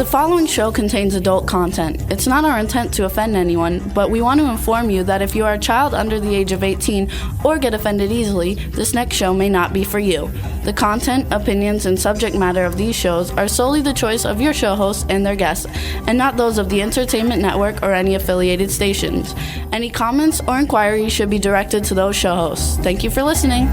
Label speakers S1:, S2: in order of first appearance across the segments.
S1: The following show contains adult content. It's not our intent to offend anyone, but we want to inform you that if you are a child under the age of 18 or get offended easily, this next show may not be for you. The content, opinions, and subject matter of these shows are solely the choice of your show hosts and their guests, and not those of the Entertainment Network or any affiliated stations. Any comments or inquiries should be directed to those show hosts. Thank you for listening.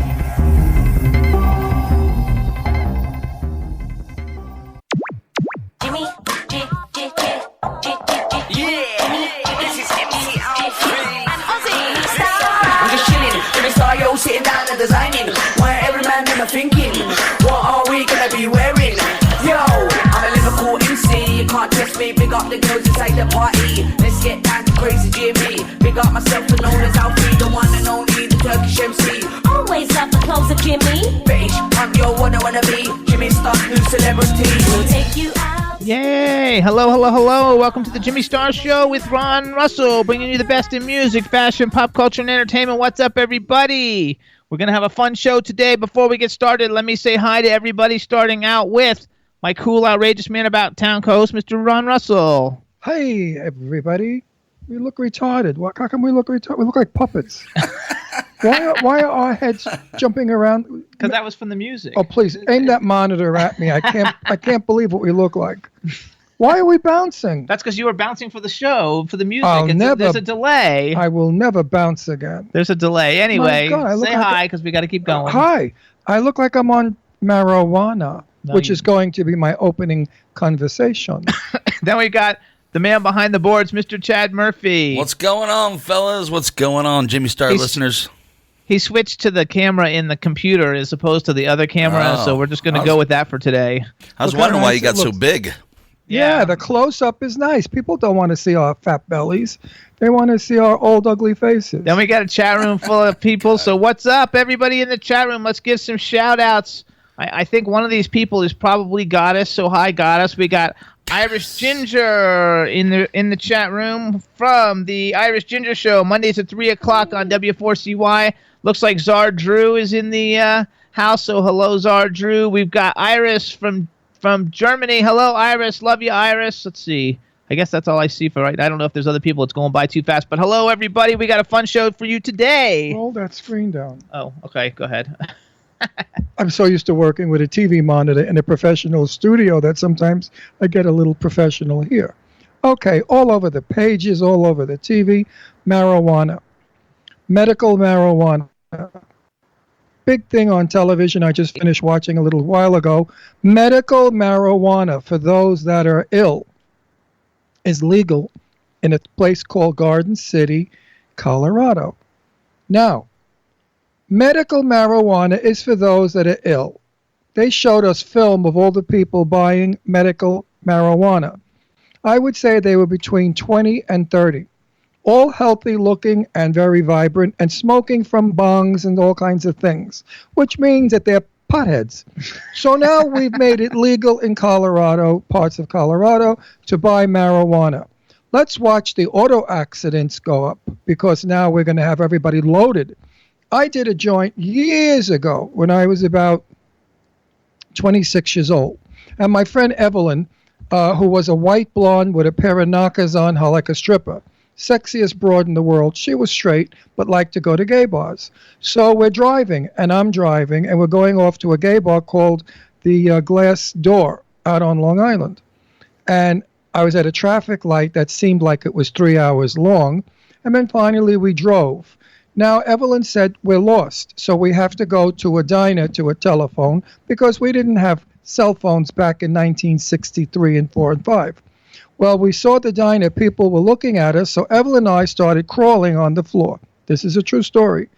S2: Sitting down and designing, why every man in my thinking, what are we gonna be wearing? Yo, I'm a Liverpool MC, you can't test me, big up the girls inside the party, let's get down to crazy Jimmy, big up myself and known as Alfie, the one and only, the Turkish MC.
S3: Always love the clothes of Jimmy.
S2: Bitch, I'm your wanna be, Jimmy Star, new celebrity.
S3: We'll take you out.
S4: Yay! Hello. Welcome to the Jimmy Star Show with Ron Russell, bringing you the best in music, fashion, pop culture, and entertainment. What's up, everybody? We're going to have a fun show today. Before we get started, let me say hi to everybody, starting out with my cool, outrageous man about town co-host, Mr. Ron Russell.
S5: Hey, everybody. We look retarded. How come we look retarded? We look like puppets. Why are our heads jumping around?
S4: Because that was from the music.
S5: Oh, please, aim that monitor at me. I can't believe what we look like. Why are we bouncing?
S4: That's because you were bouncing for the show, for the music. There's a delay.
S5: I will never bounce again.
S4: There's a delay. Anyway, say
S5: like
S4: hi because we got to keep going.
S5: Hi. I look like I'm on marijuana, which is going to be my opening conversation.
S4: Then we got the man behind the boards, Mr. Chad Murphy.
S6: What's going on, fellas? What's going on, Jimmy Star listeners?
S4: He switched to the camera in the computer as opposed to the other camera, so we're just going to go with that for today.
S6: I was wondering why you got so big.
S5: Yeah, the close-up is nice. People don't want to see our fat bellies. They want to see our old, ugly faces.
S4: Then we got a chat room full of people. So what's up, everybody in the chat room? Let's give some shout-outs. I think one of these people is probably Goddess. So hi, Goddess. We got Irish Ginger in the chat room from the Irish Ginger Show, Mondays at 3 o'clock on W4CY. Looks like Czar Drew is in the house, so hello, Czar Drew. We've got Iris from Germany. Hello, Iris. Love you, Iris. Let's see. I guess that's all I see for right now. I don't know if there's other people. It's going by too fast. But hello, everybody. We got a fun show for you today.
S5: Roll that screen down.
S4: Oh, okay. Go ahead.
S5: I'm so used to working with a TV monitor in a professional studio that sometimes I get a little professional here. Okay, all over the pages, all over the TV, marijuana. Medical marijuana. Big thing on television I just finished watching a little while ago. Medical marijuana for those that are ill is legal in a place called Garden City, Colorado. Now, medical marijuana is for those that are ill. They showed us film of all the people buying medical marijuana. I would say they were between 20 and 30. All healthy looking and very vibrant and smoking from bongs and all kinds of things, which means that they're potheads. So now we've made it legal in Colorado, parts of Colorado, to buy marijuana. Let's watch the auto accidents go up because now we're going to have everybody loaded. I did a joint years ago when I was about 26 years old. And my friend Evelyn, who was a white blonde with a pair of knockers on her like a stripper, sexiest broad in the world. She was straight, but liked to go to gay bars. So we're driving, and I'm driving, and we're going off to a gay bar called the Glass Door out on Long Island. And I was at a traffic light that seemed like it was 3 hours long. And then finally we drove. Now, Evelyn said, we're lost, so we have to go to a diner, to a telephone, because we didn't have cell phones back in 1963 and 4 and 5. Well, we saw the diner, people were looking at us, so Evelyn and I started crawling on the floor. This is a true story.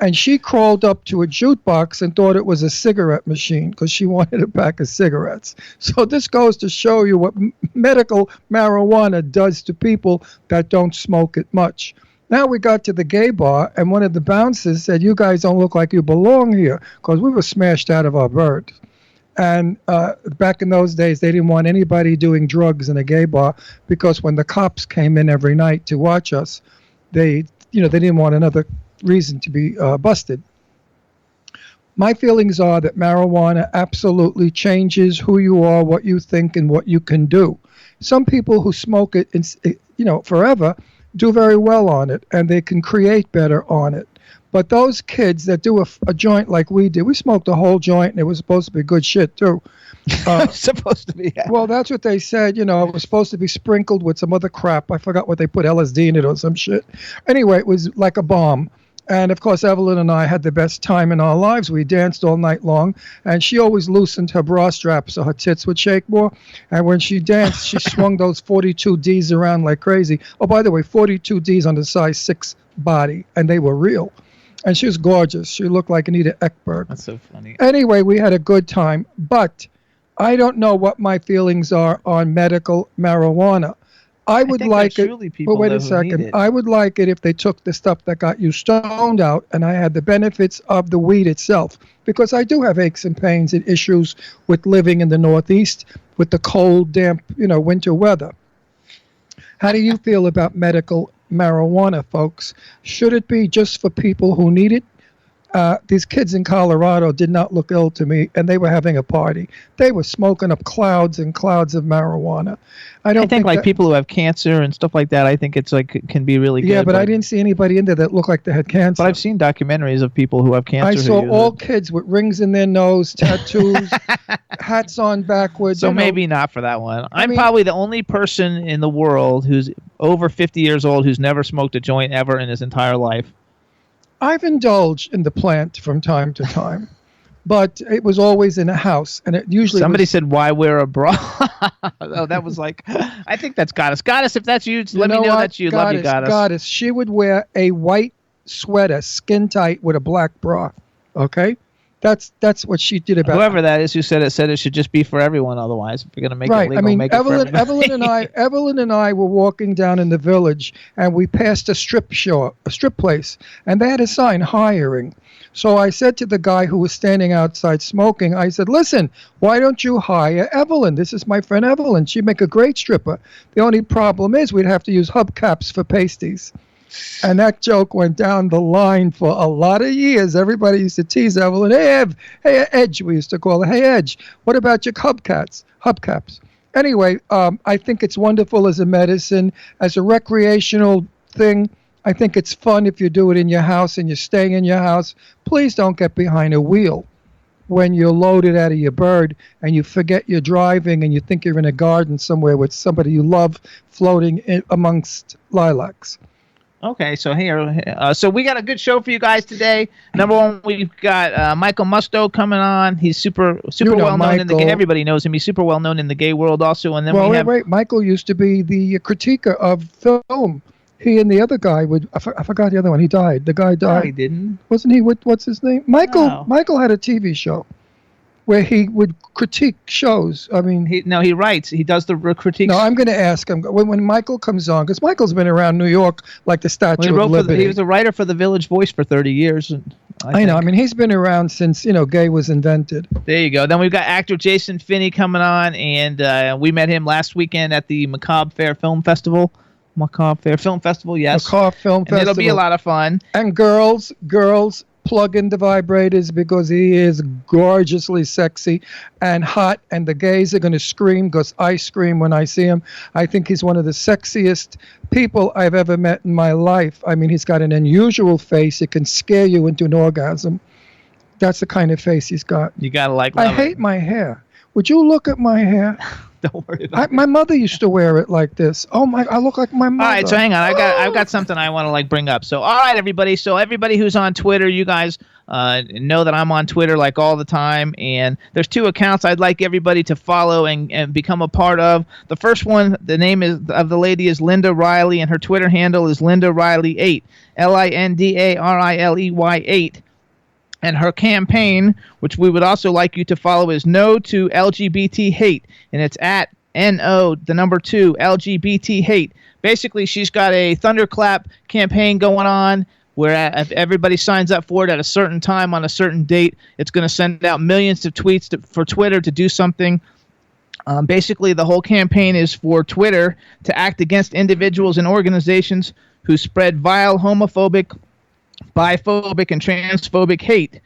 S5: And she crawled up to a jukebox and thought it was a cigarette machine because she wanted a pack of cigarettes. So this goes to show you what medical marijuana does to people that don't smoke it much. Now we got to the gay bar, and one of the bouncers said, you guys don't look like you belong here, because we were smashed out of our birds. And back in those days, they didn't want anybody doing drugs in a gay bar, because when the cops came in every night to watch us, they didn't want another reason to be busted. My feelings are that marijuana absolutely changes who you are, what you think, and what you can do. some people who smoke it, forever, do very well on it, and they can create better on it. But those kids that do a joint like we did, we smoked a whole joint, and it was supposed to be good shit too.
S4: Supposed to be. Yeah.
S5: Well, that's what they said. It was supposed to be sprinkled with some other crap. I forgot what they put, LSD in it or some shit. Anyway, it was like a bomb. And of course, Evelyn and I had the best time in our lives. We danced all night long, and she always loosened her bra strap so her tits would shake more. And when she danced, she swung those 42 Ds around like crazy. Oh, by the way, 42 Ds on the size 6 body, and they were real. And she was gorgeous. She looked like Anita Ekberg.
S4: That's so funny.
S5: Anyway, we had a good time, but I don't know what my feelings are on medical marijuana. I would like it. But wait a second. I would like it if they took the stuff that got you stoned out, and I had the benefits of the weed itself, because I do have aches and pains and issues with living in the Northeast with the cold, damp, winter weather. How do you feel about medical marijuana, folks? Should it be just for people who need it? These kids in Colorado did not look ill to me, and they were having a party. They were smoking up clouds and clouds of marijuana. I think
S4: like people who have cancer and stuff like that, I think it's like it can be really good.
S5: Yeah, but I didn't see anybody in there that looked like they had cancer.
S4: But I've seen documentaries of people who have cancer.
S5: I saw all kids with rings in their nose, tattoos, hats on backwards.
S4: So maybe not for that one. I'm probably the only person in the world who's over 50 years old who's never smoked a joint ever in his entire life.
S5: I've indulged in the plant from time to time, but it was always in a house, and it usually
S4: Somebody said, why wear a bra? Oh, that was like, I think that's Goddess. Goddess, if that's you, let me know that's you. Love you, Goddess.
S5: Goddess, she would wear a white sweater, skin tight, with a black bra, okay? That's what she did about
S4: whoever that is who said it should just be for everyone. Otherwise, if you're gonna make it legal, make
S5: Evelyn
S4: it for
S5: Evelyn and I were walking down in the village, and we passed a strip place, and they had a sign hiring. So I said to the guy who was standing outside smoking, I said, "Listen, why don't you hire Evelyn? This is my friend Evelyn. She'd make a great stripper. The only problem is we'd have to use hubcaps for pasties." And that joke went down the line for a lot of years. Everybody used to tease Evelyn. Hey, Edge, we used to call her. Hey, Edge, what about your hubcaps? Anyway, I think it's wonderful as a medicine, as a recreational thing. I think it's fun if you do it in your house and you're staying in your house. Please don't get behind a wheel when you're loaded out of your bird and you forget you're driving and you think you're in a garden somewhere with somebody you love floating amongst lilacs.
S4: Okay, so so we got a good show for you guys today. Number one, we've got Michael Musto coming on. He's super well known in the gay. Everybody knows him. He's super well known in the gay world also. And then wait. Michael
S5: used to be the critiquer of film. He and the other guy I forgot the other one. He died. The guy died.
S4: No, he didn't.
S5: Wasn't he? What's his name? Michael.
S4: No.
S5: Michael had a TV show where he would critique shows. I mean,
S4: he writes. He does the critiques.
S5: No, I'm going to ask him when Michael comes on, because Michael's been around New York like the Statue of Liberty.
S4: He was a writer for the Village Voice for 30 years.
S5: I know. I mean, he's been around since gay was invented.
S4: There you go. Then we've got actor Jasson Finney coming on, and we met him last weekend at the Macabre Fair Film Festival. Macabre Fair Film Festival, yes.
S5: Macabre Film Festival.
S4: And it'll be a lot of fun.
S5: And girls, plug in the vibrators, because he is gorgeously sexy and hot, and the gays are going to scream, because I scream when I see him. I think he's one of the sexiest people I've ever met in my life. I mean, he's got an unusual face. It can scare you into an orgasm. That's the kind of face he's got.
S4: You got to
S5: I hate my hair. Would you look at my hair?
S4: Don't worry about it.
S5: My mother used to wear it like this. Oh my! I look like my mother.
S4: All right, so hang on. I've got something I want to bring up. So all right, everybody. So everybody who's on Twitter, you guys know that I'm on Twitter like all the time, and there's 2 accounts I'd like everybody to follow and become a part of. The first one, the name of the lady is Linda Riley, and her Twitter handle is Linda Riley 8, LindaRiley 8. And her campaign, which we would also like you to follow, is No to LGBT Hate. And it's at NO, the number 2, LGBT Hate. Basically, she's got a thunderclap campaign going on where if everybody signs up for it at a certain time on a certain date, it's going to send out millions of tweets for Twitter to do something. Basically, the whole campaign is for Twitter to act against individuals and organizations who spread vile homophobic, biphobic, and transphobic hate.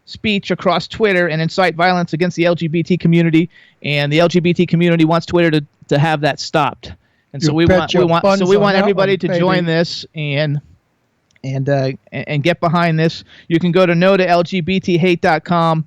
S4: speech across Twitter and incite violence against the LGBT community, and the LGBT community wants Twitter to have that stopped. And so we want everybody to join this and get behind this. You can go to no-to-lgbthate.com.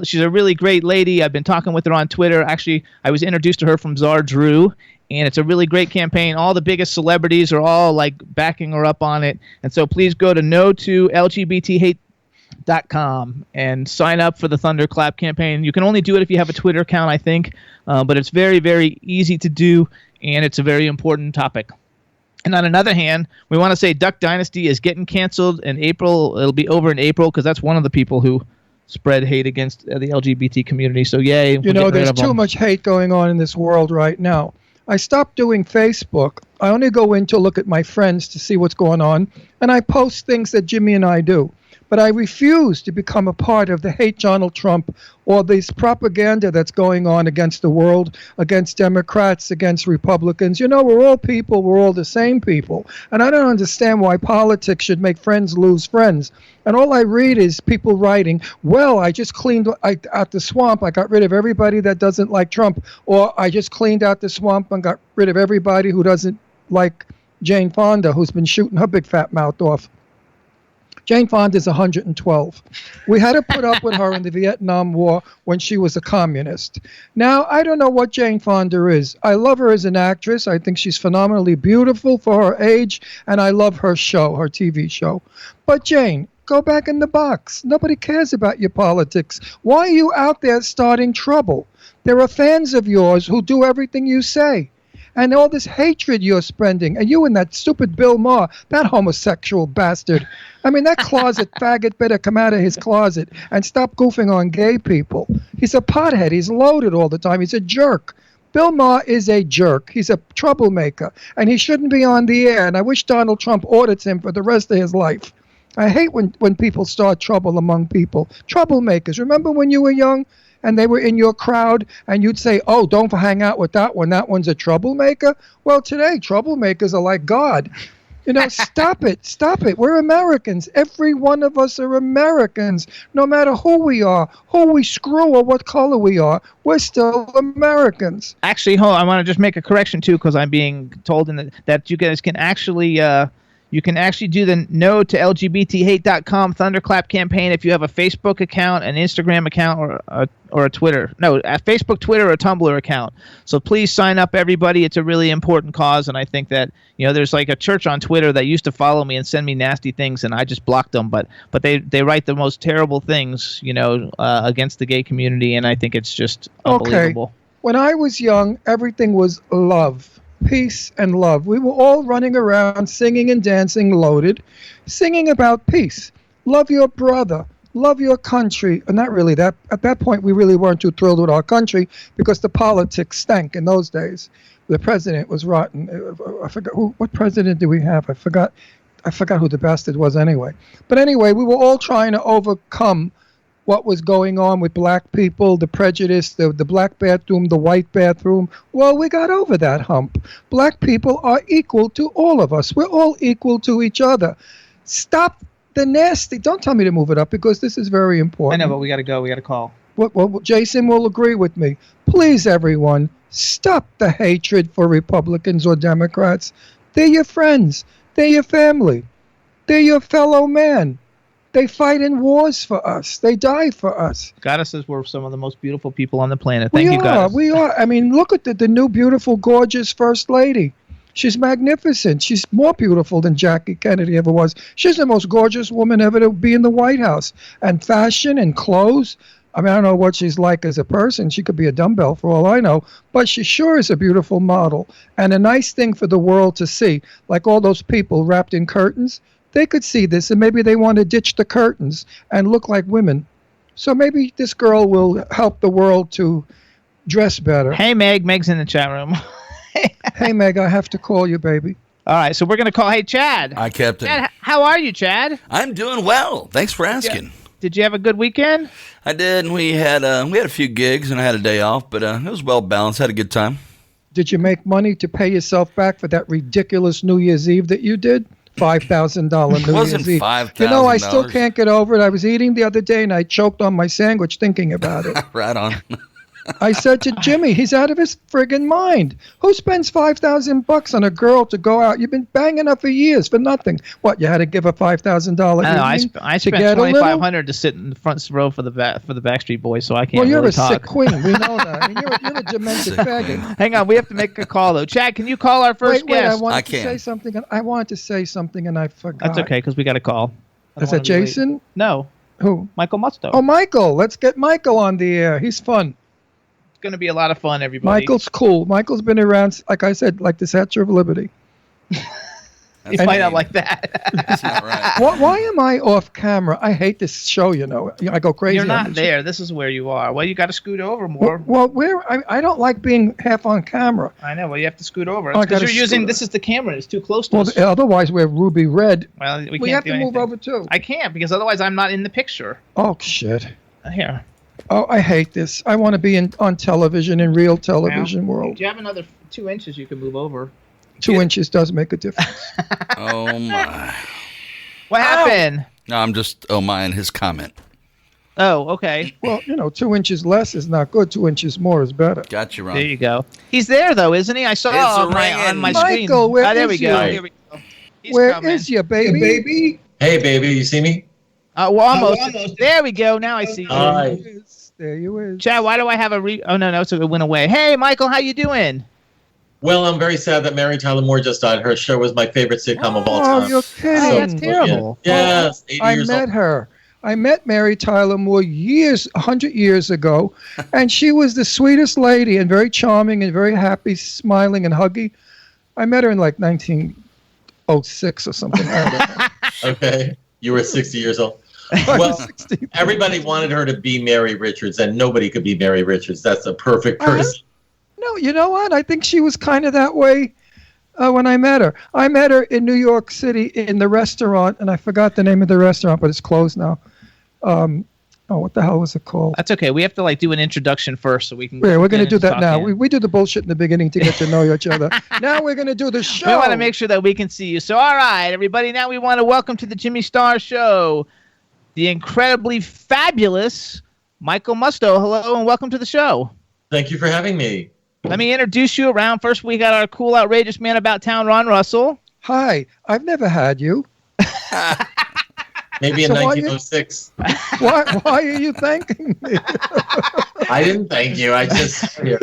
S4: She's a really great lady. I've been talking with her on Twitter. Actually, I was introduced to her from Czar Drew, and it's a really great campaign. All the biggest celebrities are all like backing her up on it. And so please go to no-to-lgbthate.com and sign up for the Thunderclap campaign. You can only do it if you have a Twitter account, I think, but it's very, very easy to do, and it's a very important topic. And on another hand, we want to say Duck Dynasty is getting canceled in April. It'll be over in April because that's one of the people who spread hate against the LGBT community. So yay.
S5: There's too much hate going on in this world right now. I stopped doing Facebook. I only go in to look at my friends to see what's going on, and I post things that Jimmy and I do. But I refuse to become a part of the hate Donald Trump or this propaganda that's going on against the world, against Democrats, against Republicans. We're all people. We're all the same people. And I don't understand why politics should make friends lose friends. And all I read is people writing, well, I just cleaned out the swamp. I got rid of everybody that doesn't like Trump. Or I just cleaned out the swamp and got rid of everybody who doesn't like Jane Fonda, who's been shooting her big fat mouth off. Jane Fonda is 112. We had to put up with her in the Vietnam War when she was a communist. Now, I don't know what Jane Fonda is. I love her as an actress. I think she's phenomenally beautiful for her age, and I love her show, her TV show. But Jane, go back in the box. Nobody cares about your politics. Why are you out there starting trouble? There are fans of yours who do everything you say. And all this hatred you're spending, and you and that stupid Bill Maher, that homosexual bastard. I mean, that closet faggot better come out of his closet and stop goofing on gay people. He's a pothead. He's loaded all the time. He's a jerk. Bill Maher is a jerk. He's a troublemaker, and he shouldn't be on the air, and I wish Donald Trump audits him for the rest of his life. I hate when people start trouble among people. Troublemakers. Remember when you were young? And they were in your crowd, and you'd say, oh, don't hang out with that one. That one's a troublemaker. Well, today, troublemakers are like God. Stop it. Stop it. We're Americans. Every one of us are Americans. No matter who we are, who we screw, or what color we are, we're still Americans.
S4: Actually, hold on. I want to just make a correction, too, because I'm being told that you guys can actually... You can actually do the no-to-lgbthate.com Thunderclap campaign if you have a Facebook account, an Instagram account, or a Twitter. No, a Facebook, Twitter, or a Tumblr account. So please sign up, everybody. It's a really important cause, and I think that there's like a church on Twitter that used to follow me and send me nasty things, and I just blocked them. But they write the most terrible things, against the gay community, and I think it's just unbelievable.
S5: Okay. When I was young, everything was love. Peace and love. We were all running around singing and dancing loaded, singing about peace. Love your brother. Love your country. And not really that. At that point, we really weren't too thrilled with our country because the politics stank in those days. The president was rotten. I forgot what president did we have? I forgot who the bastard was anyway. But anyway, we were all trying to overcome what was going on with black people, the prejudice, the black bathroom, the white bathroom. Well, we got over that hump. Black people are equal to all of us. We're all equal to each other. Stop the nasty. Don't tell me to move it up because this is very important.
S4: I know, but we got to go. We got to call.
S5: Well, Jason will agree with me. Please, everyone, stop the hatred for Republicans or Democrats. They're your friends. They're your family. They're your fellow man. They fight in wars for us. They die for us.
S4: Goddess says we're some of the most beautiful people on the planet. Thank you, Goddess.
S5: We are. I mean, look at the new, beautiful, gorgeous First Lady. She's magnificent. She's more beautiful than Jackie Kennedy ever was. She's the most gorgeous woman ever to be in the White House. And fashion and clothes. I mean, I don't know what she's like as a person. She could be a dumbbell for all I know. But she sure is a beautiful model. And a nice thing for the world to see. Like all those people wrapped in curtains. They could see this, and maybe they want to ditch the curtains and look like women. So maybe this girl will help the world to dress better.
S4: Hey, Meg. Meg's in the chat room.
S5: Hey, Meg, I have to call you, baby.
S4: All right, so we're going to call. Hey, Chad.
S6: Hi, Captain.
S4: Chad, how are you, Chad?
S6: I'm doing well. Thanks for asking.
S4: Did you have a good weekend?
S6: I did, and we had a few gigs, and I had a day off, but it was well balanced. Had a good time.
S5: Did you make money to pay yourself back for that ridiculous New Year's Eve that you did? $5,000 New
S6: wasn't
S5: Year's Eve.
S6: $5,000.
S5: You know, I still can't get over it. I was eating the other day and I choked on my sandwich thinking about it.
S6: Right on.
S5: I said to Jimmy, he's out of his friggin' mind. Who spends $5,000 on a girl to go out? You've been banging her for years for nothing. What? You had to give her $5,000?
S4: I spent $2,500 to sit in the front row for the Backstreet Boys, so I can't.
S5: Well, you're
S4: really
S5: a
S4: talk.
S5: sick queen. We know that. I mean, you're a demented faggot.
S4: Hang on, we have to make a call though. Chad, can you call our first
S5: Wait,
S4: guest?
S5: I wanted to say something and I forgot.
S4: That's okay, because we got a call.
S5: Is that Jason?
S4: No.
S5: Who?
S4: Michael Musto.
S5: Oh, Michael. Let's get Michael on the air. He's fun.
S4: It's going to be a lot of fun, everybody.
S5: Michael's cool. Michael's been around, like I said, like the Statue of Liberty.
S4: You might not like that.
S6: That's not right.
S5: Why am I off camera? I hate this show, you know. I go crazy.
S4: You're
S5: on
S4: not
S5: this
S4: there.
S5: show.
S4: This is where you are. Well, you got to scoot over more.
S5: Well, I don't like being half on camera.
S4: I know. Well, you have to scoot over.
S5: Oh, I
S4: Because
S5: gotta
S4: you're using,
S5: scoot.
S4: this is the camera. It's too close to
S5: Well,
S4: us.
S5: otherwise we're ruby red.
S4: Well, we
S5: We
S4: can't
S5: have
S4: do
S5: to move
S4: anything.
S5: over too.
S4: I can't, because otherwise I'm not in the picture.
S5: Oh, shit.
S4: Here.
S5: Oh, I hate this. I want to be on television, in real television world.
S4: If you have another 2 inches, you can move over.
S5: 2 inches does make a difference.
S6: Oh, my.
S4: What happened?
S6: No, I'm just, oh, my, and his comment.
S4: Oh, okay.
S5: Well, 2 inches less is not good. 2 inches more is better.
S6: Got you, Ron.
S4: There you go. He's there, though, isn't he? I saw
S6: It's
S4: on my
S6: ringing.
S4: screen.
S5: Michael, where
S4: there
S5: is
S4: we go.
S5: you?
S4: Here we go. He's
S5: Where
S4: coming.
S5: is you, baby?
S7: Hey, baby, you see me?
S4: Well, almost. There we go. Now I see you.
S7: Hi.
S5: There you is.
S4: Chad, why do I have a Oh, no, so it went away. Hey, Michael, how you doing?
S7: Well, I'm very sad that Mary Tyler Moore just died. Her show was my favorite sitcom of all
S5: Oh,
S7: time.
S5: you're kidding.
S4: Oh, that's terrible.
S7: Yes, 80
S5: I
S7: years
S5: met
S7: old.
S5: her. I met Mary Tyler Moore 100 years ago, and she was the sweetest lady and very charming and very happy, smiling and huggy. I met her in like 1906 or something. I don't know.
S7: Okay, you were 60 years old.
S5: I was
S7: Well,
S5: 63.
S7: everybody wanted her to be Mary Richards, and nobody could be Mary Richards. That's a perfect person.
S5: No, you know what? I think she was kind of that way when I met her. I met her in New York City in the restaurant, and I forgot the name of the restaurant, but it's closed now. What the hell was it called?
S4: That's okay. We have to do an introduction first so we can.
S5: Yeah, we're going to
S4: get
S5: do
S4: into
S5: that now.
S4: talking.
S5: We do the bullshit in the beginning to get to know each other. Now we're going to do the show.
S4: We want to make sure that we can see you. So, all right, everybody. Now we want to welcome to the Jimmy Star Show the incredibly fabulous Michael Musto. Hello and welcome to the show.
S7: Thank you for having me.
S4: Let me introduce you around. First, we got our cool, outrageous man about town, Ron Russell.
S5: Hi, I've never had you.
S7: Maybe in
S5: So why you-
S7: 1906.
S5: Why are you thanking me?
S7: I didn't thank you. I just. Yeah.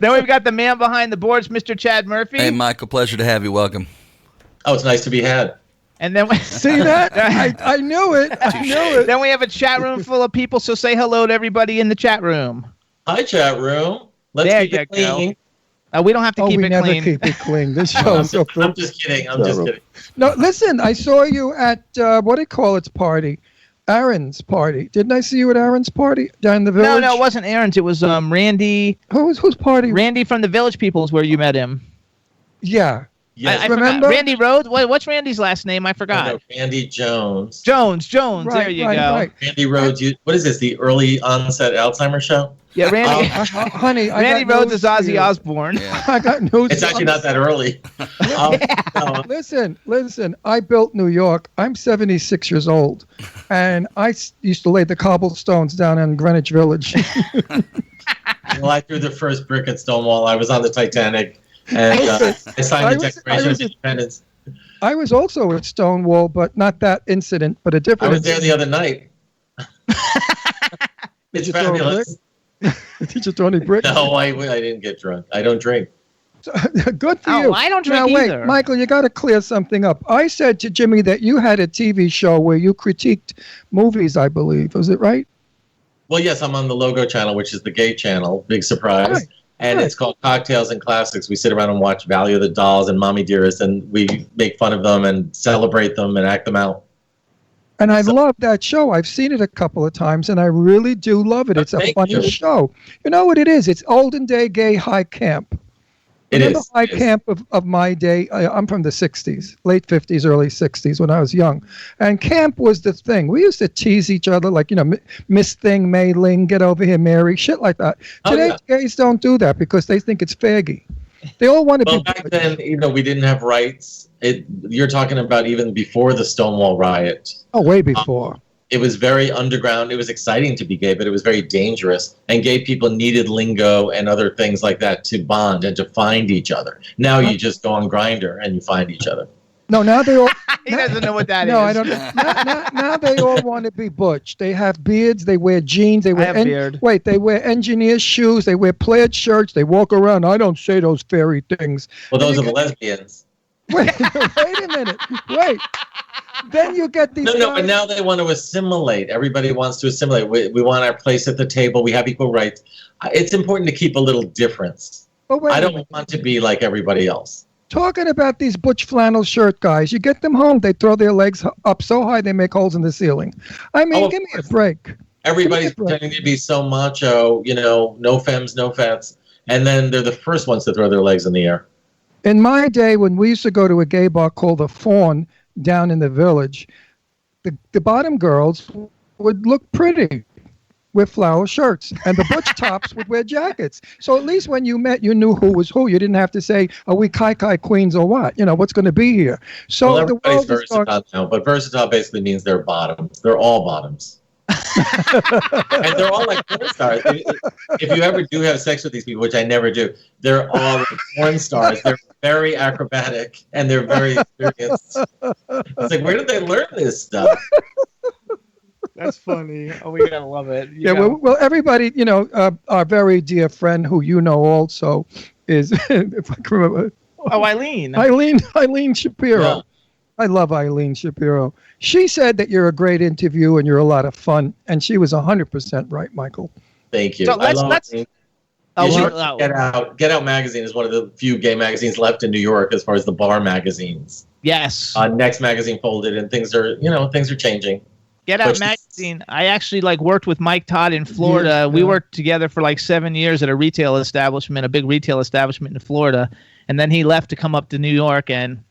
S4: Then we've got the man behind the boards, Mr. Chad Murphy.
S6: Hey, Michael, pleasure to have you. Welcome.
S7: Oh, it's nice to be had.
S4: And then we
S5: See that? I knew it. I knew it.
S4: Then we have a chat room full of people. So say hello to everybody in the chat room.
S7: Hi, chat room. Let's
S4: There
S7: keep
S4: you
S7: it clean.
S4: We don't have to keep
S5: we
S4: it
S5: never
S4: clean.
S5: keep it clean. This
S7: I'm
S5: show's so
S7: just, I'm just kidding. I'm just kidding.
S5: No, listen, I saw you at, what do you call its party? Aaron's party. Didn't I see you at Aaron's party down in the village?
S4: No, it wasn't Aaron's. It was Randy.
S5: Whose party?
S4: Randy from the Village People is where you met him.
S5: Yeah.
S7: Yes.
S4: I
S5: Remember?
S4: forgot. Randy Rhodes? What's Randy's last name? I forgot.
S7: No, Randy Jones.
S4: Jones.
S5: Right,
S4: There you
S5: right,
S4: go.
S5: right.
S7: Randy Rhodes. What is this? The early onset Alzheimer's show?
S4: Yeah, Randy.
S5: Honey, I
S4: Randy
S5: got
S4: Rhodes
S5: news
S4: is
S5: for
S4: Ozzy
S5: you.
S4: Osbourne.
S6: Yeah.
S5: I got news.
S7: It's actually not that early. No.
S5: Listen. I built New York. I'm 76 years old, and I used to lay the cobblestones down in Greenwich Village.
S7: Well, I threw the first brick at Stonewall. I was on the Titanic, and I signed the Declaration of Independence.
S5: I was also at Stonewall, but not that incident, but a
S7: I
S5: different.
S7: was there the other night. It's
S5: Did you throw a
S7: fabulous.
S5: Did you throw any bricks?
S7: No, I didn't get drunk. I don't drink.
S5: Good for
S4: Oh,
S5: you.
S4: I don't drink
S5: now, wait,
S4: either.
S5: Michael, you got to clear something up. I said to Jimmy that you had a TV show where you critiqued movies, I believe. Was it right?
S7: Well, yes, I'm on the Logo channel, which is the gay channel. Big surprise.
S5: Right.
S7: And
S5: Right.
S7: it's called Cocktails and Classics. We sit around and watch Valley of the Dolls and Mommy Dearest, and we make fun of them and celebrate them and act them out.
S5: And I love that show. I've seen it a couple of times, and I really do love it. It's a
S7: Thank
S5: funny
S7: you.
S5: show. You know what it is? It's olden day gay high camp.
S7: It
S5: Remember
S7: is.
S5: high
S7: It is.
S5: camp of my day? I'm from the 60s, late 50s, early 60s when I was young. And camp was the thing. We used to tease each other like, Miss Thing, May Ling, get over here, Mary, shit like that.
S7: Oh,
S5: Today's gays don't do that because they think it's faggy. They all want to
S7: Well,
S5: be
S7: back
S5: butch.
S7: then, we didn't have rights. You're talking about even before the Stonewall riot.
S5: Oh, way before.
S7: It was very underground. It was exciting to be gay, but it was very dangerous. And gay people needed lingo and other things like that to bond and to find each other. Now you just go on Grindr and you find each other.
S5: No, now they all.
S4: He doesn't know what that is.
S5: No, I don't know. Now they all want to be butch. They have beards. They wear jeans. They wear
S4: have beard.
S5: Wait, they wear engineer shoes. They wear plaid shirts. They walk around. I don't say those fairy things.
S7: Well, those are the lesbians.
S5: Wait a minute. Wait. Then you get these.
S7: No, but now they want to assimilate. Everybody wants to assimilate. We want our place at the table. We have equal rights. It's important to keep a little difference.
S5: But wait
S7: I
S5: a
S7: don't
S5: minute.
S7: want to be like everybody else.
S5: Talking about these butch flannel shirt guys, you get them home, they throw their legs up so high they make holes in the ceiling. I mean, give me a break.
S7: Everybody's pretending to be so macho, no femmes, no fats. And then they're the first ones to throw their legs in the air.
S5: In my day, when we used to go to a gay bar called the Fawn down in the village, the bottom girls would look pretty with flower shirts, and the butch tops would wear jackets. So at least when you met, you knew who was who. You didn't have to say, are we Kai queens or what? What's going to be here? So
S7: Well,
S5: the
S7: everybody's
S5: world is
S7: versatile now, but versatile basically means they're bottoms. They're all bottoms. And they're all like porn stars. If you ever do have sex with these people, which I never do, they're all like porn stars. They're very acrobatic and they're very experienced. It's like, where did they learn this stuff?
S4: That's funny. Oh, we gotta love it.
S5: Yeah, well, everybody, our very dear friend who also is, if I can remember.
S4: Oh, Eileen.
S5: Eileen Shapiro.
S7: Yeah.
S5: I love Eileen Shapiro. She said that you're a great interview and you're a lot of fun, and she was 100% right, Michael.
S7: Thank you.
S4: So let's.
S7: Get Out magazine is one of the few gay magazines left in New York as far as the bar magazines.
S4: Yes.
S7: Next magazine folded, and things are changing.
S4: Get Out magazine. I actually worked with Mike Todd in Florida. Yeah. We worked together for 7 years at a retail establishment, a big retail establishment in Florida, and then he left to come up to New York, and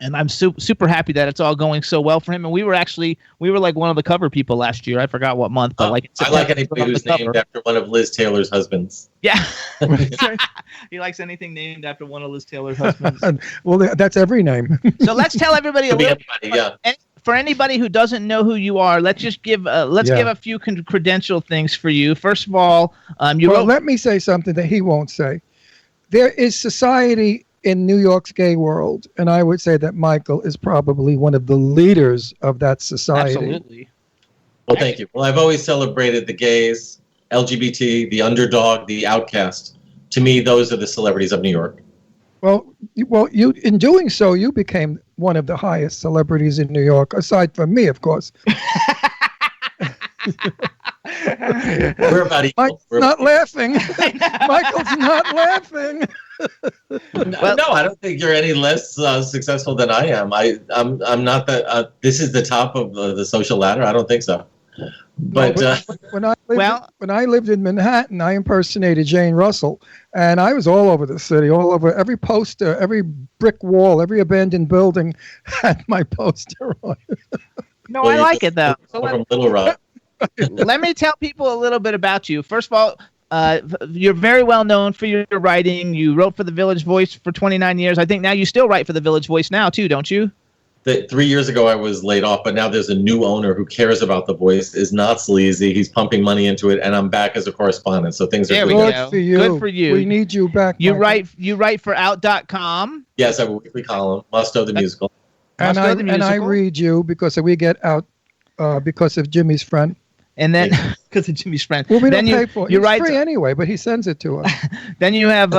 S4: I'm super happy that it's all going so well for him. And we were one of the cover people last year. I forgot what month, but
S7: I like anybody who's named after one of Liz Taylor's husbands.
S4: Yeah, he likes anything named after one of Liz Taylor's husbands.
S5: Well, that's every name.
S4: So let's tell everybody a little.
S7: Yeah.
S4: For anybody who doesn't know who you are, let's just give give a few credential things for you. First of all,
S5: let me say something that he won't say. There is society in New York's gay world, and I would say that Michael is probably one of the leaders of that society.
S4: Absolutely.
S7: Well, thank you. Well, I've always celebrated the gays, LGBT, the underdog, the outcast. To me, those are the celebrities of New York.
S5: Well, you in doing so, you became one of the highest celebrities in New York, aside from me, of course.
S7: We're about equal.
S5: Michael's not laughing. Michael's not laughing.
S7: No, I don't think you're any less successful than I am. I'm not that. This is the top of the social ladder. I don't think so. But
S5: when I lived in Manhattan, I impersonated Jane Russell, and I was all over the city, all over every poster, every brick wall, every abandoned building had my poster on.
S4: No, I like it though. So
S7: from Little Rock.
S4: Let me tell people a little bit about you. First of all, you're very well known for your writing. You wrote for the Village Voice for 29 years. I think now you still write for the Village Voice now too, don't you?
S7: 3 years ago I was laid off, but now there's a new owner who cares about the Voice, is not sleazy. He's pumping money into it, and I'm back as a correspondent. So things are
S5: good for you.
S4: Good for you.
S5: We need you back.
S4: You write for out.com.
S7: Yes, I have a weekly column, Musto the Musical.
S5: And I read you because we get out because of Jimmy's friend.
S4: And then, because of Jimmy's friend.
S5: Well, we don't pay for it. It's
S4: write
S5: free anyway, but he sends it to us.
S4: Then you have,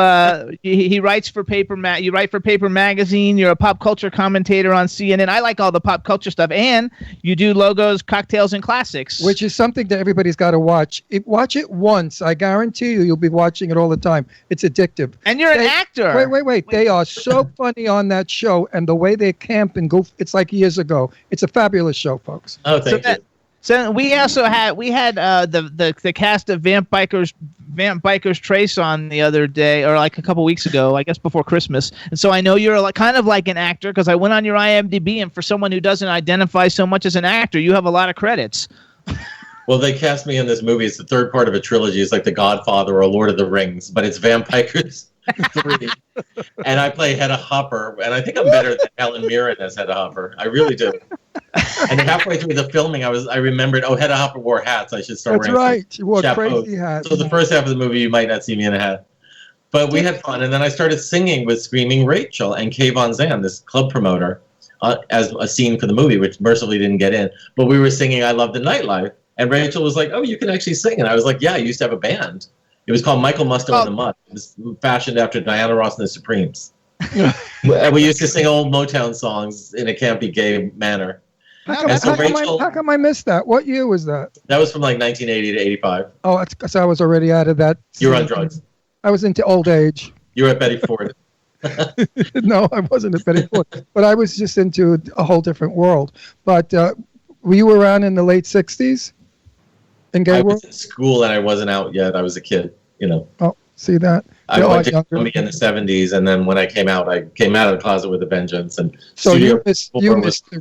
S4: he writes for you write for Paper Magazine. You're a pop culture commentator on CNN. I like all the pop culture stuff. And you do logos, cocktails, and classics.
S5: Which is something that everybody's got to watch. Watch it once. I guarantee you'll be watching it all the time. It's addictive.
S4: And you're an actor.
S5: Wait. They are so funny on that show. And the way they camp and go, it's like years ago. It's a fabulous show, folks.
S7: Oh, thank you.
S4: So we also had the cast of Vamp Bikers Trace on the other day, or like a couple weeks ago, I guess before Christmas. And so I know you're kind of like an actor because I went on your IMDb, and for someone who doesn't identify so much as an actor, you have a lot of credits.
S7: Well, they cast me in this movie. It's the third part of a trilogy. It's like The Godfather or Lord of the Rings, but it's vampires. 3. And I play Hedda Hopper, and I think I'm better than Helen Mirren as Hedda Hopper. I really do. And then halfway through the filming, I remembered, Hedda Hopper wore hats. I should start
S5: That's
S7: wearing
S5: right. She wore
S7: chapeaux.
S5: crazy hats.
S7: So the first half of the movie, you might not see me in a hat. But we had fun, and then I started singing with Screaming Rachel and Kay Von Zandt, this club promoter, as a scene for the movie, which mercifully didn't get in. But we were singing I Love the Nightlife, and Rachel was like, oh, you can actually sing. And I was like, yeah, I used to have a band. It was called Michael Musto and the Mud. It was fashioned after Diana Ross and the Supremes. And we used to sing old Motown songs in a campy gay manner.
S5: How come I missed that? What year was that?
S7: That was from like 1980 to 85.
S5: Oh, that's because I was already out of that.
S7: You were on drugs.
S5: I was into old age.
S7: You were at Betty Ford.
S5: No, I wasn't at Betty Ford. But I was just into a whole different world. But were you around in the late 60s in gay
S7: I
S5: world?
S7: was in school and I wasn't out yet. I was a kid,
S5: Oh, see that?
S7: I went to Columbia in the 70s, and then when I came out of the closet with a vengeance. And
S5: so you missed the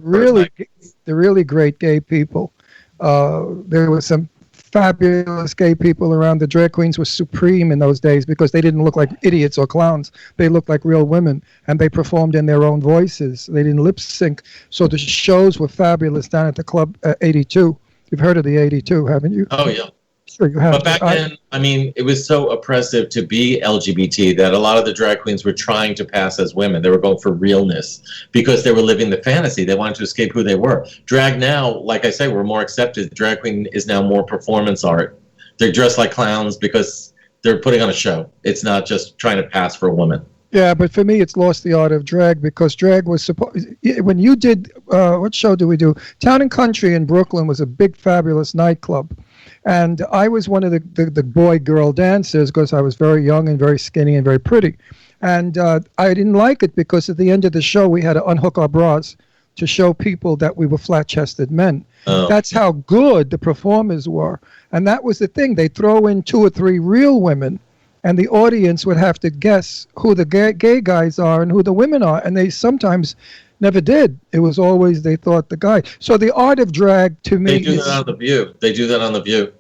S5: really great gay people. There were some fabulous gay people around. The drag queens were supreme in those days because they didn't look like idiots or clowns. They looked like real women, and they performed in their own voices. They didn't lip sync. So the shows were fabulous down at the Club 82. You've heard of the 82, haven't you?
S7: Oh, yeah.
S5: Sure, you have.
S7: But back then, I mean, it was so oppressive to be LGBT that a lot of the drag queens were trying to pass as women. They were going for realness because they were living the fantasy. They wanted to escape who they were. Drag now, like I say, we're more accepted. Drag queen is now more performance art. They're dressed like clowns because they're putting on a show. It's not just trying to pass for a woman.
S5: Yeah, but for me, it's lost the art of drag because drag was supposed. When you did, what show did we do? Town and Country in Brooklyn was a big, fabulous nightclub. And I was one of the boy-girl dancers because I was very young and very skinny and very pretty. And I didn't like it because at the end of the show, we had to unhook our bras to show people that we were flat-chested men. Oh. That's how good the performers were. And that was the thing. They'd throw in 2 or 3 real women, and the audience would have to guess who the gay guys are and who the women are. And they sometimes never did. It was always they thought the guy. So the art of drag to me.
S7: They do that on The View. They do that on The View.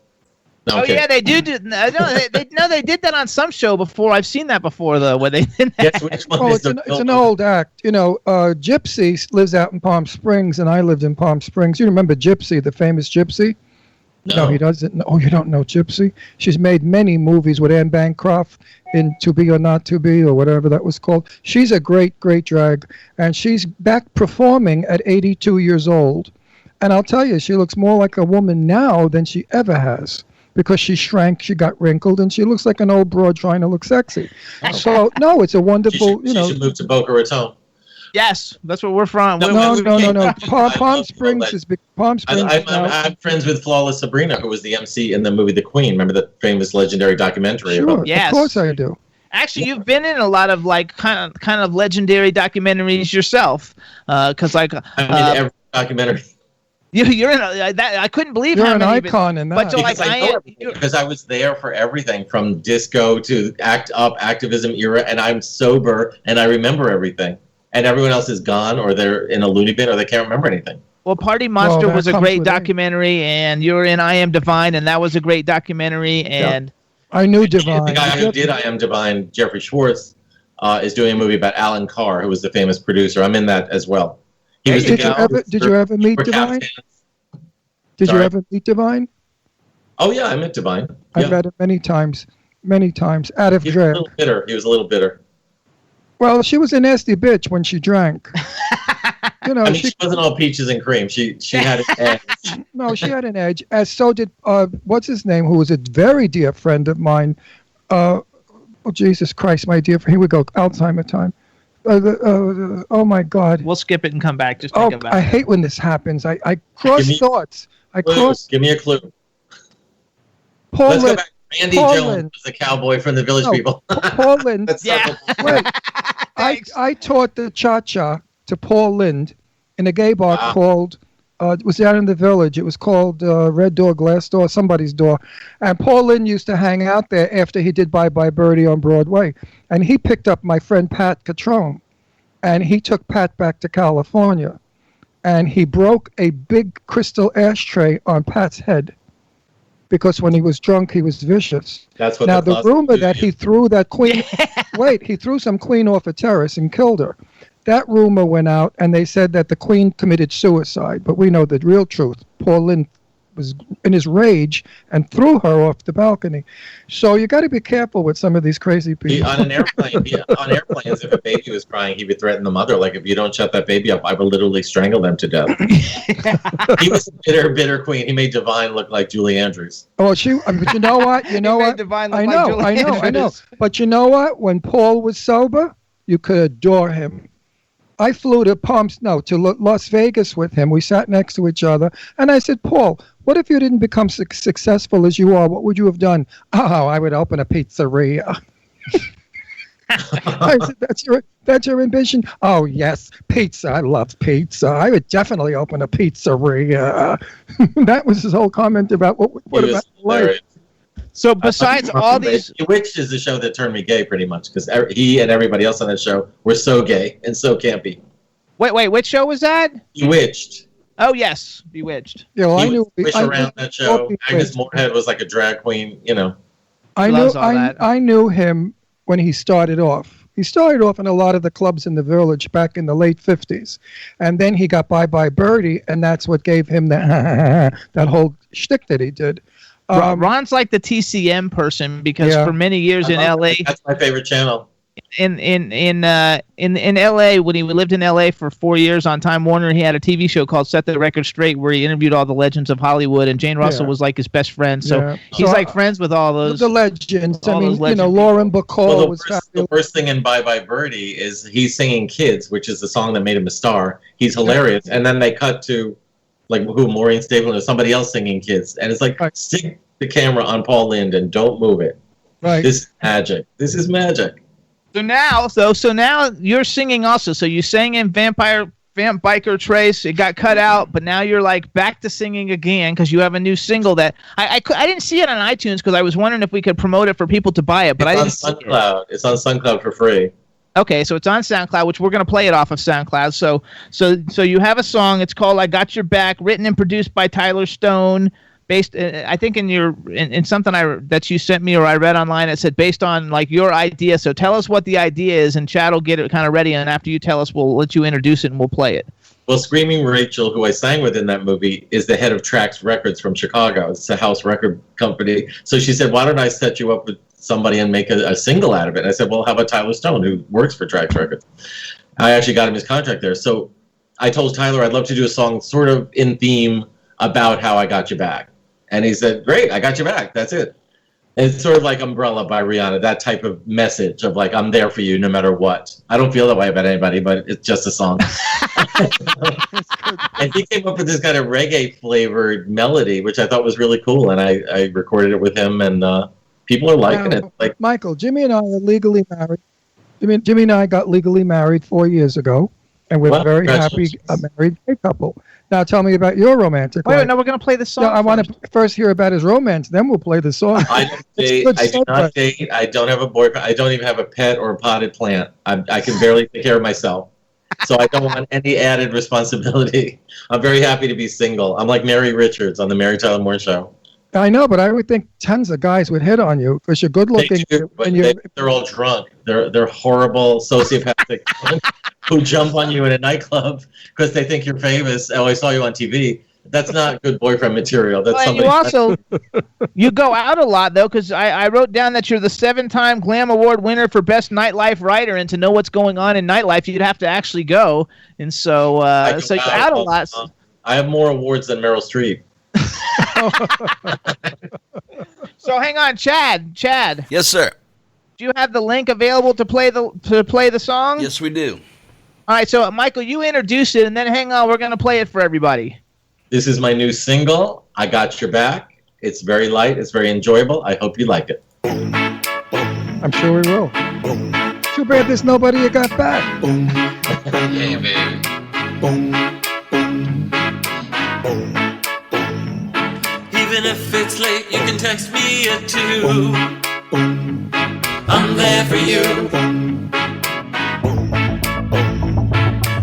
S4: No, yeah, they do. They did that on some show before. I've seen that before, though, where they did that.
S7: Yes, which one is
S5: it's an old act. You know, Gypsy lives out in Palm Springs, and I lived in Palm Springs. You remember Gypsy, the famous Gypsy? No, he doesn't. Oh, you don't know Gypsy? She's made many movies with Anne Bancroft in To Be or Not to Be or whatever that was called. She's a great, great drag, and she's back performing at 82 years old. And I'll tell you, she looks more like a woman now than she ever has. Because she shrank, she got wrinkled, and she looks like an old broad trying to look sexy. So, no, it's a wonderful,
S7: She should move to Boca Raton.
S4: Yes, that's where we're from.
S5: No. Palm Springs is big. Palm Springs.
S7: I'm friends with Flawless Sabrina, who was the MC in the movie The Queen. Remember the famous legendary documentary?
S5: Sure, yes. Of course I do.
S4: Actually, you've been in a lot of like kind of legendary documentaries yourself, because
S7: every documentary.
S4: You're in I couldn't believe
S5: you're
S4: how
S5: an
S4: many
S5: icon in that.
S4: But
S7: because I was there for everything from disco to activism era, and I'm sober and I remember everything. And everyone else is gone, or they're in a loony bin, or they can't remember anything.
S4: Well, Party Monster was a great documentary, and you're in I Am Divine, and that was a great documentary. And
S5: I knew Divine.
S7: The guy who did I Am Divine, Jeffrey Schwartz, is doing a movie about Alan Carr, who was the famous producer. I'm in that as well.
S5: Did you ever meet Divine? Did you ever meet Divine?
S7: Oh yeah, I met Divine.
S5: I met him many times. Out of drag.
S7: He was a little bitter.
S5: Well, she was a nasty bitch when she drank.
S7: I mean, she wasn't all peaches and cream. She had an edge.
S5: No, she had an edge. As so did what's his name, who was a very dear friend of mine. Oh Jesus Christ, my dear friend. Here we go. Alzheimer time. Oh my God.
S4: We'll skip it and come back. Just think about it.
S5: I hate when this happens. I cross thoughts.
S7: Give me a clue.
S5: Paul
S7: Let's go back. Randy Jones was the cowboy from the Village People.
S5: Paul Lind.
S4: Yeah.
S5: Wait. I taught the cha-cha to Paul Lind in a gay bar called, it was down in the Village. It was called Red Door, Glass Door, somebody's door. And Paul Lind used to hang out there after he did Bye Bye Birdie on Broadway. And he picked up my friend Pat Catrone. And he took Pat back to California. And he broke a big crystal ashtray on Pat's head. because when he was drunk, he was vicious.
S7: That's what.
S5: Now, the rumor that he threw that queen, he threw some queen off a terrace and killed her. That rumor went out, and they said that the queen committed suicide. But we know the real truth. Paul Lynde was in his rage and threw her off the balcony. So you got to be careful with some of these crazy people.
S7: On an airplane, on airplanes, if a baby was crying, he would threaten the mother, like, if you don't shut that baby up, I will literally strangle them to death. He was a bitter queen. He made Divine look like Julie Andrews.
S5: Oh, but you know what? You know what?
S4: Divine
S5: I
S4: look
S5: know,
S4: like Julie
S5: I know.
S4: Andrews.
S5: But you know what? When Paul was sober, you could adore him. I flew to Las Vegas with him. We sat next to each other, and I said, Paul, what if you didn't become successful as you are? What would you have done? Oh, I would open a pizzeria. I said, that's your ambition? Oh, yes, pizza. I love pizza. I would definitely open a pizzeria. That was his whole comment about what about life.
S4: So besides all these...
S7: Bewitched is the show that turned me gay, pretty much, because he and everybody else on that show were so gay and so campy.
S4: Wait, which show was that?
S7: Bewitched.
S4: Oh, yes, Bewitched.
S5: Yeah, well,
S7: he would wish around that show. Agnes Moorehead was like a drag queen, you know.
S5: I knew him when he started off. He started off in a lot of the clubs in the Village back in the late 50s. And then he got Bye Bye Birdie, and that's what gave him that whole shtick that he did.
S4: Ron's like the TCM person because for many years in LA,
S7: that's my favorite channel.
S4: In LA, when he lived in LA for 4 years on Time Warner, he had a TV show called Set the Record Straight where he interviewed all the legends of Hollywood, and Jane Russell was like his best friend. So he's friends with all those
S5: the legends. I mean, Lauren Bacall was
S7: the first thing in Bye Bye Birdie is he's singing Kids, which is the song that made him a star. He's hilarious, and then they cut to Maureen Stapleton or somebody else singing Kids, and it's like stick the camera on Paul Lynde and don't move it.
S5: Right.
S7: This is magic. This is magic.
S4: So now you're singing also. So you sang in Vamp Biker Trace. It got cut out, but now you're like back to singing again because you have a new single that I didn't see it on iTunes because I was wondering if we could promote it for people to buy it, but I didn't see it.
S7: It's on SoundCloud for free.
S4: Okay, so it's on SoundCloud, which we're going to play it off of SoundCloud. So you have a song. It's called "I Got Your Back," written and produced by Tyler Stone. Based, I think in something that you sent me or I read online, it said based on like your idea. So tell us what the idea is, and Chad will get it kind of ready. And after you tell us, we'll let you introduce it and we'll play it.
S7: Well, Screaming Rachel, who I sang with in that movie, is the head of Trax Records from Chicago. It's a house record company. So she said, "Why don't I set you up with somebody and make a single out of it?" And I said, "Well, how about Tyler Stone, who works for Trax Records?" I actually got him his contract there. So I told Tyler I'd love to do a song sort of in theme about how I got you back. And he said, "Great, I got your back. That's it." And it's sort of like Umbrella by Rihanna, that type of message of like, I'm there for you no matter what. I don't feel that way about anybody, but it's just a song. And he came up with this kind of reggae-flavored melody, which I thought was really cool. And I recorded it with him, and people are liking it. Like
S5: Michael, Jimmy and I are legally married. Jimmy and I got legally married 4 years ago, and we're very happy married gay couple. Now tell me about your romantic life.
S4: Wait, no, we're going to play the song.
S5: I want to first hear about his romance, then we'll play the song.
S7: I don't date. I do not date. I don't have a boyfriend. I don't even have a pet or a potted plant. I can barely take care of myself. So I don't want any added responsibility. I'm very happy to be single. I'm like Mary Richards on the Mary Tyler Moore Show.
S5: I know, but I would think tons of guys would hit on you because you're good looking.
S7: They do, but they're all drunk. They're horrible sociopathic who jump on you in a nightclub because they think you're famous. Oh, I saw you on TV. That's not good boyfriend material. That's
S4: you go out a lot though, because I wrote down that you're the 7-time Glam Award winner for Best Nightlife Writer, and to know what's going on in nightlife, you'd have to actually go. And so you're out a lot.
S7: I have more awards than Meryl Streep.
S4: So hang on, Chad.
S6: Yes, sir.
S4: Do you have the link available to play the song?
S6: Yes, we do.
S4: All right, so Michael, you introduce it, and then hang on, we're going to play it for everybody.
S7: This is my new single, I Got Your Back. It's very light. It's very enjoyable. I hope you like it.
S5: I'm sure we will. Too bad there's nobody you got back.
S7: Hey, baby.
S8: Even if it's late, you can text me at 2. I'm there for you.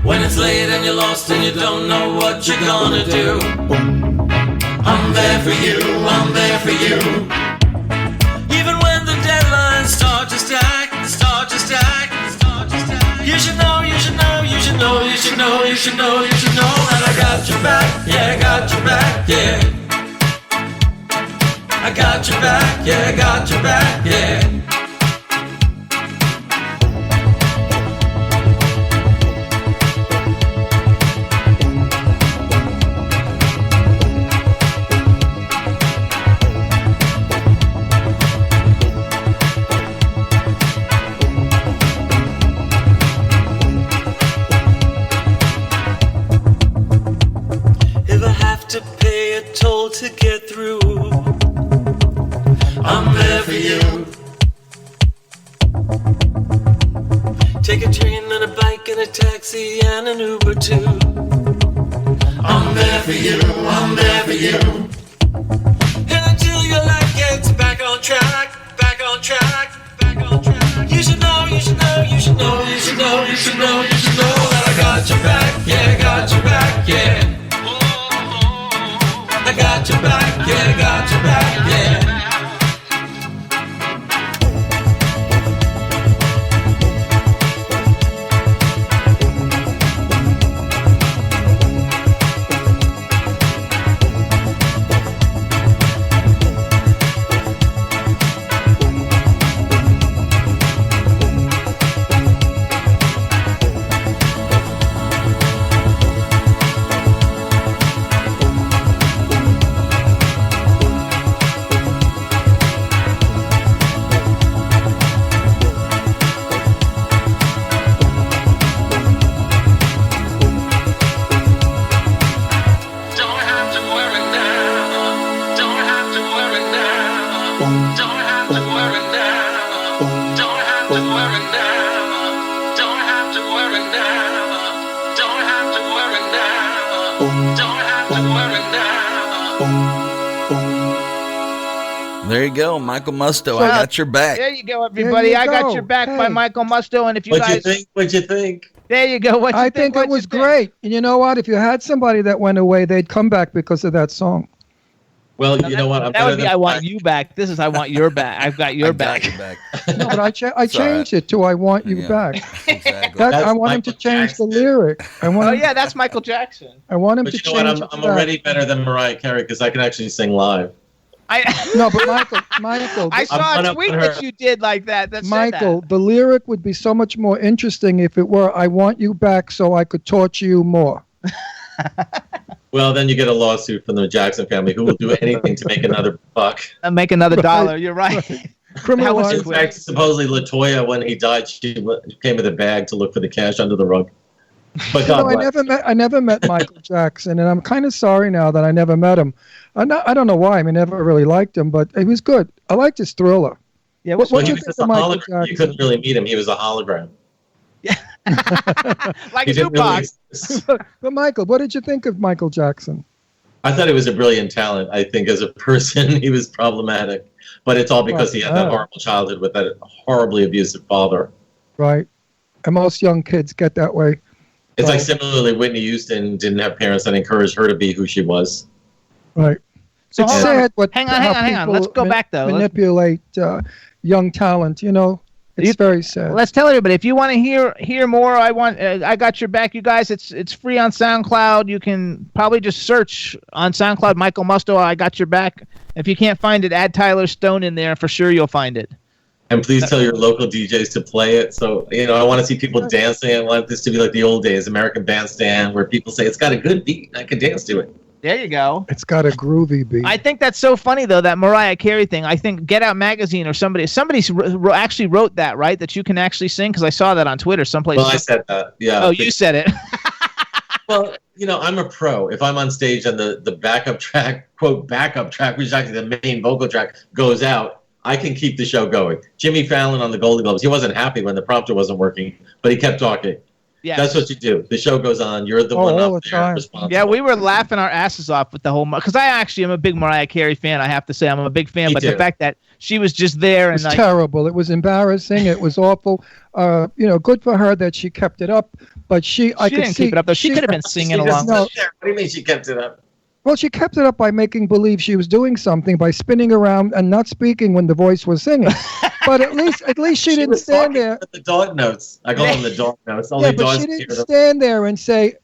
S8: When it's late and you're lost and you don't know what you're gonna do, I'm there for you, I'm there for you. Even when the deadlines start to stack, start to stack, start to stack. You should know, you should know, you should know, you should know, you should know, you should know that I got your back, yeah, I got your back, yeah. I got your back, yeah, I got your back, yeah. If I have to pay a toll to get through, I'm there for you. Take a train and a bike and a taxi and an Uber too. I'm there for you, I'm there for you. And until your life gets back on track, back on track, back on track. You should know, you should know, you should know, you should know, you should know, you should know that I got your back, yeah, I got your back, yeah. I got your back, yeah, I got your back, yeah. Don't have to worry now. Don't have to worry now. Don't have to worry now. Don't have to worry now. Don't have to worry now. Don't have to worry now. Don't have to worry now.
S6: There you go, Michael Musto.
S4: So-
S6: I got your back.
S4: There you go, everybody.
S5: you
S4: I got
S5: go.
S4: your back by
S5: Hey.
S4: Michael Musto. And if you
S7: What'd you
S4: guys,
S7: think? What'd you think?
S4: there you go. What you
S5: I think
S4: What'd
S5: it was
S4: you think?
S5: great. And you know what? If you had somebody that went away, they'd come back because of that song.
S7: Well, you know what? I'm
S4: That
S7: better
S4: would be
S7: than
S4: I want you back. This is I want your back. I've got your
S6: I
S4: back.
S6: got your back.
S5: No, but I changed it to "I Want You
S6: Yeah.
S5: Back."
S6: Exactly.
S5: That,
S7: That's
S5: I want him to
S7: Michael
S5: change
S7: Jackson.
S5: the lyric. I want
S4: Oh
S5: him,
S4: yeah, that's Michael Jackson.
S5: I want him
S7: But
S5: to
S7: you know what?
S5: change
S7: I'm
S5: it to
S7: already better than Mariah Carey because I can actually sing live.
S4: I
S5: No, but Michael,
S4: I saw
S7: one
S4: a
S7: up
S4: tweet
S7: on
S4: that
S7: her.
S4: you did like that. That
S5: Michael,
S4: said
S5: the lyric would be so much more interesting if it were "I want you back so I could torture you more."
S7: Well, then you get a lawsuit from the Jackson family who will do anything to make another buck.
S4: that. Make another
S5: Right.
S4: dollar. You're right.
S5: Criminal
S4: was
S7: In
S4: it?
S5: license.
S7: fact, supposedly Latoya, when he died, she came with a bag to look for the cash under the rug. But
S5: You
S7: God
S5: know,
S7: bless.
S5: I never met Michael Jackson, and I'm kind of sorry now that I never met him. I don't know why. I mean, never really liked him, but he was good. I liked his Thriller.
S4: Yeah.
S5: What
S7: Well,
S5: do
S7: he
S5: you
S7: was
S5: think
S7: just a
S5: of Michael
S7: hologram. You
S5: Jackson?
S7: couldn't really meet him. He was a hologram.
S4: Like
S7: He didn't
S4: Tupac.
S7: really exist.
S5: But Michael, what did you think of Michael Jackson?
S7: I thought he was a brilliant talent. I think as a person, he was problematic. But it's all because he had that horrible childhood with that horribly abusive father.
S5: Right. And most young kids get that way.
S7: It's like
S5: Right.
S7: similarly, Whitney Houston didn't have parents that encouraged her to be who she was.
S5: Right.
S4: So
S5: It's
S4: hold on.
S5: sad what
S4: Hang on,
S5: how
S4: hang on, hang on.
S5: people
S4: Let's go back, though. Let's-
S5: Manipulate young talent. You know, it's very sad.
S4: Let's tell everybody if you want to hear more. I got your back, you guys. It's free on SoundCloud. You can probably just search on SoundCloud Michael Musto. I got your back. If you can't find it, add Tyler Stone in there. For sure, you'll find it.
S7: And please tell your local DJs to play it. So, I want to see people dancing. I want this to be like the old days, American Bandstand, where people say, it's got a good beat. I can dance to it.
S4: There you go.
S5: It's got a groovy beat.
S4: I think that's so funny, though, that Mariah Carey thing. I think Get Out Magazine or somebody actually wrote that, right? That you can actually sing? Because I saw that on Twitter someplace.
S7: Well, I said that. Yeah.
S4: Oh, you said it.
S7: Well, I'm a pro. If I'm on stage and the backup track, quote, backup track, which is actually the main vocal track, goes out, I can keep the show going. Jimmy Fallon on the Golden Globes, he wasn't happy when the prompter wasn't working, but he kept talking.
S4: Yeah.
S7: That's what you do. The show goes on. You're the one
S5: all
S7: up
S5: the
S7: there
S5: time.
S7: responsible.
S4: Yeah, we were laughing our asses off with the whole because I actually am a big Mariah Carey fan. I have to say I'm a big fan,
S7: Me
S4: but the
S7: too.
S4: fact that she was just there
S5: It
S4: and
S5: was terrible. It was embarrassing. It was awful. Good for her that she kept it up. But I could
S4: didn't
S5: see
S4: keep it up though. She could have been singing
S7: She
S4: along.
S7: just stood there. What do you mean she kept it up?
S5: Well, she kept it up by making believe she was doing something by spinning around and not speaking when the voice was singing. But at least she didn't
S7: was
S5: stand
S7: talking
S5: there.
S7: with the dog notes. I call them the dog notes. Only
S5: Yeah, but
S7: dogs
S5: she
S7: hear
S5: didn't
S7: them.
S5: stand there and say,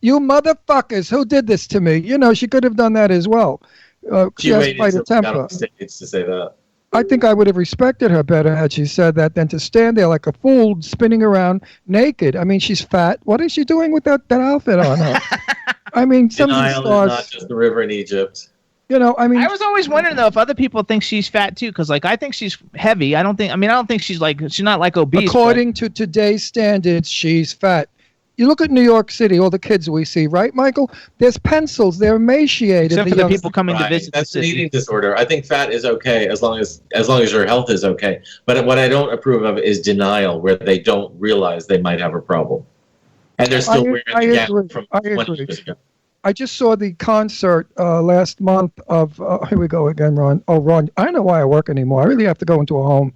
S5: "You motherfuckers, who did this to me?" You know, she could have done that as well. She
S7: She
S5: has
S7: waited
S5: quite a
S7: until she got
S5: temper.
S7: on stage to say that.
S5: I think I would have respected her better had she said that than to stand there like a fool spinning around naked. I mean, she's fat. What is she doing with that outfit on her? I mean, some of these
S7: Denial is not
S5: stars,
S7: just the river in Egypt.
S5: you know, I mean,
S4: I was always wondering though if other people think she's fat too, because like I think she's heavy. I don't think she's not like obese.
S5: according to today's standards, she's fat. You look at New York City, all the kids we see, right, Michael? There's pencils. They're emaciated.
S4: except for the
S5: young-
S4: people coming to
S7: Right.
S4: visit the
S7: That's an
S4: city.
S7: eating disorder. I think fat is okay as long as your health is okay. But what I don't approve of is denial, where they don't realize they might have a problem, and they're still wearing
S5: I
S7: the gown
S5: agree.
S7: from
S5: I
S7: 20
S5: agree.
S7: years ago.
S5: I just saw the concert last month of, here we go again, Ron. Oh, Ron, I don't know why I work anymore. I really have to go into a home.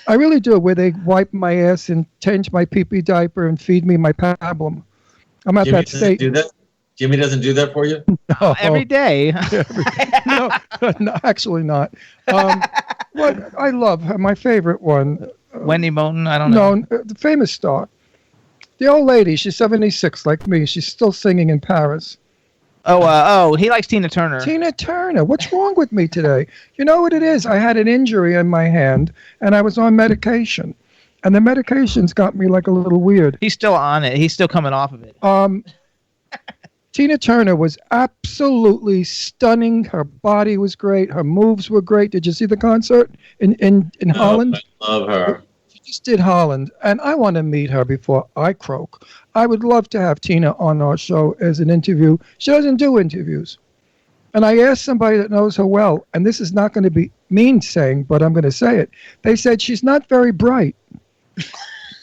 S5: I really do, where they wipe my ass and change my pee-pee diaper and feed me my pablum. I'm at
S7: Jimmy
S5: that
S7: doesn't
S5: state.
S7: do that. Jimmy doesn't do that for you.
S5: No,
S4: Every day.
S5: no, no, actually not. What I love, my favorite one,
S4: Wendy Moten, I don't know.
S5: no, the famous star. The old lady, she's 76 like me. She's still singing in Paris.
S4: He likes Tina Turner.
S5: Tina Turner, what's wrong with me today? You know what it is? I had an injury in my hand, and I was on medication. And the medication's got me like a little weird.
S4: He's still on it. He's still coming off of it.
S5: Tina Turner was absolutely stunning. Her body was great. Her moves were great. Did you see the concert in Holland?
S7: I love her.
S5: She just did Holland, and I want to meet her before I croak. I would love to have Tina on our show as an interview. She doesn't do interviews. And I asked somebody that knows her well, and this is not going to be mean saying, but I'm going to say it. They said she's not very bright.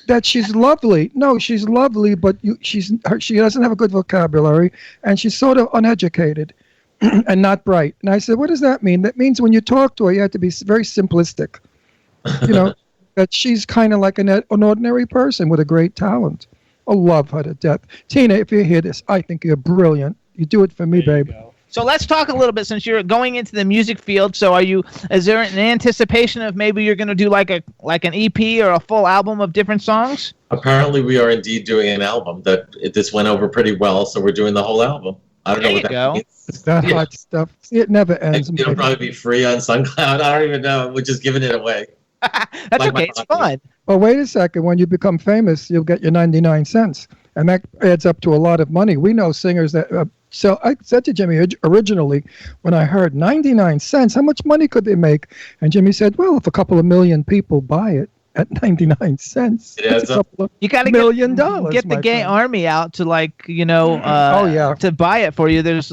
S5: That she's lovely. No, she's lovely, but she doesn't have a good vocabulary, and she's sort of uneducated and not bright. And I said, what does that mean? That means when you talk to her, you have to be very simplistic. You know, that she's kind of like an ordinary person with a great talent. I love her to death. Tina, if you hear this, I think you're brilliant. You do it for me, babe.
S4: So let's talk a little bit since you're going into the music field. So is there an anticipation of maybe you're going to do like an EP or a full album of different songs?
S7: Apparently, we are indeed doing an album. This went over pretty well, so we're doing the whole album. I don't know what that means.
S5: It's that hot stuff. See, it never ends.
S7: It'll probably be free on SoundCloud. I don't even know. We're just giving it away.
S4: That's
S7: Like
S4: okay.
S7: my
S4: It's fun.
S5: But wait a second. When you become famous, you'll get your 99 cents. And that adds up to a lot of money. We know singers that... so I said to Jimmy originally, when I heard 99 cents, how much money could they make? And Jimmy said, well, if a couple of million people buy it at 99 cents,
S7: It adds
S5: that's a couple of
S4: You got to
S5: $1 million.
S4: get the
S5: my
S4: gay
S5: friend.
S4: army out to
S5: Oh, yeah.
S4: to buy it for you. That's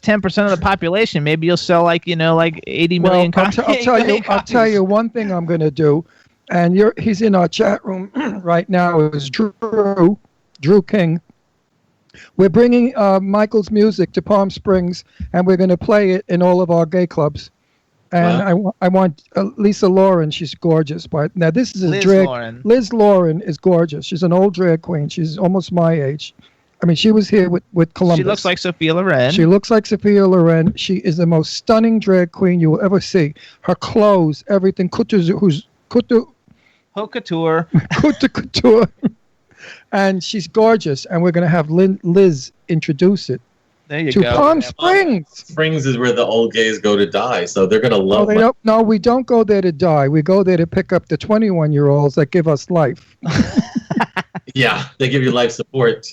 S4: 10% of the population. Maybe you'll sell like 80 million
S5: Well,
S4: copies.
S5: I'll tell you one thing I'm going to do, and he's in our chat room right now. Is Drew King. We're bringing Michael's music to Palm Springs, and we're going to play it in all of our gay clubs. And I want Lisa Lauren. She's gorgeous. But now this is a
S4: Liz
S5: drag.
S4: Lauren.
S5: Liz Lauren is gorgeous. She's an old drag queen. She's almost my age. I mean, she was here with Columbus.
S4: She looks like Sophia Loren.
S5: She looks like Sophia Loren. She is the most stunning drag queen you will ever see. Her clothes, everything, couture,
S4: Haute couture.
S5: couture. And she's gorgeous. And we're going to have Liz introduce it
S4: There you
S5: to
S4: go.
S5: Palm Springs.
S7: Springs is where the old gays go to die, so they're going to
S5: No,
S7: love
S5: they
S7: my-
S5: don't. No, we don't go there to die. We go there to pick up the 21-year-olds that give us life.
S7: Yeah, they give you life support.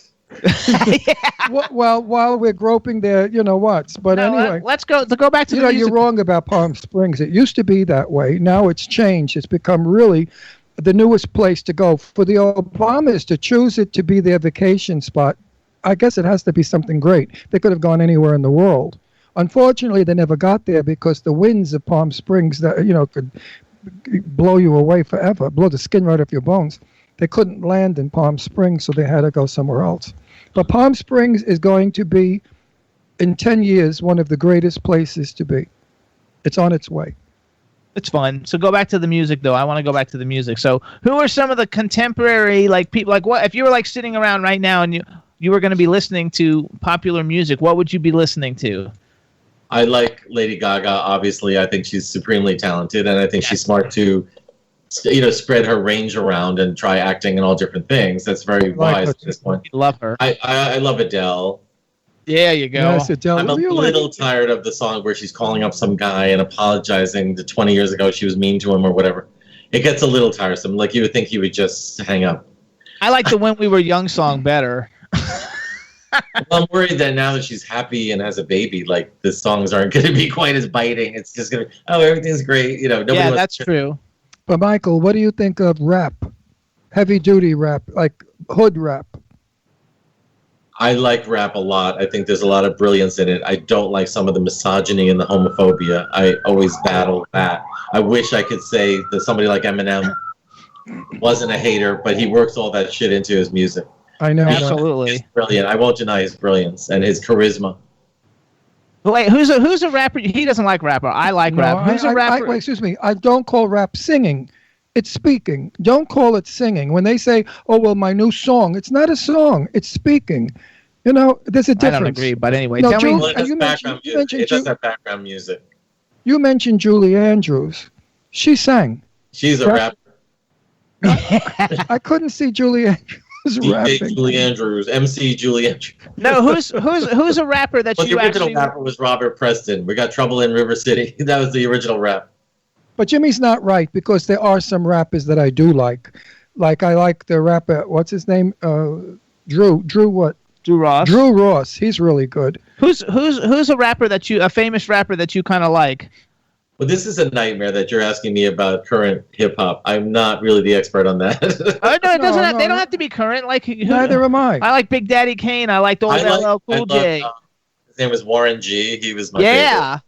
S5: Well, while we're groping their, whats. But
S4: No,
S5: anyway.
S4: let's go back to the
S5: You're
S4: music.
S5: wrong about Palm Springs. It used to be that way. Now it's changed. It's become really the newest place to go. For the Obamas to choose it to be their vacation spot, I guess it has to be something great. They could have gone anywhere in the world. Unfortunately, they never got there because the winds of Palm Springs, that could blow you away forever, blow the skin right off your bones. They couldn't land in Palm Springs, so they had to go somewhere else. But Palm Springs is going to be, in 10 years, one of the greatest places to be. It's on its way.
S4: It's fun. So go back to the music, though. I want to go back to the music. So who are some of the contemporary people? Like what if you were sitting around right now and you were going to be listening to popular music? What would you be listening to?
S7: I like Lady Gaga. Obviously, I think she's supremely talented, and I think she's smart to, spread her range around and try acting in all different things. That's very wise at this point.
S4: Love her.
S7: I love Adele.
S4: There you go.
S5: Yes, Adele.
S7: I'm a little tired of the song where she's calling up some guy and apologizing that 20 years ago she was mean to him or whatever. It gets a little tiresome. Like, you would think he would just hang up.
S4: I like the When We Were Young song better.
S7: Well, I'm worried that now that she's happy and has a baby, like, the songs aren't going to be quite as biting. It's just going to, everything's great. Nobody
S4: Yeah,
S7: wants
S4: that's true.
S5: But Michael, what do you think of rap? Heavy duty rap, like hood rap.
S7: I like rap a lot. I think there's a lot of brilliance in it. I don't like some of the misogyny and the homophobia. I always battle that. I wish I could say that somebody like Eminem wasn't a hater, but he works all that shit into his music.
S5: I know.
S4: Absolutely.
S7: He's brilliant. I won't deny his brilliance and his charisma.
S4: But wait, who's a rapper? He doesn't like rapper. I like rap. Who's a rapper?
S5: Wait, excuse me. I don't call rap singing. It's speaking. Don't call it singing. When they say, "Oh well, my new song," it's not a song. It's speaking. There's a difference.
S4: I don't agree, but anyway,
S5: No,
S4: tell me.
S7: Well, it has background music. It does have background music.
S5: You mentioned Julie Andrews. She sang.
S7: She's a rapper.
S5: I couldn't see Julie Andrews
S7: DJ
S5: rapping.
S7: Julie Andrews, MC Julie Andrews.
S4: No, who's a rapper that
S7: Well,
S4: you
S7: the original
S4: actually?
S7: rapper was Robert Preston. We got Trouble in River City. That was the original rap.
S5: But Jimmy's not right, because there are some rappers that I do like. Like I like the rapper. What's his name? Drew what?
S4: Drew Ross.
S5: Drew Ross. He's really good.
S4: Who's a famous rapper that you kind of like?
S7: Well, this is a nightmare that you're asking me about current hip hop. I'm not really the expert on that.
S4: Oh, no, it doesn't.
S5: No,
S4: They don't have to be current. Like
S5: Neither am I.
S4: I like Big Daddy Kane. I liked old LL Cool J.
S7: His name was Warren G. He was my
S4: Yeah.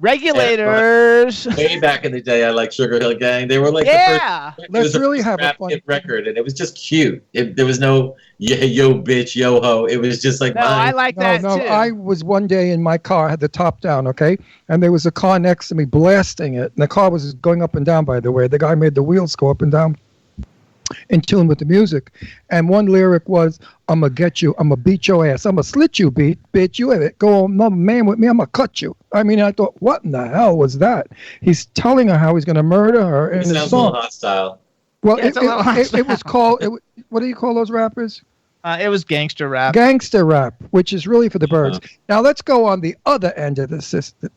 S4: Regulators.
S7: favorite. Way back in the day, I liked Sugar Hill Gang. They were like
S4: Yeah.
S7: the first.
S5: Let's
S7: it was the
S5: really
S7: first
S5: have a
S7: rap
S5: funny
S7: hit record, and it was just cute. There was no yo bitch, yo ho. It was just like
S4: No, I like that
S5: No,
S4: too.
S5: I was one day in my car, I had the top down, okay? And there was a car next to me blasting it. And the car was going up and down, by the way. The guy made the wheels go up and down in tune with the music. And one lyric was, I'm going to get you, I'm going to beat your ass, I'm going to slit you, bitch. You have it. Go on, no man with me, I'm going to cut you. I mean, I thought, what in the hell was that? He's telling her how he's going to murder her in
S7: It
S5: his
S7: sounds a little
S5: song.
S7: hostile.
S5: Well,
S4: Yeah, it's a little hostile.
S5: it was called, what do you call those rappers?
S4: It was gangster rap.
S5: Gangster rap, which is really for the birds. Now let's go on the other end of the system,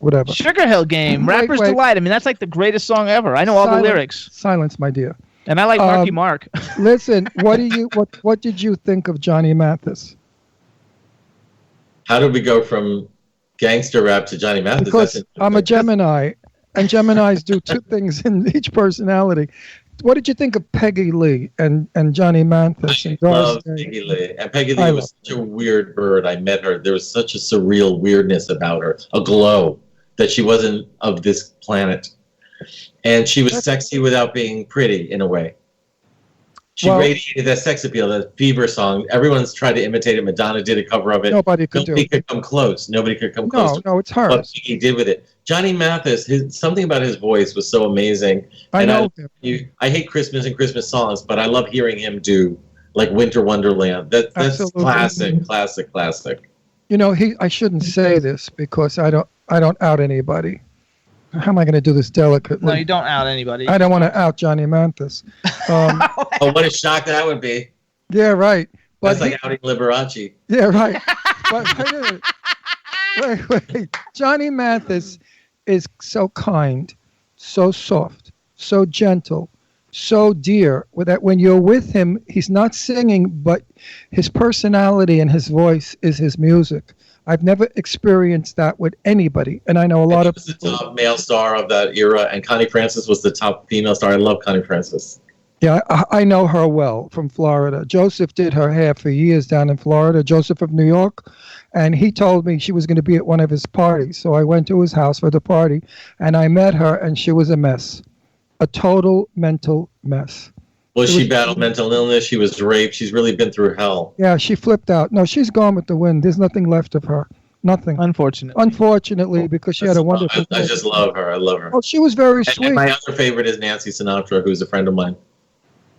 S5: whatever.
S4: Sugar Hill Game,
S5: Wait,
S4: Rapper's
S5: wait.
S4: Delight. I mean, that's like the greatest song ever. I know all the
S5: Silence.
S4: lyrics,
S5: Silence, my dear.
S4: and I like Marky Mark.
S5: Listen, what did you think of Johnny Mathis?
S7: How did we go from gangster rap to Johnny Mathis?
S5: Because
S7: That's
S5: I'm a
S7: interesting.
S5: Gemini, and Geminis do two things in each personality. What did you think of Peggy Lee and Johnny Mathis?
S7: I
S5: And
S7: love
S5: Doris Day?
S7: Peggy Lee. And Peggy
S5: I
S7: Lee was such a weird bird. I met her. There was such a surreal weirdness about her, a glow that she wasn't of this planet. And she was sexy without being pretty, in a way. She
S5: Well-
S7: radiated that sex appeal, that Fever song. Everyone's tried to imitate it. Madonna did a cover of it.
S5: Nobody could do
S7: Nobody
S5: it.
S7: could come close. Nobody could come close.
S5: No, it's
S7: What
S5: her.
S7: Peggy did with it. Johnny Mathis, something about his voice was so amazing.
S5: I
S7: And
S5: know him.
S7: I hate Christmas and Christmas songs, but I love hearing him do like Winter Wonderland. That's
S5: Absolutely.
S7: classic.
S5: You know, I shouldn't say this because I don't out anybody. How am I going to do this delicately?
S4: No, you don't out anybody.
S5: I don't want to out Johnny Mathis.
S7: Oh, what a shock that would be.
S5: Yeah, right. But
S7: That's like outing Liberace.
S5: yeah, right. But wait. Johnny Mathis is so kind, so soft, so gentle, so dear. That when you're with him, he's not singing, but his personality and his voice is his music. I've never experienced that with anybody, and I know a lot
S7: He
S5: of
S7: was the
S5: people.
S7: top male star of that era, and Connie Francis was the top female star. I love Connie Francis.
S5: Yeah, I know her well from Florida. Joseph did her hair for years down in Florida, Joseph of New York, and he told me she was going to be at one of his parties. So I went to his house for the party, and I met her, and she was a mess, a total mental mess.
S7: Well,
S5: It
S7: she
S5: was-
S7: battled mental illness. She was raped. She's really been through hell.
S5: Yeah, she flipped out. No, she's gone with the wind. There's nothing left of her. Nothing.
S4: Unfortunately.
S5: Unfortunately, because she had a wonderful.
S7: I just love her. I love her.
S5: Oh, she was very
S7: And
S5: sweet.
S7: my other favorite is Nancy Sinatra, who's a friend of mine.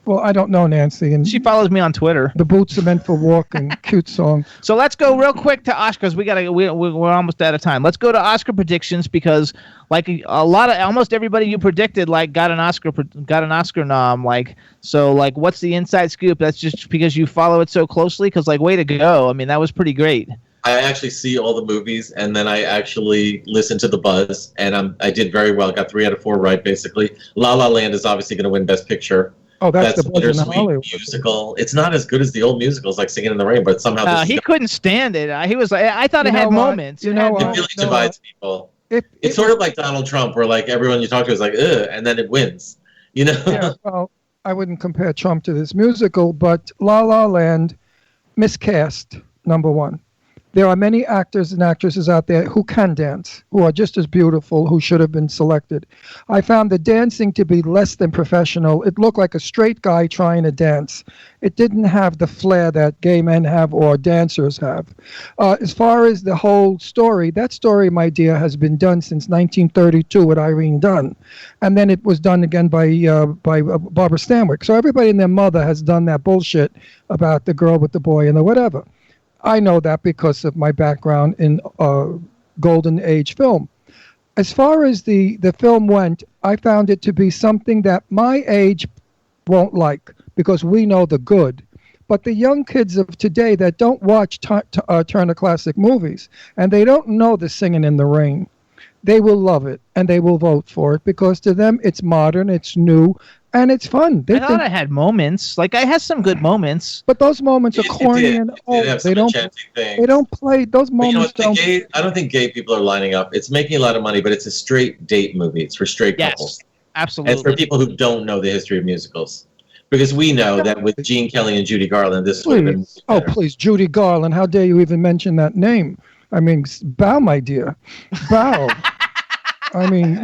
S5: Well, I don't know Nancy, and
S4: She follows me on Twitter.
S5: the boots are meant for walking. Cute song.
S4: So let's go real quick to Oscars. We're almost out of time. Let's go to Oscar predictions because like almost everybody you predicted like got an Oscar nom. Like so like what's the inside scoop? That's just because you follow it so closely. Because like way to go. I mean that was pretty great.
S7: I actually see all the movies, and then I actually listen to the buzz, and I did very well. Got 3 out of 4 right, basically. La La Land is obviously going to win Best Picture.
S5: Oh, that's the buzz in
S7: bittersweet
S5: Hollywood.
S7: musical. It's not as good as the old musicals, like Singing in the Rain, but somehow this
S4: He couldn't stand it. He was. I thought
S5: You
S4: it had
S5: know what?
S4: moments.
S5: You
S4: It
S5: know
S4: had
S5: what?
S7: it
S4: moments.
S7: really divides people.
S5: If
S7: It's sort of like Donald Trump, where like everyone you talk to is like, ugh, and then it wins. You know?
S5: yeah, well, I wouldn't compare Trump to this musical, but La La Land miscast, number one. There are many actors and actresses out there who can dance, who are just as beautiful, who should have been selected. I found the dancing to be less than professional. It looked like a straight guy trying to dance. It didn't have the flair that gay men have or dancers have. As far as the whole story, that story, my dear, has been done since 1932 with Irene Dunn. And then it was done again by Barbara Stanwyck. So everybody and their mother has done that bullshit about the girl with the boy and the whatever. I know that because of my background in Golden Age film. As far as the film went, I found it to be something that my age won't like because we know the good. But the young kids of today that don't watch Turner Classic Movies and they don't know the Singing in the Rain, they will love it and they will vote for it because to them it's modern, it's new, and it's fun.
S4: I thought it had moments. Like I had some good moments.
S5: But those moments are corny and old. They don't play those moments.
S7: I don't think gay people are lining up. It's making a lot of money, but it's a straight date movie. It's for straight couples.
S4: Absolutely.
S7: And it's for people who don't know the history of musicals. Because we know that with Gene Kelly and Judy Garland, this would have been better.
S5: Please, Judy Garland. How dare you even mention that name? I mean, bow, my dear. Bow. I mean,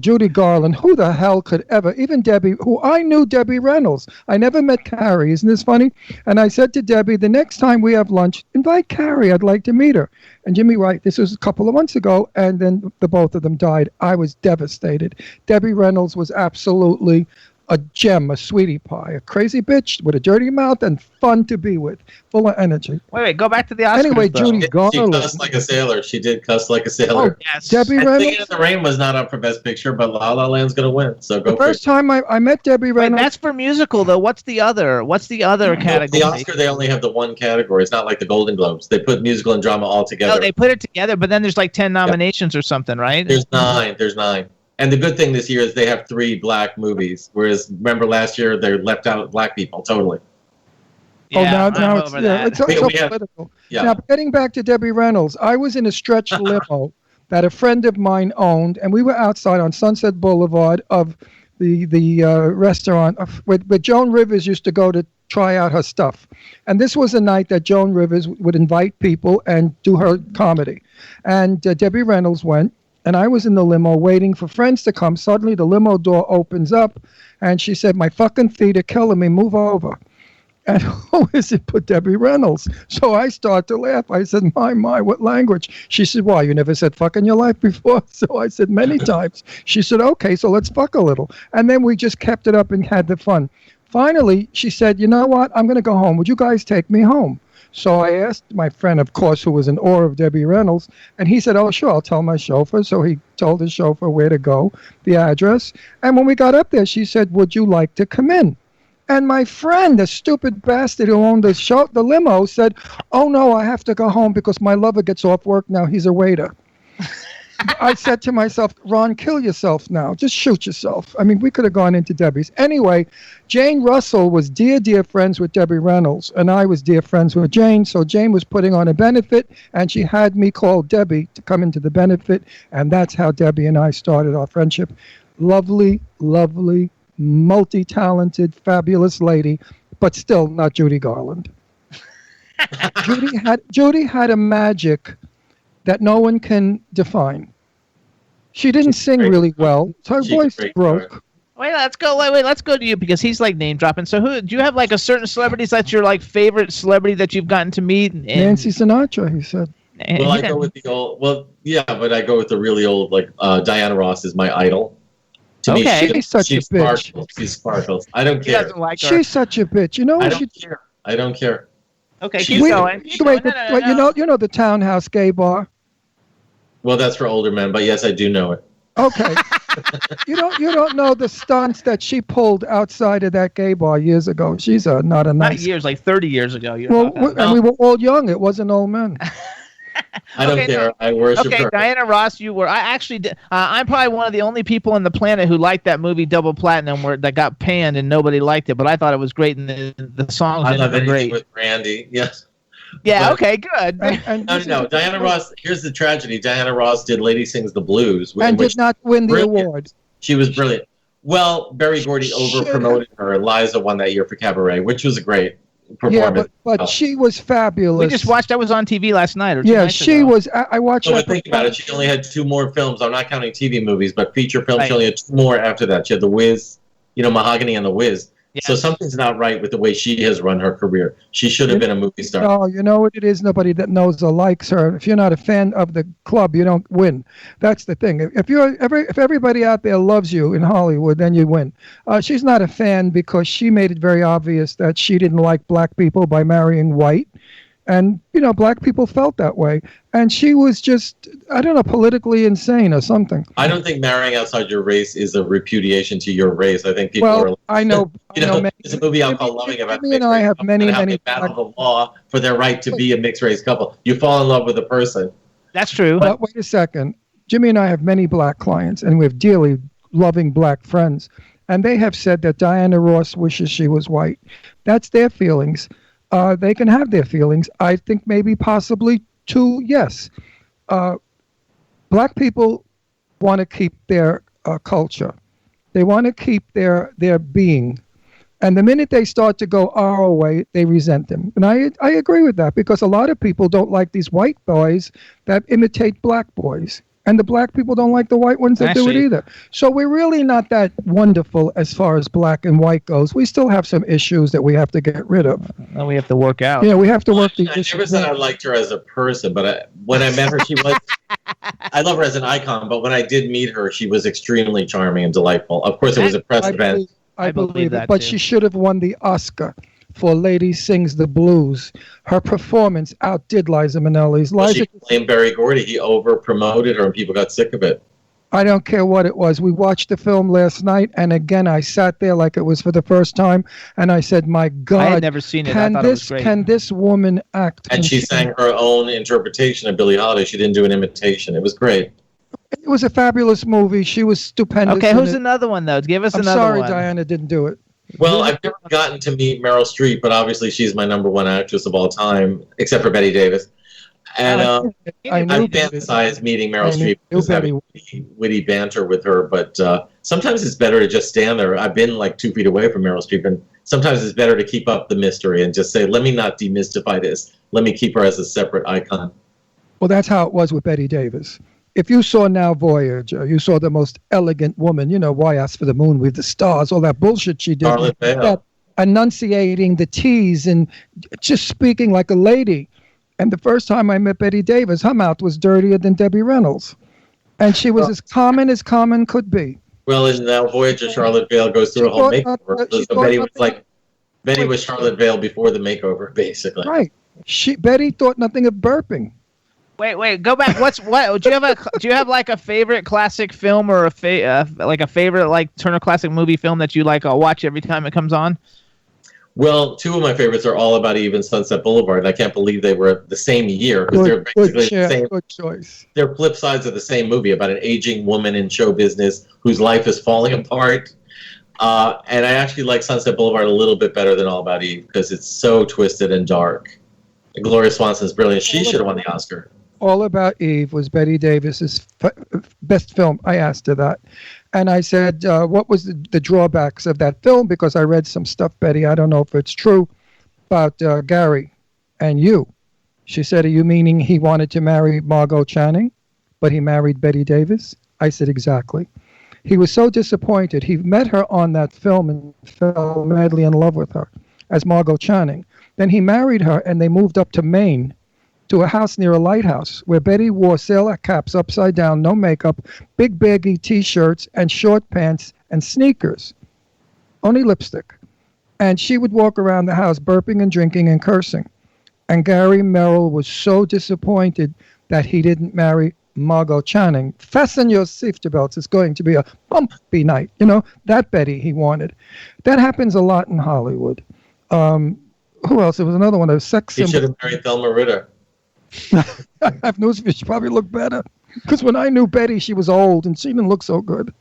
S5: Judy Garland, who the hell could ever, even Debbie, who I knew Debbie Reynolds. I never met Carrie. Isn't this funny? And I said to Debbie, the next time we have lunch, invite Carrie. I'd like to meet her. And Jimmy Wright, this was a couple of months ago, and then the both of them died. I was devastated. Debbie Reynolds was absolutely a gem, a sweetie pie, a crazy bitch with a dirty mouth and fun to be with, full of energy.
S4: Wait, go back to the Oscars.
S5: Anyway, Judy Garland.
S7: She cussed like a sailor. She did cuss like a sailor.
S5: Oh, yes. Debbie Reynolds.
S7: Singing in the Rain was not up for Best Picture, but La La Land's going to win. So go
S5: the first time I met Debbie Reynolds.
S4: Wait, that's for musical, though. What's the other category?
S7: The Oscar, they only have the one category. It's not like the Golden Globes. They put musical and drama all together.
S4: No, they put it together, but then there's like 10 nominations or something, right?
S7: There's 9. There's 9. And the good thing this year is they have 3 black movies, whereas remember last year they left out black people totally.
S4: Yeah,
S5: it's so political.
S7: Yeah.
S5: Now, getting back to Debbie Reynolds, I was in a stretch limo that a friend of mine owned, and we were outside on Sunset Boulevard of the restaurant where Joan Rivers used to go to try out her stuff. And this was a night that Joan Rivers would invite people and do her comedy. And Debbie Reynolds went. And I was in the limo waiting for friends to come. Suddenly, the limo door opens up, and she said, "My fucking feet are killing me. Move over." And who is it but Debbie Reynolds? So I start to laugh. I said, my, what language? She said, "Why, you never said fuck in your life before?" So I said, "Many times." She said, "Okay, so let's fuck a little." And then we just kept it up and had the fun. Finally, she said, "You know what? I'm going to go home. Would you guys take me home?" So I asked my friend, of course, who was in awe of Debbie Reynolds, and he said, "Oh, sure, I'll tell my chauffeur." So he told his chauffeur where to go, the address. And when we got up there, she said, "Would you like to come in?" And my friend, the stupid bastard who owned the limo, said, "Oh, no, I have to go home because my lover gets off work now. He's a waiter." I said to myself, "Ron, kill yourself now. Just shoot yourself." I mean, we could have gone into Debbie's. Anyway, Jane Russell was dear friends with Debbie Reynolds, and I was dear friends with Jane. So Jane was putting on a benefit, and she had me call Debbie to come into the benefit, and that's how Debbie and I started our friendship. Lovely, lovely, multi-talented, fabulous lady, but still not Judy Garland. Judy had a magic that no one can define. She didn't sing really well, so her voice broke.
S4: Wait, let's go. Let's go to you because he's like name dropping. So, who do you have like a certain celebrity that's your like favorite celebrity that you've gotten to meet?
S5: Nancy Sinatra, he said.
S7: Well, I go with the old. Well, yeah, but I go with the really old. Like Diana Ross is my idol. To me,
S4: Okay.
S5: She's such a bitch.
S7: sparkles. She sparkles. I don't
S4: He
S7: care.
S4: doesn't like her.
S5: She's such a bitch. You know
S7: I
S5: what
S7: don't
S5: she?
S7: care. I don't care.
S4: Okay,
S7: She's-
S4: keep going. Keep
S5: Wait,
S4: going. No, no, no.
S5: you know the Townhouse Gay Bar.
S7: Well, that's for older men, but yes, I do know it.
S5: Okay. you don't know the stunts that she pulled outside of that gay bar years ago. She's not a
S4: Not
S5: nice.
S4: years, like 30 years ago. You're
S5: Well,
S4: talking about.
S5: and we were all young. It wasn't old men.
S7: I don't
S4: Okay,
S7: care. I worship
S4: Okay,
S7: her.
S4: Diana Ross, you were. I actually did. I'm probably one of the only people on the planet who liked that movie Double Platinum, that got panned and nobody liked it. But I thought it was great, and the songs
S7: I
S4: in
S7: love
S4: it were
S7: anything
S4: great.
S7: with Randy. Yes.
S4: Yeah.
S7: but-
S4: Okay. Good.
S5: And
S7: No. Diana Ross. Here's the tragedy. Diana Ross did "Lady Sings the Blues,"
S5: and
S7: which
S5: did not win the
S7: brilliant.
S5: award.
S7: She was brilliant. Well, Berry Gordy over promoted her. Liza won that year for Cabaret, which was a great
S5: Yeah,
S7: performance.
S5: but she was fabulous.
S4: We just watched. That was on TV last night. Or two
S5: Yeah,
S4: nights
S5: she
S4: ago.
S5: was. I watched
S7: So
S5: that.
S7: but think about it. She only had 2 more films. I'm not counting TV movies, but feature films.
S4: Right.
S7: She only had 2 more after that. She had The Wiz, Mahogany and The Wiz.
S4: Yeah.
S7: So something's not right with the way she has run her career. She should have been a movie star.
S5: No, you know what it is? Nobody that knows or likes her. If you're not a fan of the club, you don't win. That's the thing. If everybody out there loves you in Hollywood, then you win. She's not a fan because she made it very obvious that she didn't like black people by marrying white. And, black people felt that way. And she was just, I don't know, politically insane or something.
S7: I don't think marrying outside your race is a repudiation to your race. I think people
S5: Well,
S7: are.
S5: I know.
S7: There's a movie out called Loving about
S5: Jimmy and I have many,
S7: and how
S5: many
S7: they battle the law for their right to be a mixed race couple. You fall in love with a person.
S4: That's true.
S5: But wait a second. Jimmy and I have many black clients, and we have dearly loving black friends. And they have said that Diana Ross wishes she was white. That's their feelings. They can have their feelings. I think maybe possibly too, yes. Black people want to keep their culture. They want to keep their being. And the minute they start to go our way, they resent them. And I agree with that because a lot of people don't like these white boys that imitate black boys. And the black people don't like the white ones that do it
S4: Actually-
S5: either. So we're really not that wonderful as far as black and white goes. We still have some issues that we have to get rid of.
S4: Well, we have to work out.
S5: We have to work these
S7: I never
S5: issues
S7: said I
S5: out.
S7: liked her as a person, but when I met her, she was. I love her as an icon, but when I did meet her, she was extremely charming and delightful. Of course, it was a press event.
S5: I believe
S4: that,
S5: it. But
S4: too.
S5: she should have won the Oscar for Lady Sings the Blues. Her performance outdid Liza Minnelli's.
S7: Well,
S5: Liza,
S7: she blamed Berry Gordy. He over promoted her, and people got sick of it.
S5: I don't care what it was. We watched the film last night, and again, I sat there like it was for the first time, and I said, "My God,
S4: I had never seen it. I thought it was great.
S5: Can this woman act?"
S7: And she sang her own interpretation of Billie Holiday. She didn't do an imitation. It was great.
S5: It was a fabulous movie. She was stupendous.
S4: Okay,
S5: in
S4: who's
S5: it.
S4: another one though? Give us
S5: I'm
S4: another
S5: sorry,
S4: one.
S5: Diana didn't do it.
S7: Well, I've never gotten to meet Meryl Streep, but obviously she's my number 1 actress of all time, except for Betty Davis. And
S5: I
S7: I
S5: knew Betty.
S7: fantasize meeting Meryl
S5: I knew
S7: Streep, just
S5: Betty.
S7: having witty banter with her. But sometimes it's better to just stand there. I've been like 2 feet away from Meryl Streep, and sometimes it's better to keep up the mystery and just say, "Let me not demystify this. Let me keep her as a separate icon."
S5: Well, that's how it was with Betty Davis. If you saw Now Voyager, you saw the most elegant woman, why ask for the moon with the stars, all that bullshit she did.
S7: Charlotte Vale.
S5: That enunciating the T's and just speaking like a lady. And the first time I met Betty Davis, her mouth was dirtier than Debbie Reynolds. And she was as common could be.
S7: Well, in Now Voyager, Charlotte Vale goes through a whole makeover.
S5: she
S7: So
S5: thought
S7: Betty was
S5: nothing-
S7: like, Betty was Charlotte Vale before the makeover, basically.
S5: Right. Betty thought nothing of burping.
S4: Wait, go back. What do you have like a favorite classic film or a favorite like Turner Classic Movie film that you like watch every time it comes on?
S7: Well, 2 of my favorites are All About Eve and Sunset Boulevard. I can't believe they were the same year because they're basically the same.
S5: Good choice.
S7: They're flip sides of the same movie about an aging woman in show business whose life is falling apart. And I actually like Sunset Boulevard a little bit better than All About Eve because it's so twisted and dark. Gloria Swanson's brilliant. She should have won the Oscar.
S5: All About Eve was Betty Davis's best film. I asked her that. And I said, what was the drawbacks of that film? Because I read some stuff, Betty, I don't know if it's true, about Gary and you. She said, are you meaning he wanted to marry Margot Channing, but he married Betty Davis? I said, exactly. He was so disappointed. He met her on that film and fell madly in love with her as Margot Channing. Then he married her, and they moved up to Maine. to a house near a lighthouse where Betty wore sailor caps upside down, no makeup, big baggy T-shirts, and short pants and sneakers. Only lipstick. And she would walk around the house burping and drinking and cursing. And Gary Merrill was so disappointed that he didn't marry Margot Channing. Fasten your safety belts. It's going to be a bumpy night. You know, that Betty he wanted. That happens a lot in Hollywood. Who else? There was another one. A sex
S7: He
S5: symbol.
S7: should have married Thelma Ritter.
S5: I have news for you. She probably looked better. Because when I knew Betty, she was old and she didn't look so good.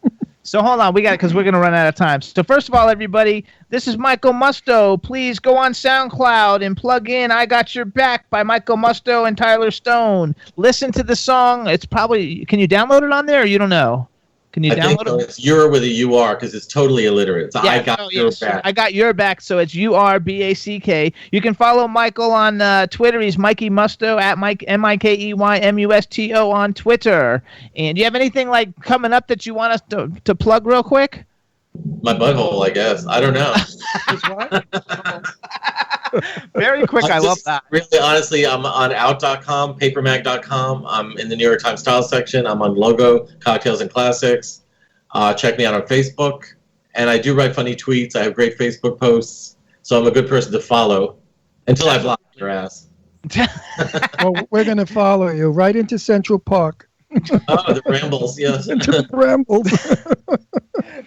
S4: So hold on, because we're going to run out of time. So first of all, everybody, this is Michael Musto. Please go on SoundCloud and plug in I Got Your Back by Michael Musto and Tyler Stone. Listen to the song. It's probably, can you download it on there or you don't know? Can you
S7: I think
S4: download it?
S7: it's Ur with a UR because it's totally illiterate. So I got your back.
S4: I got your back, so it's URBACK. You can follow Michael on Twitter. He's Mikey Musto at Mike MIKEYMUSTO on Twitter. And do you have anything like coming up that you want us to plug real quick?
S7: My butthole, I guess. I don't know.
S4: Very quick. I love that.
S7: Really, honestly, I'm on out.com, papermag.com. I'm in the New York Times style section. I'm on Logo, Cocktails and Classics. Check me out on Facebook. And I do write funny tweets. I have great Facebook posts. So I'm a good person to follow until I block your ass.
S5: Well, we're going to follow you right into Central Park.
S7: Oh, the rambles, yes.
S5: Into the rambles.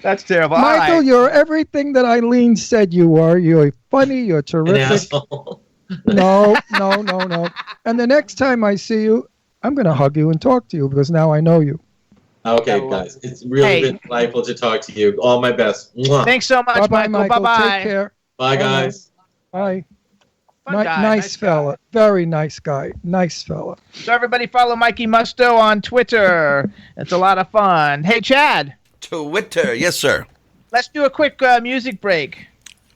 S4: That's terrible.
S5: Michael,
S4: All right.
S5: you're everything that Eileen said you are. You're funny. You're
S7: An
S5: terrific.
S7: asshole.
S5: No. And the next time I see you, I'm going to hug you and talk to you because now I know you.
S7: Okay, guys. It's really been delightful to talk to you. All my best. Mwah.
S4: Thanks so much,
S5: Bye-bye,
S4: Michael. Bye-bye.
S5: Take care.
S7: Bye, guys.
S5: Bye.
S4: Fun guy,
S5: Nice fella. Very nice guy. Nice fella.
S4: So everybody follow Mikey Musto on Twitter. It's a lot of fun. Hey, Chad.
S6: Twitter. Yes, sir.
S4: Let's do a quick music break.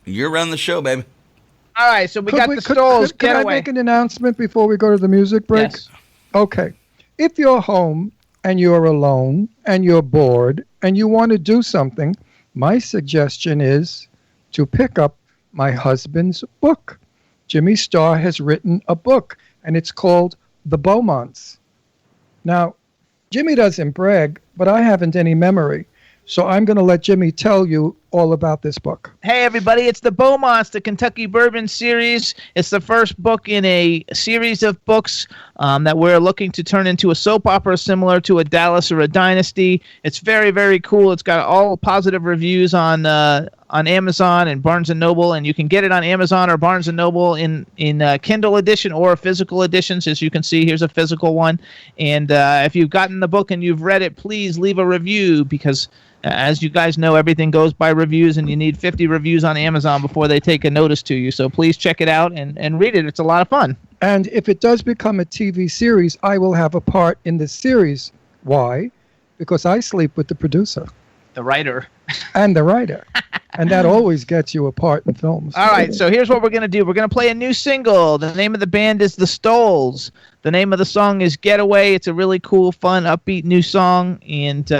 S6: You're running the show, baby.
S4: All right, so we got the
S5: could
S4: Stoles.
S5: Could I
S4: Getaway.
S5: make an announcement before we go to the music break?
S4: Yes.
S5: Okay. If you're home and you're alone and you're bored and you want to do something, my suggestion is to pick up my husband's book. Jimmy Starr has written a book, and it's called The Beaumonts. Now, Jimmy doesn't brag, but I haven't any memory. So I'm going to let Jimmy tell you all about this book.
S4: Hey, everybody, it's the Beaumonts, the Kentucky Bourbon series. It's the first book in a series of books that we're looking to turn into a soap opera similar to a Dallas or a Dynasty. It's very, very cool. It's got all positive reviews on Amazon and Barnes & Noble, and you can get it on Amazon or Barnes & Noble in Kindle edition or physical editions. As you can see, here's a physical one. And if you've gotten the book and you've read it, please leave a review because as you guys know, everything goes by reviews, and you need 50 reviews on Amazon before they take a notice to you. So please check it out and read it. It's a lot of fun.
S5: And if it does become a TV series, I will have a part in the series. Why? Because I sleep with the producer.
S4: The writer.
S5: And the writer. And that always gets you a part in films.
S4: All right, so here's what we're going to do. We're going to play a new single. The name of the band is The Stoles. The name of the song is Getaway. It's a really cool, fun, upbeat new song, and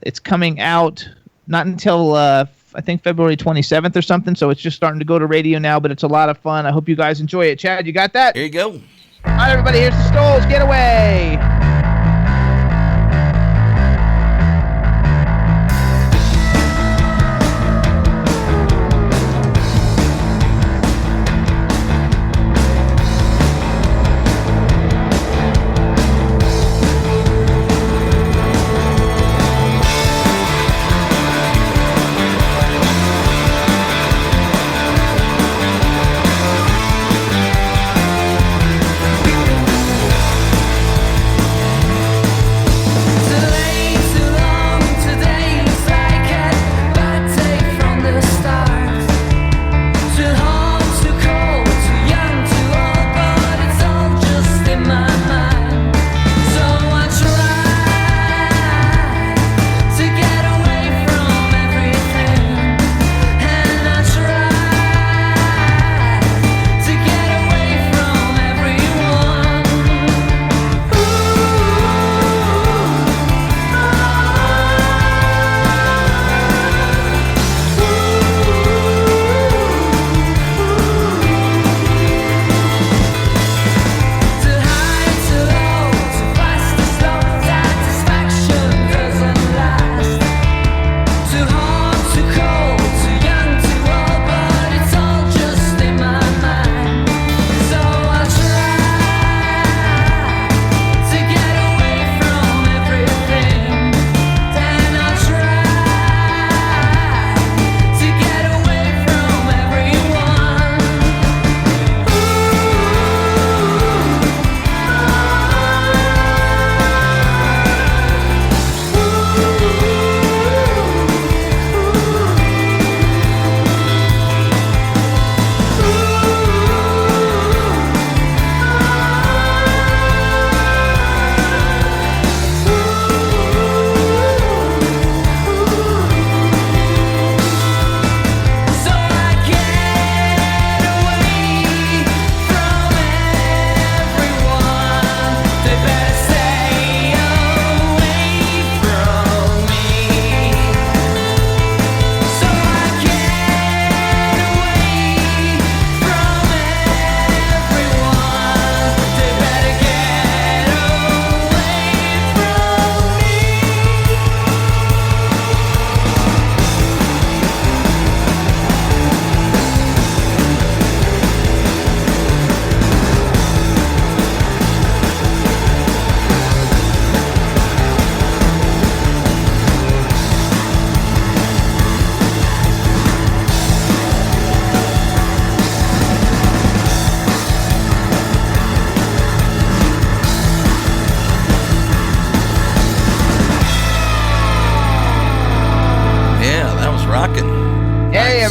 S4: it's coming out not until, I think, February 27th or something, so it's just starting to go to radio now, but it's a lot of fun. I hope you guys enjoy it. Chad, you got that?
S6: Here you go.
S4: All right, everybody, here's The Stoles. Getaway.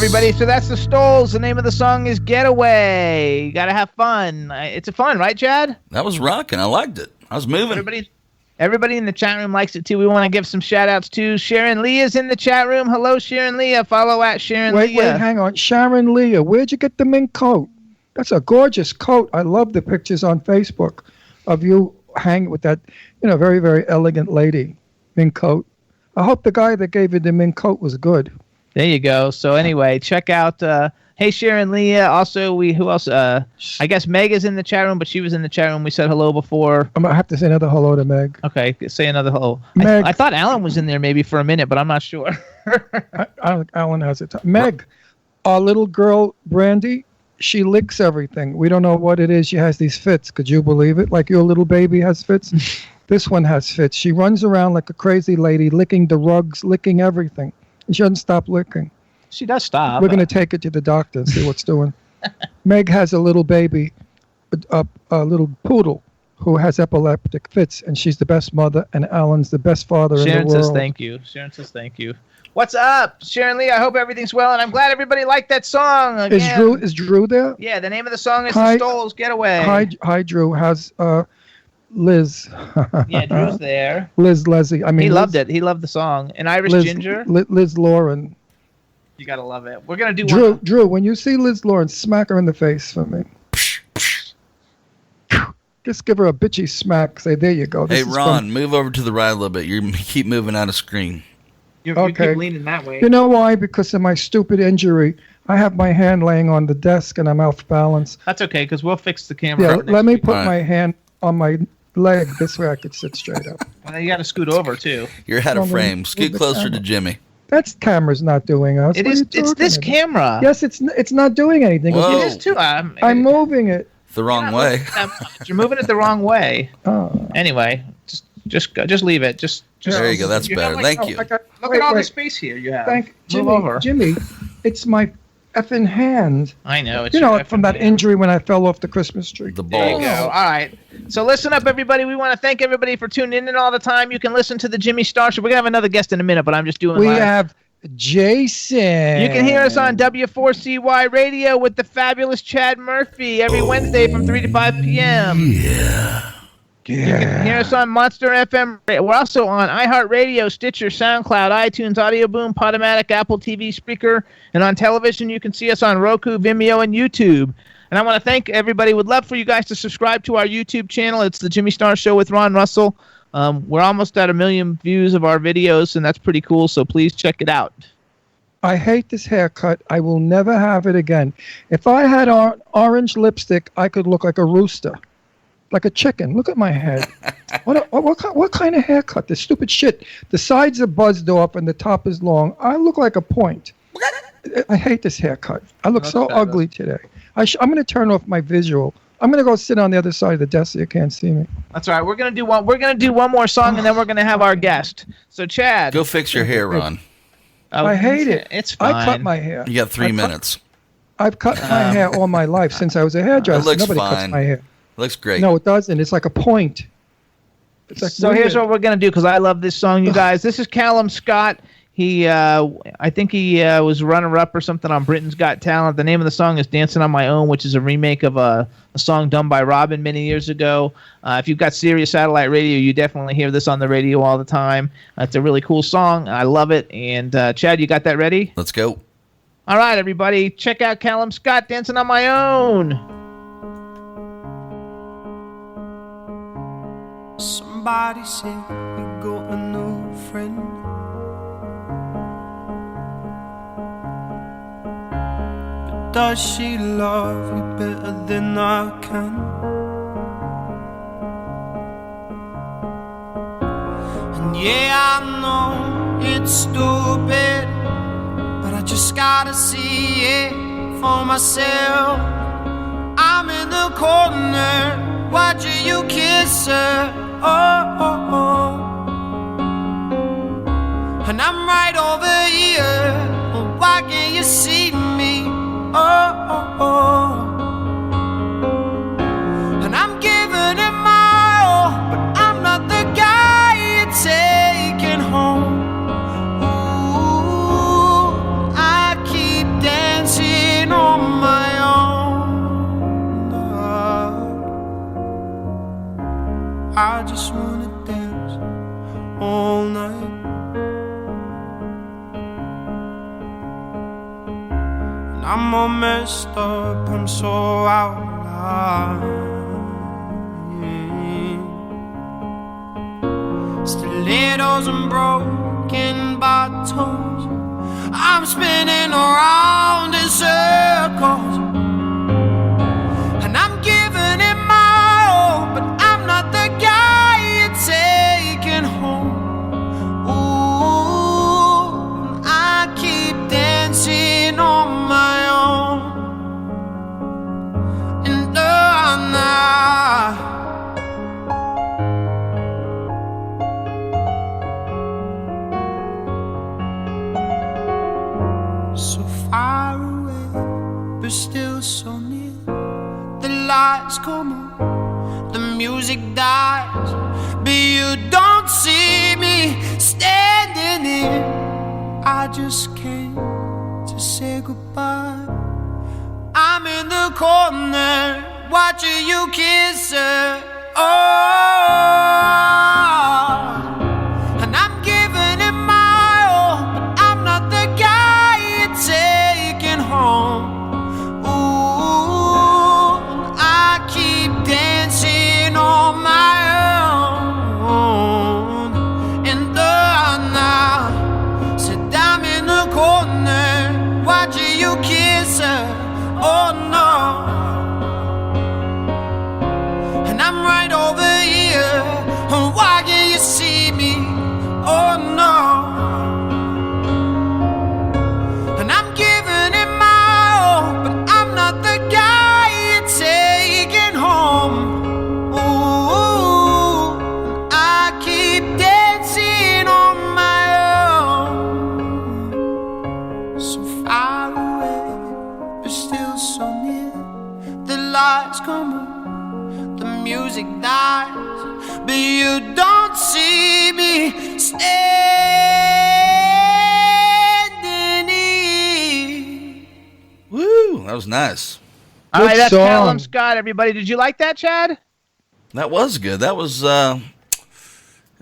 S4: everybody. So that's the Stoles. The name of the song is Getaway. You got to have fun. It's a fun, right, Chad?
S6: That was rocking. I liked it. I was moving.
S4: Everybody in the chat room likes it too. We want to give some shout outs to Sharon Leah's in the chat room. Hello, Sharon Leah. Follow at Sharon Leah.
S5: Wait, hang on. Sharon Leah, where'd you get the mink coat? That's a gorgeous coat. I love the pictures on Facebook of you hanging with that, very, very elegant lady, mink coat. I hope the guy that gave you the mink coat was good.
S4: There you go. So anyway, check out. Hey, Sharon Leah. Also, who else? I guess Meg is in the chat room, but she was in the chat room. We said hello before.
S5: I'm gonna have to say another hello to Meg.
S4: Okay, say another hello.
S5: Meg.
S4: I thought Alan was in there maybe for a minute, but I'm not sure.
S5: I don't think Alan has it. Meg, our little girl Brandy, she licks everything. We don't know what it is. She has these fits. Could you believe it? Like your little baby has fits. This one has fits. She runs around like a crazy lady, licking the rugs, licking everything. And she doesn't stop licking.
S4: She does stop.
S5: We're going to take it to the doctor and see what's doing. Meg has a little baby, a little poodle, who has epileptic fits, and she's the best mother, and Alan's the best father in the world.
S4: Sharon says thank you. What's up, Sharon Lee? I hope everything's well, and I'm glad everybody liked that song. Again.
S5: Is Drew there?
S4: Yeah, the name of the song is The Stoles, Getaway.
S5: Hi, Drew. How's Liz?
S4: Yeah, Drew's there.
S5: Liz Leslie.
S4: He loved it. He loved the song. And Irish Ginger.
S5: Liz Lauren.
S4: You gotta love it. We're gonna do
S5: Drew, when you see Liz Lauren, smack her in the face for me. Just give her a bitchy smack. Say, there you go.
S6: Hey, Ron, move over to the right a little bit. You keep moving out of screen.
S4: You keep leaning that way.
S5: You know why? Because of my stupid injury. I have my hand laying on the desk and I'm off balance.
S4: That's okay, because we'll fix the camera.
S5: Yeah, let me put my hand on my leg. This way I could sit straight up.
S4: Well, you got to scoot over, too.
S6: You're out of frame. Scoot closer to Jimmy.
S5: That camera's not doing us.
S4: It's this camera.
S5: Yes, it's not doing anything.
S6: Whoa.
S4: It is, too. I'm
S5: moving it.
S6: The wrong way.
S4: You're moving it the wrong way.
S5: Oh.
S4: Anyway, just leave it. Just
S6: there you go. That's better. Thank you.
S4: Look at all the space here you have.
S5: Move
S4: over.
S5: Jimmy, it's my effing hand.
S4: I know.
S5: It's from that injury when I fell off the Christmas tree.
S6: The
S4: There you
S6: balls.
S4: go. All right. So listen up, everybody. We want to thank everybody for tuning in all the time. You can listen to the Jimmy Star Show. We're going to have another guest in a minute, but I'm just doing
S5: We
S4: live.
S5: have Jason.
S4: You can hear us on W4CY Radio with the fabulous Chad Murphy every Wednesday from 3 to 5 p.m. You can hear us on Monster FM. We're also on iHeartRadio, Stitcher, SoundCloud, iTunes, Audio Boom, Podomatic, Apple TV, Spreaker, and on television you can see us on Roku, Vimeo, and YouTube. And I want to thank everybody. Would love for you guys to subscribe to our YouTube channel. It's the Jimmy Star Show with Ron Russell. We're almost at 1 million views of our videos, and that's pretty cool, so please check it out.
S5: I hate this haircut. I will never have it again. If I had orange lipstick, I could look like a rooster. Like a chicken. Look at my head. What kind of haircut? This stupid shit. The sides are buzzed off and the top is long. I look like a point. I hate this haircut. I look so ugly today. I'm going to turn off my visual. I'm going to go sit on the other side of the desk so you can't see me.
S4: That's all right. We're going to do one more song and then we're going to have our guest. So Chad,
S6: Go fix your hair, Ron.
S5: I hate it.
S4: It's fine.
S5: I cut my hair.
S6: You got 3 minutes.
S5: I've cut my hair all my life since I was a hairdresser.
S6: It looks
S5: Nobody
S6: fine.
S5: cuts my hair.
S6: Looks great.
S5: No, it doesn't. It's like a point. It's like
S4: So
S5: weird.
S4: here's what we're gonna do because I love this song, you guys. This is Callum Scott. He, I think he was runner-up or something on Britain's Got Talent. The name of the song is "Dancing on My Own," which is a remake of a song done by Robin many years ago. If you've got Sirius satellite radio, you definitely hear this on the radio all the time. It's a really cool song. I love it. And Chad, you got that ready?
S6: Let's go.
S4: All right, everybody, check out Callum Scott, "Dancing on My Own."
S8: Somebody said you got a new friend. But does she love you better than I can? And yeah, I know it's stupid, but I just gotta see it for myself. I'm in the corner watching you kiss her. Oh, oh, oh. And I'm right over here. Well, why can't you see me? Oh, oh, oh. And I'm giving it my all, but I'm not the guy you're taking home. Ooh, I keep dancing I just wanna dance all night. And I'm all messed up, I'm so out of line. Stilettos and broken bottles, I'm spinning around in circles, and I'm giving it my all, but I'm not the guy you're taking home. Ooh, I keep dancing on my own, and so far away, but still so near. The lights come on, the music dies, but you don't see me standing here. I just came to say goodbye. I'm in the corner, watching you kiss her. Oh, and I'm giving it my all, but I'm not the guy you're taking home. Ooh, I keep dancing on my own. And now, said I'm in the corner, watching you kiss her. Oh no. And I'm right over here, why can't you see me? Oh no. And I'm giving it my all, but I'm not the guy you're taking home. Ooh, I keep dancing on my own. So far away, but still so near. The lights come on, the music dies, but you don't see me standing here.
S6: Woo, that was nice.
S4: All right, that's
S5: song.
S4: Callum Scott, everybody. Did you like that, Chad?
S6: That was good. That was it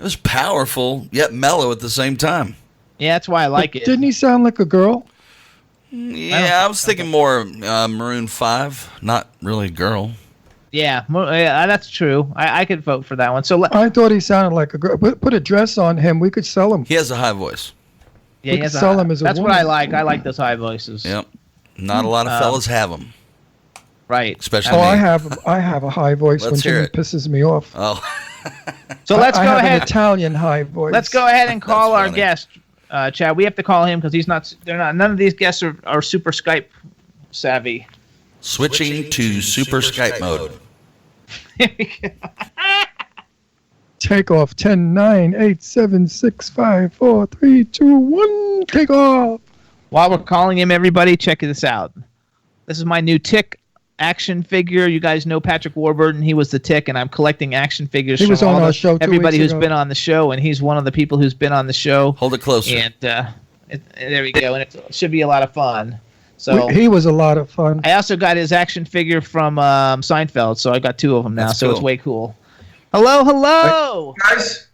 S6: was powerful yet mellow at the same time.
S4: Yeah, that's why I like it.
S5: Didn't he sound like a girl?
S6: Yeah, I was thinking more Maroon 5, not really girl.
S4: Yeah, that's true. I could vote for that one. So
S5: I thought he sounded like a girl. Put a dress on him. We could sell him.
S6: He has a high voice.
S4: yeah,
S5: we
S4: he has
S5: could sell him as a
S4: that's what
S5: woman.
S4: I like. I like those high voices.
S6: Yep. Not a lot of fellas have them,
S4: Right.
S6: especially
S5: Oh,
S6: me.
S5: I have a high voice
S6: Let's
S5: when
S6: hear
S5: Jimmy
S6: it.
S5: pisses me off.
S6: Oh,
S4: So let's
S5: I
S4: go
S5: have an
S4: ahead.
S5: Italian high voice.
S4: Let's go ahead and call our
S6: funny.
S4: guest, Chad. We have to call him because he's not. They're not. None of these guests are super Skype savvy.
S6: switching to super Skype mode.
S5: Take off 10, 9, 8, 7, 6, 5, 4, 3, 2, 1. Take off.
S4: While we're calling him, everybody, check this out. This is my new Tick action figure. You guys know Patrick Warburton. He was the Tick, and I'm collecting action figures
S5: He was
S4: from
S5: on
S4: all
S5: our show 2
S4: everybody
S5: weeks
S4: who's
S5: ago.
S4: been on the show, and he's one of the people who's been on the show.
S6: Hold it closer.
S4: And there we go. And it should be a lot of fun. So
S5: He was a lot of fun.
S4: I also got his action figure from Seinfeld, so I got 2 of them now.
S6: That's
S4: so it's
S6: cool.
S4: way cool. Hello.
S9: Guys,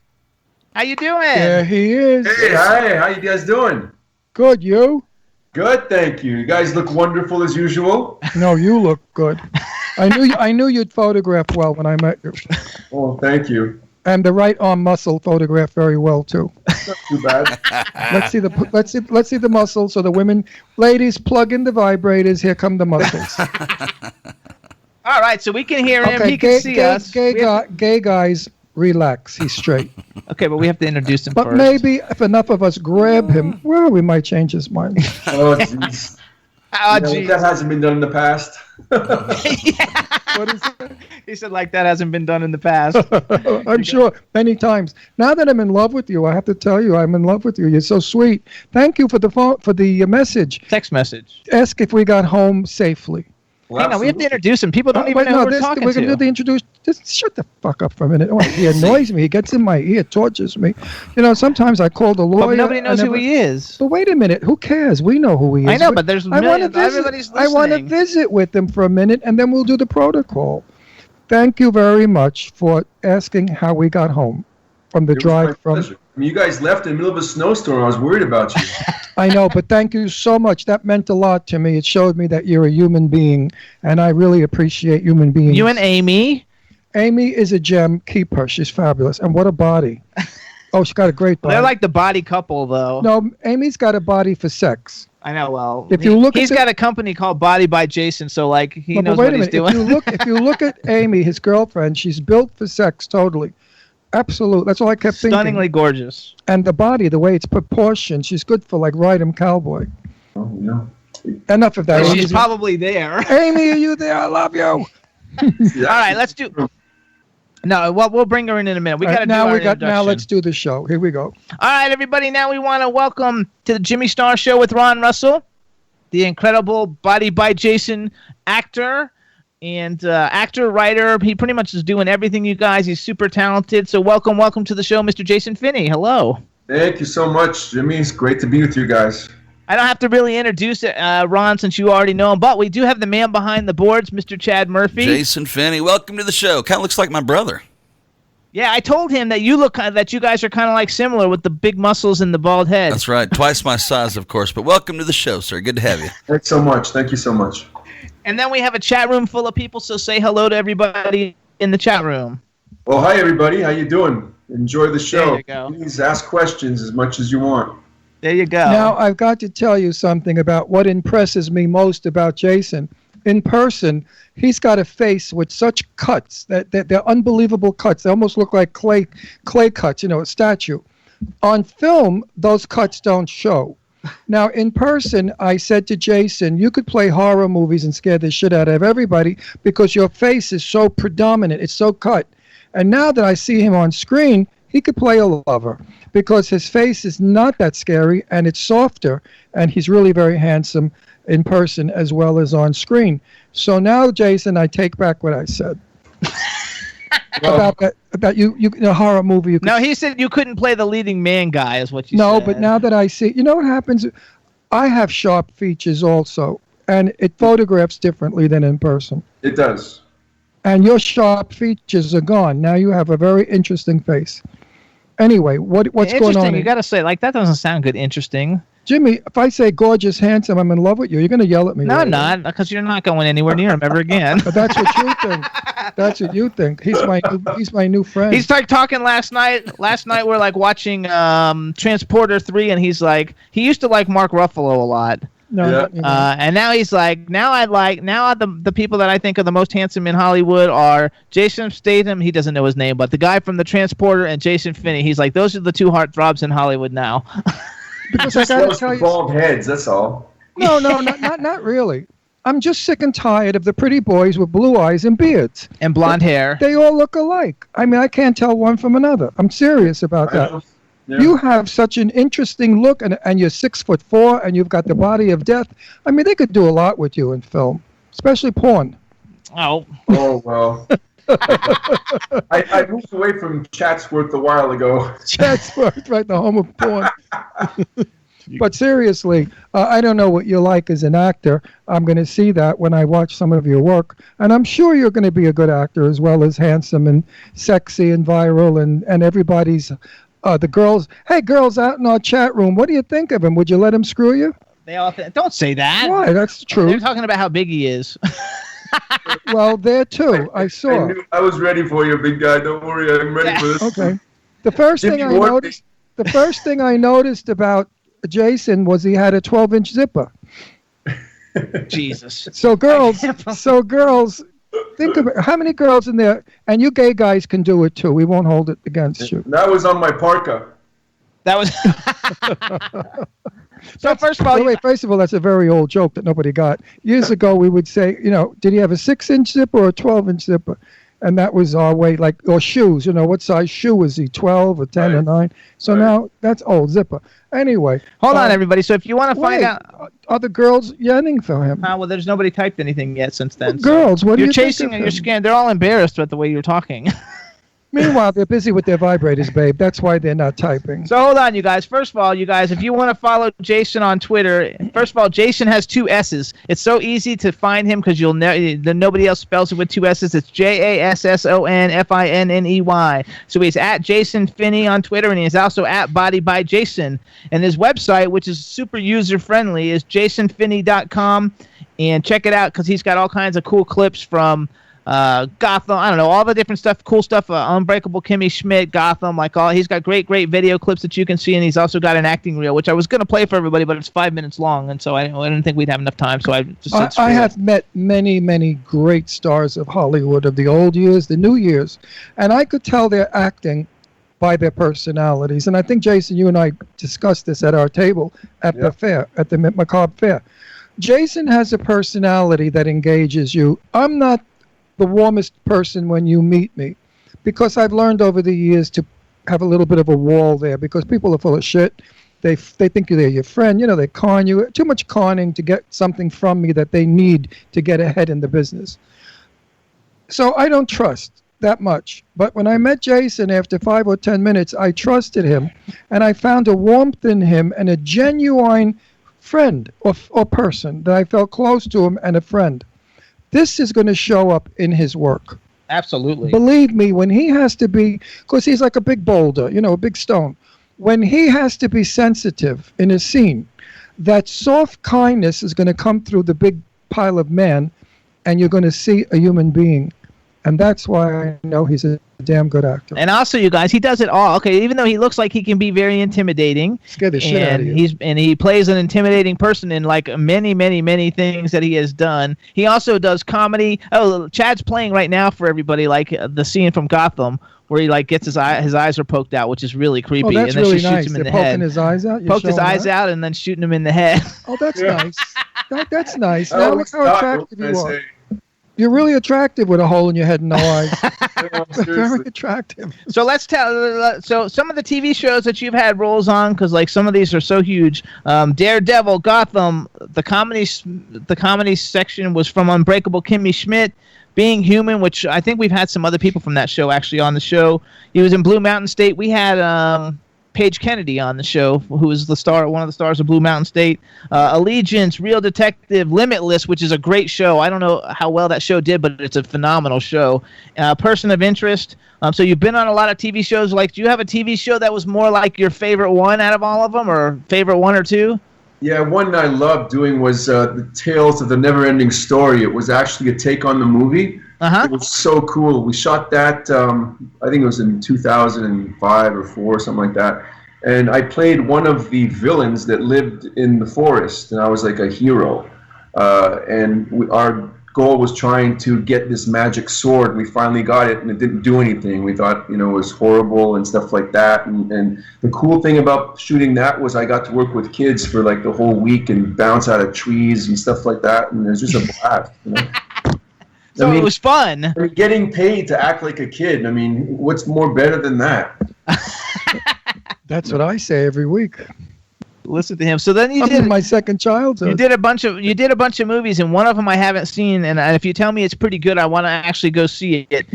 S4: How you doing?
S5: There he is.
S9: hey, hi, how you guys doing?
S5: Good, you?
S9: Good, thank you. You guys look wonderful as usual.
S5: No, you look good. I knew you'd photograph well when I met you.
S9: Oh, thank you.
S5: And the right arm muscle photographed very well too.
S9: Not too bad.
S5: Let's see the muscles. So the women, ladies, plug in the vibrators. Here come the muscles.
S4: All right, so we can hear him.
S5: Okay,
S4: He can see us.
S5: gay guys, relax. He's straight.
S4: Okay, but we have to introduce him
S5: But
S4: first.
S5: maybe if enough of us grab him, well, we might change his mind.
S9: Oh, jeez.
S4: Oh,
S9: You know,
S4: geez.
S9: that hasn't been done in the past.
S5: What is it?
S4: He said like that hasn't been done in the past.
S5: I'm sure many times. Now that I'm in love with you, I have to tell you, I'm in love with you. You're so sweet. Thank you for the phone, for the message.
S4: Text message.
S5: Ask if we got home safely.
S9: Well,
S4: Hang on, we have to
S9: absolutely.
S4: introduce him. People don't even
S5: Wait,
S4: know who we're
S5: this,
S4: talking
S5: we're gonna
S4: to.
S5: do the introduce. Just shut the fuck up for a minute. Oh, he annoys me. He gets in my ear, tortures me. You know, sometimes I call the lawyer.
S4: But nobody knows who he is.
S5: But wait a minute. Who cares? We know who he is.
S4: I know, but there's
S5: I want to
S4: millions. Everybody's
S5: visit. I want to
S4: listening.
S5: visit with him for a minute, and then we'll do the protocol. thank you very much for asking how we got home from the
S9: It was
S5: drive
S9: my
S5: from.
S9: pleasure. I mean, you guys left in the middle of a snowstorm. I was worried about you.
S5: I know, but thank you so much. That meant a lot to me. It showed me that you're a human being, and I really appreciate human beings.
S4: You and Amy.
S5: Amy is a gem. Keep her. She's fabulous. And what a body. Oh, she's got a great body.
S4: They're like the body couple, though.
S5: No, Amy's got a body for sex.
S4: I know. Well,
S5: If you look
S4: he's
S5: at
S4: got a company called Body by Jason, so like he
S5: No,
S4: knows
S5: but wait
S4: what
S5: a
S4: he's
S5: minute.
S4: doing.
S5: If you look at Amy, his girlfriend, she's built for sex totally. Absolute. That's all I kept thinking.
S4: Stunningly gorgeous.
S5: And the body, the way it's proportioned, she's good for like ride 'em cowboy.
S9: Oh, no.
S5: Enough of that.
S4: And
S5: Amy.
S4: she's probably there.
S5: Amy, are you there? I love you.
S4: All right, let's do. No, well, we'll bring her in a minute. We got to do our
S5: now
S4: introduction.
S5: let's do the show. Here we go.
S4: All right, everybody. Now we want to welcome to the Jimmy Star Show with Ron Russell, the incredible Body by Jason actor and actor, writer. He pretty much is doing everything, you guys. He's super talented. So welcome to the show, Mr. Jasson Finney. Hello.
S9: Thank you so much, Jimmy. It's great to be with you guys.
S4: I don't have to really introduce it, Ron, since you already know him, but we do have the man behind the boards, Mr. Chad Murphy.
S6: Jasson Finney, welcome to the show. Kind of looks like my brother.
S4: Yeah, I told him that you guys are kind of like similar with the big muscles and the bald head.
S6: That's right. Twice my size, of course. But welcome to the show, sir. Good to have you.
S9: Thanks so much. Thank you so much.
S4: And then we have a chat room full of people, so say hello to everybody in the chat room.
S9: Well, hi, everybody. How you doing? Enjoy the show.
S4: There you go.
S9: Please ask questions as much as you want.
S4: There you go.
S5: Now, I've got to tell you something about what impresses me most about Jason. In person, he's got a face with such cuts that they're unbelievable cuts. They almost look like clay cuts, a statue. On film, those cuts don't show. Now, in person, I said to Jason, you could play horror movies and scare the shit out of everybody because your face is so predominant. It's so cut. And now that I see him on screen, he could play a lover because his face is not that scary and it's softer, and he's really very handsome in person as well as on screen. So now, Jason, I take back what I said about you in a horror movie. You could,
S4: No, he said you couldn't play the leading man guy, is what you said.
S5: no, but now that I see, you know what happens? I have sharp features also, and it photographs differently than in person.
S9: It does.
S5: And your sharp features are gone. Now you have a very interesting face. Anyway, what's going on?
S4: You got to say, like, that doesn't sound good. Interesting.
S5: Jimmy, if I say gorgeous, handsome, I'm in love with you, you're going to yell at me.
S4: No,
S5: right
S4: I'm not, because you're not going anywhere near him ever again.
S5: But that's what you think. That's what you think. He's my new friend.
S4: He's like talking last night. Last night we're like watching Transporter 3, and he's like, he used to like Mark Ruffalo a lot.
S5: No,
S9: Yeah.
S5: not anymore.
S4: And now he's like, the people that I think are the most handsome in Hollywood are Jason Statham. He doesn't know his name, but the guy from the Transporter and Jasson Finney. He's like, those are the two heartthrobs in Hollywood now.
S5: Because I
S9: Just
S5: got to
S9: lost
S5: tell
S9: the
S5: you,
S9: bald heads, that's all.
S5: no, not really. I'm just sick and tired of the pretty boys with blue eyes and beards.
S4: And blonde hair.
S5: They all look alike. I mean, I can't tell one from another. I'm serious about
S9: I
S5: that.
S9: know. Yeah.
S5: You have such an interesting look, and you're 6'4", and you've got the body of death. I mean, they could do a lot with you in film, especially porn.
S4: Oh.
S9: Oh, well. I moved away from Chatsworth a while ago.
S5: That's right, the home of porn. But seriously, I don't know what you're like as an actor. I'm going to see that when I watch some of your work. And I'm sure you're going to be a good actor as well as handsome and sexy and viral and everybody's, the girls. Hey, girls out in our chat room, what do you think of him? Would you let him screw you?
S4: They all don't say that.
S5: Why? That's the
S4: They're
S5: truth.
S4: talking about how big he is.
S5: Well, there too. I saw.
S9: I was ready for you, big guy. Don't worry, I'm ready for this.
S5: Okay. The first
S9: Jimmy
S5: thing I
S9: warned me.
S5: noticed. The first thing I noticed about Jason was he had a 12-inch zipper.
S4: Jesus.
S5: So girls, think of it. How many girls in there? And you gay guys can do it too. We won't hold it against you.
S9: That was on my parka.
S4: That was. So first of all,
S5: Wait, first of all, that's a very old joke that nobody got. Years ago, we would say, did he have a 6-inch zipper or a 12-inch zipper? And that was our way, or shoes. What size shoe is he? 12 or 10 or 9? So now that's old zipper. Anyway,
S4: hold on, everybody. So if you want to find out,
S5: are the girls yearning for him?
S4: well, there's nobody typed anything yet since then.
S5: Well, girls, what do
S4: you're
S5: you
S4: chasing
S5: think of
S4: and you're
S5: him?
S4: scared. They're all embarrassed at the way you're talking.
S5: Meanwhile, they're busy with their vibrators, babe. That's why they're not typing.
S4: So hold on, you guys. First of all, you guys, if you want to follow Jasson on Twitter, first of all, Jasson has 2 S's. It's so easy to find him because nobody else spells it with 2 S's. It's JASSONFINNEY. So he's at Jasson Finney on Twitter, and he's also at Body by Jasson. And his website, which is super user friendly, is jassonfinney.com. And check it out because he's got all kinds of cool clips from Gotham, I don't know, all the different stuff, cool stuff, Unbreakable Kimmy Schmidt, Gotham, he's got great video clips that you can see, and he's also got an acting reel, which I was going to play for everybody, but it's 5 minutes long, and so I didn't think we'd have enough time, so I just said
S5: I have met many great stars of Hollywood, of the old years, the new years, and I could tell they're acting by their personalities, and I think, Jasson, you and I discussed this at our table at the fair, at the Macabre Fair. Jasson has a personality that engages you. I'm not the warmest person when you meet me, because I've learned over the years to have a little bit of a wall there, because people are full of shit. They think they're your friend. They con you. Too much conning to get something from me that they need to get ahead in the business. So I don't trust that much. But when I met Jasson, after 5 or 10 minutes, I trusted him, and I found a warmth in him and a genuine friend or person that I felt close to him and a friend. This is going to show up in his work.
S4: Absolutely.
S5: Believe me, when he has to be, because he's like a big boulder, a big stone. When he has to be sensitive in a scene, that soft kindness is going to come through the big pile of man, and you're going to see a human being. And that's why I know he's a damn good actor.
S4: And also, you guys, he does it all. Okay, even though he looks like he can be very intimidating,
S5: scare the shit out of you.
S4: And he plays an intimidating person in many things that he has done. He also does comedy. Oh, Chad's playing right now for everybody, the scene from Gotham where he gets his eyes are poked out, which is really creepy.
S5: Oh, that's
S4: and then
S5: really
S4: she shoots
S5: nice.
S4: him in
S5: They're
S4: the head.
S5: poking his eyes out.
S4: Poked his eyes out and then shooting him in the head.
S5: Oh, that's nice. That's nice.
S9: I
S5: Now
S9: always
S5: look how
S9: thought,
S5: attractive
S9: what
S5: you
S9: can I
S5: are.
S9: say?
S5: You're really attractive with a hole in your head and no eyes.
S9: Yeah,
S5: Very
S9: seriously.
S5: attractive.
S4: So let's tell. So some of the TV shows that you've had roles on, because some of these are so huge. Daredevil, Gotham, the comedy section was from Unbreakable Kimmy Schmidt. Being Human, which I think we've had some other people from that show actually on the show. He was in Blue Mountain State. We had Paige Kennedy on the show, who was one of the stars of Blue Mountain State. Allegiance, Real Detective, Limitless, which is a great show. I don't know how well that show did, but it's a phenomenal show. Person of Interest. So you've been on a lot of TV shows. Do you have a TV show that was more like your favorite one out of all of them, or favorite 1 or 2?
S9: Yeah, one I loved doing was the Tales of the Never-Ending Story. It was actually a take on the movie. It was so cool. We shot that, I think it was in 2005 or 4, something like that. And I played one of the villains that lived in the forest, and I was like a hero. Our goal was trying to get this magic sword. We finally got it, and it didn't do anything. We thought, it was horrible and stuff like that. And the cool thing about shooting that was I got to work with kids for the whole week and bounce out of trees and stuff like that. And it was just a blast.
S4: So it was fun.
S9: Getting paid to act like a kid. What's more better than that?
S5: That's what I say every week.
S4: Listen to him. So then
S5: I'm in my second childhood.
S4: You did a bunch of movies, and one of them I haven't seen. And if you tell me it's pretty good, I want to actually go see it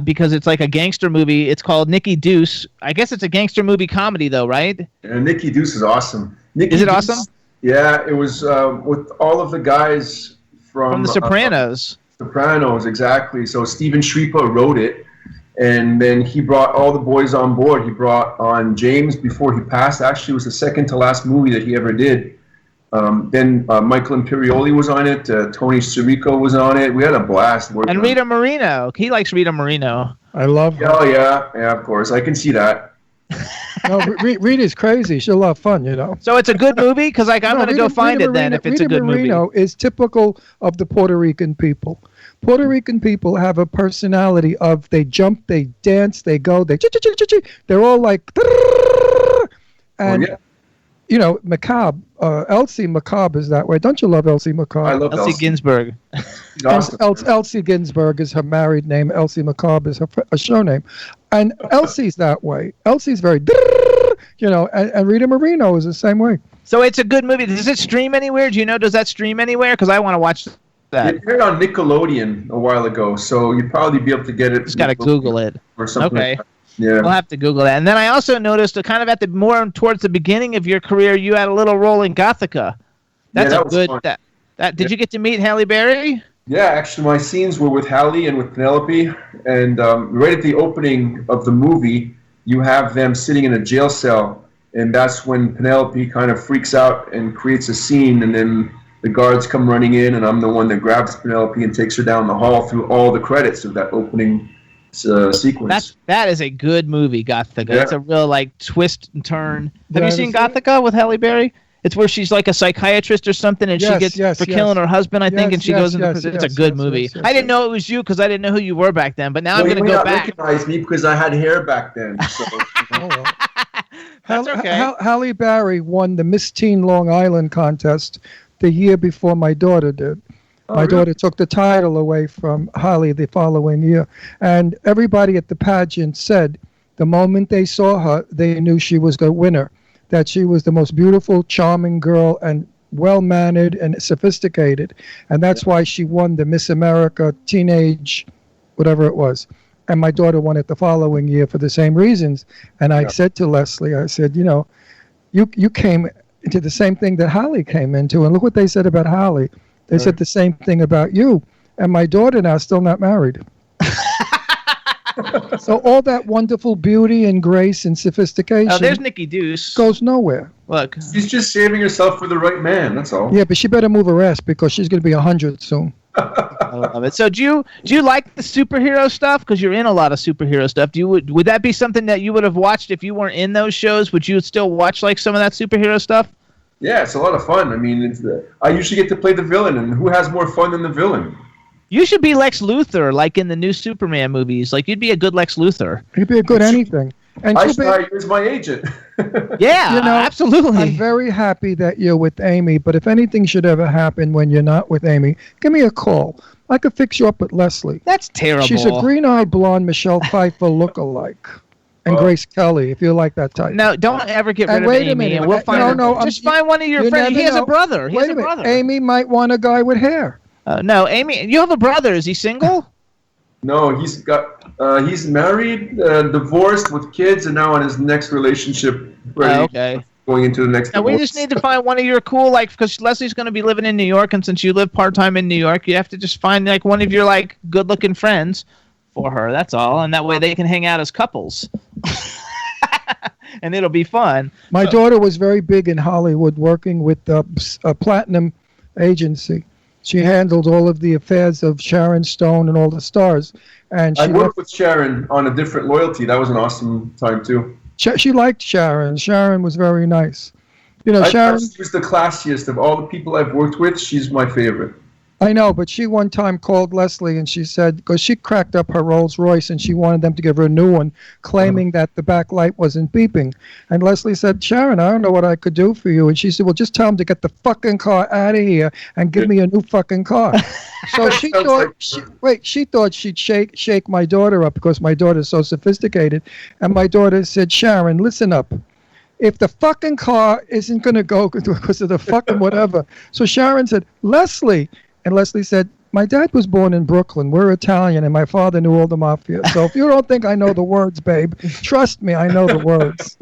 S4: because it's like a gangster movie. It's called Nicky Deuce. I guess it's a gangster movie comedy, though, right?
S9: Yeah, Nicky Deuce is awesome.
S4: Is it awesome?
S9: Yeah, it was with all of the guys from
S4: The Sopranos.
S9: Sopranos, exactly. So Steven Schripa wrote it, and then he brought all the boys on board. He brought on James before he passed. Actually, it was the second to last movie that he ever did. Then Michael Imperioli was on it. Tony Sirico was on it. We had a blast working.
S4: And Rita Moreno. He likes Rita Moreno.
S5: I love her.
S9: Oh, yeah, of course. I can see that.
S5: No, Rita's crazy. She's a lot of fun,
S4: So it's a good movie? Because I'm going to go find it then if it's a good movie.
S5: Rita Moreno is typical of the Puerto Rican people. Puerto Rican people have a personality of they jump, they dance, they go, they're all like, and Macabre, Elsie Macabre is that way. Don't you love Elsie Macabre?
S9: I love
S4: Elsie Ginsberg.
S5: Elsie Ginsberg is her married name. Elsie Macabre is her show name, and Elsie's that way. Elsie's very, and Rita Moreno is the same way.
S4: So it's a good movie. Does it stream anywhere? Do you know? Does that stream anywhere? Because I want to watch that?
S9: It aired on Nickelodeon a while ago, so you'd probably be able to get it.
S4: Just gotta Google it
S9: or something.
S4: Okay.
S9: Like that. Yeah.
S4: We'll have to Google that. And then I also noticed kind of at the more towards the beginning of your career, you had a little role in Gothica. That's
S9: that
S4: a
S9: was
S4: good.
S9: fun.
S4: Did you get to meet Halle Berry?
S9: Yeah, actually, my scenes were with Halle and with Penelope, and right at the opening of the movie, you have them sitting in a jail cell, and that's when Penelope kind of freaks out and creates a scene, and then the guards come running in, and I'm the one that grabs Penelope and takes her down the hall through all the credits of that opening sequence.
S4: That is a good movie, Gothica.
S9: Yeah.
S4: It's a real twist and turn. Have
S5: Yeah,
S4: you seen
S5: I've seen
S4: Gothica with Halle Berry? It's where she's like a psychiatrist or something, and she gets for killing her husband, I think, and she goes into prison. It's a good movie. I didn't know it was you because I didn't know who you were back then, but now I'm going to go back.
S9: You recognize me because I had hair back then. So.
S4: That's okay.
S5: Halle Berry won the Miss Teen Long Island contest the year before my daughter did. My daughter took the title away from Halle the following year, and everybody at the pageant said the moment they saw her, they knew she was the winner. That she was the most beautiful, charming girl and well-mannered and sophisticated. And that's why she won the Miss America Teenage, whatever it was. And my daughter won it the following year for the same reasons. And I said to Leslie, I said, you came into the same thing that Halle came into. And look what they said about Halle. They said the same thing about you. And my daughter now is still not married. So all that wonderful beauty and grace and sophistication
S4: there's Nikki Deuce.
S5: goes nowhere.
S4: Look.
S9: She's just saving herself for the right man, that's all.
S5: Yeah, but she better move her ass because she's going to be 100 soon.
S4: I love it. So do you like the superhero stuff? Because you're in a lot of superhero stuff. Would that be something that you would have watched if you weren't in those shows? Would you still watch some of that superhero stuff?
S9: Yeah, it's a lot of fun. I mean, I usually get to play the villain, and who has more fun than the villain?
S4: You should be Lex Luthor, like in the new Superman movies. You'd be a good Lex Luthor.
S5: He'd be a good anything. And
S9: Here's my agent.
S4: Yeah, absolutely.
S5: I'm very happy that you're with Amy, but if anything should ever happen when you're not with Amy, give me a call. I could fix you up with Leslie.
S4: That's terrible.
S5: She's a green-eyed blonde Michelle Pfeiffer look-alike. And Grace Kelly, if you like that type.
S4: No, don't ever get rid of
S5: wait
S4: Amy.
S5: a minute.
S4: And we'll find
S5: Just
S4: find one of your friends. He has a brother.
S5: Wait a minute. Amy might want a guy with hair.
S4: No, Amy, you have a brother. Is he single?
S9: No, he's married, divorced with kids, and now on his next relationship.
S4: Okay.
S9: Going into the next.
S4: Now we just need to find one of your cool, because Leslie's going to be living in New York, and since you live part-time in New York, you have to just find one of your good-looking friends for her. That's all, and that way they can hang out as couples. And it'll be fun.
S5: My daughter was very big in Hollywood, working with a Platinum agency. She handled all of the affairs of Sharon Stone and all the stars. And
S9: I worked with Sharon on A Different Loyalty. That was an awesome time too.
S5: She liked Sharon. Sharon was very nice. Sharon.
S9: She was the classiest of all the people I've worked with. She's my favorite.
S5: I know, but she one time called Leslie and she said, because she cracked up her Rolls Royce and she wanted them to give her a new one, claiming that the back light wasn't beeping. And Leslie said, Sharon, I don't know what I could do for you. And she said, well, just tell them to get the fucking car out of here and give me a new fucking car. So she thought she'd shake my daughter up because my daughter's so sophisticated. And my daughter said, Sharon, listen up. If the fucking car isn't going to go because of the fucking whatever. So Sharon said, Leslie. And Leslie said, my dad was born in Brooklyn. We're Italian, and my father knew all the mafia. So if you don't think I know the words, babe, trust me, I know the words.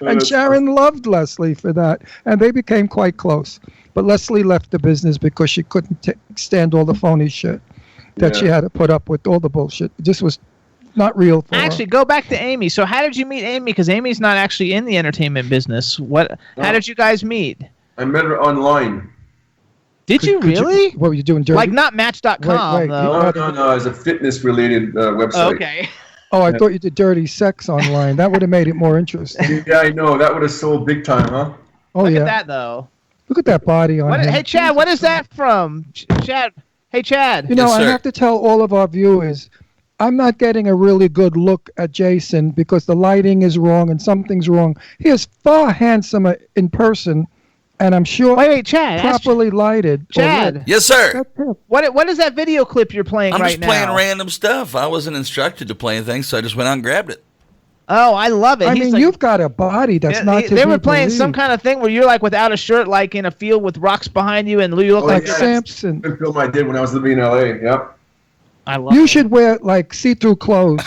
S5: And Sharon loved Leslie for that, and they became quite close. But Leslie left the business because she couldn't stand all the phony shit that she had to put up with, all the bullshit. It just was not real for her.
S4: Actually, go back to Amy. So how did you meet Amy? Because Amy's not actually in the entertainment business. How did you guys meet?
S9: I met her online.
S4: Did you really?
S5: What were you doing, dirty?
S4: Not Match.com, though.
S9: No. It's a fitness-related website.
S4: Okay.
S5: Oh, I thought you did dirty sex online. That would have made it more interesting.
S9: Yeah, I know. That would have sold big time, huh?
S5: Oh,
S4: Look
S5: yeah.
S4: at that, though.
S5: Look at that body on him.
S4: Hey, Chad, what is that from? Chad. Hey, Chad.
S5: Yes, I have to tell all of our viewers, I'm not getting a really good look at Jason because the lighting is wrong and something's wrong. He is far handsomer in person, and I'm sure
S4: Chad,
S5: properly lighted.
S4: Chad.
S6: Yes, sir.
S4: What is that video clip you're playing
S6: I'm
S4: right
S6: just
S4: now?
S6: playing random stuff. I wasn't instructed to play anything, so I just went out and grabbed it.
S4: Oh, I love it.
S5: I
S4: He's
S5: mean,
S4: like,
S5: you've got a body that's not to
S4: They
S5: be
S4: were playing some
S5: believed.
S4: kind of thing where you're like without a shirt, like in a field with rocks behind you, and you look
S5: Like
S9: yeah,
S5: Samson.
S9: that's the film I did when I was living in L.A. Yep.
S4: I love
S5: You
S4: it.
S5: should wear like see-through clothes.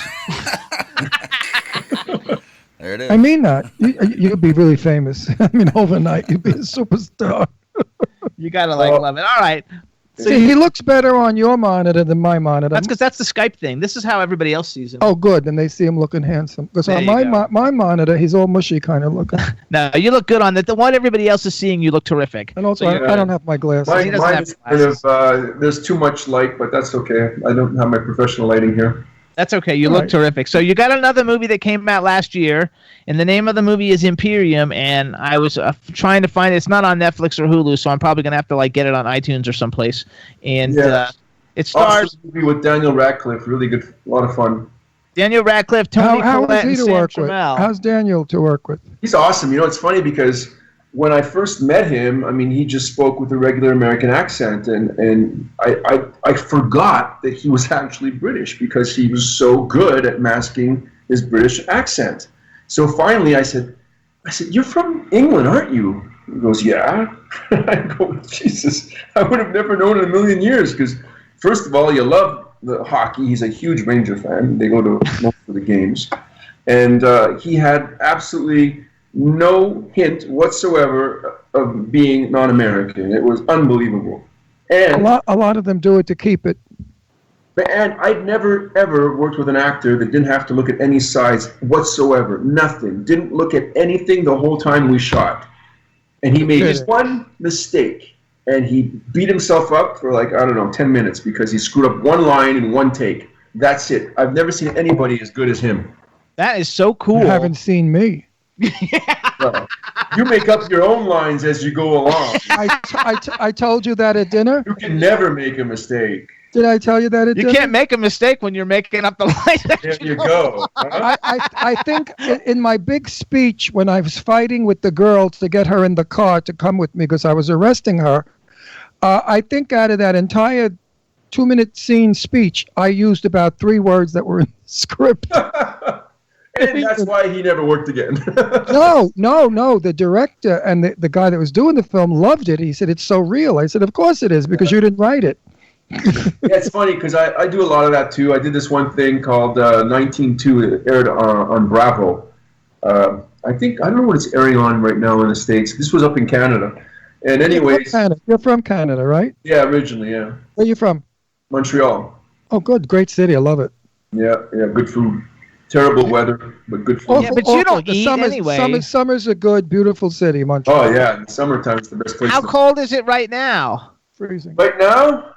S6: There it is.
S5: I mean that. You'd be really famous. I mean, overnight, you'd be a superstar.
S4: You gotta love it. All right. So
S5: See, he looks better on your monitor than my monitor.
S4: that's because that's the Skype thing. This is how everybody else sees him.
S5: Oh, good. And they see him looking handsome. Because
S4: There
S5: on
S4: you
S5: my monitor, he's all mushy kind of looking.
S4: No, you look good on that. The one everybody else is seeing, you look terrific.
S5: And also,
S9: Yeah.
S5: I don't have my glasses.
S4: He doesn't have
S9: Mine is kind of, there's too much light, but that's okay. I don't have my professional lighting here.
S4: That's okay. You
S5: All
S4: look
S5: right.
S4: terrific. So you got another movie that came out last year, and the name of the movie is Imperium. And I was trying to find it. It's not on Netflix or Hulu, so I'm probably gonna have to like get it on iTunes or someplace. And
S9: Yeah.
S4: it stars
S9: Also, movie with Daniel Radcliffe, really good, a lot of fun.
S4: Daniel Radcliffe, Tony
S5: How is
S4: Collette,
S5: he
S4: and
S5: to
S4: Sam
S5: work with?
S4: Trammell.
S5: How's Daniel to work with?
S9: He's awesome. You know, it's funny because when I first met him, I mean, he just spoke with a regular American accent, and I forgot that he was actually British because he was so good at masking his British accent. So finally, I said, "You're from England, aren't you?" He goes, "Yeah." I go, "Jesus, I would have never known in a million years because, first of all, you love the hockey. He's a huge Ranger fan. They go to most of the games, and he had absolutely no hint whatsoever of being non-American. It was unbelievable. And
S5: A lot of them do it to keep it.
S9: and I'd never ever worked with an actor that didn't have to look at any sides whatsoever. Nothing. Didn't look at anything the whole time we shot. And he made
S5: Good.
S9: one mistake, and he beat himself up for like, I don't know, 10 minutes because he screwed up one line in one take. That's it. I've never seen anybody as good as him.
S4: That is so cool.
S5: You haven't seen me.
S9: Well, you make up your own lines as you go along.
S5: I told you that at dinner.
S9: You can never make a mistake.
S5: Did I tell you that at
S4: You
S5: dinner?
S4: can't make a mistake when you're making up the lines.
S9: There you go. Huh?
S5: I think in my big speech when I was fighting with the girl to get her in the car to come with me because I was arresting her, I think out of that entire 2-minute scene speech, I used about 3 words that were in the script.
S9: And that's why he never worked again.
S5: No. The director and the guy that was doing the film loved it. He said, "It's so real." I said, "Of course it is, because you didn't write it."
S9: Yeah, it's funny because I do a lot of that too. I did this one thing called 19.2. It aired on Bravo. I don't know what it's airing on right now in the States. This was up in Canada. And anyways,
S5: You're from Canada, right?
S9: yeah, originally, yeah.
S5: Where are you from?
S9: Montreal.
S5: Oh, good. Great city. I love it.
S9: Yeah, good food. Terrible weather, but good food.
S4: Yeah, but you don't
S5: The
S4: eat anyway.
S5: Summers are good. Beautiful city, Montreal.
S9: Oh, yeah, in the summertime it's the best place.
S4: How cold is it right now?
S5: Freezing.
S9: Right now,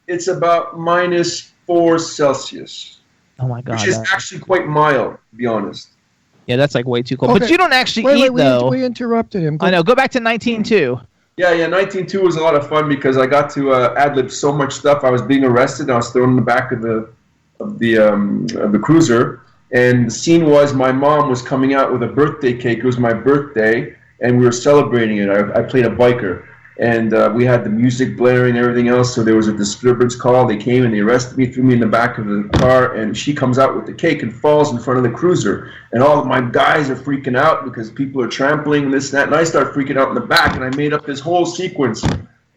S9: it's about -4 Celsius,
S4: Oh my God.
S9: which is actually quite mild, to be honest.
S4: Yeah, that's like way too cold.
S5: Okay.
S4: But you don't actually
S5: Wait,
S4: eat though.
S5: we interrupted him.
S4: I know. Go back to 19.2.
S9: Yeah, 19.2 was a lot of fun because I got to ad-lib so much stuff. I was being arrested, and I was thrown in the back of the cruiser, and the scene was my mom was coming out with a birthday cake. It was my birthday, and we were celebrating it. I played a biker, and we had the music blaring and everything else, so there was a disturbance call. They came and they arrested me, threw me in the back of the car, and she comes out with the cake and falls in front of the cruiser. And all of my guys are freaking out because people are trampling this and that, and I start freaking out in the back, and I made up this whole sequence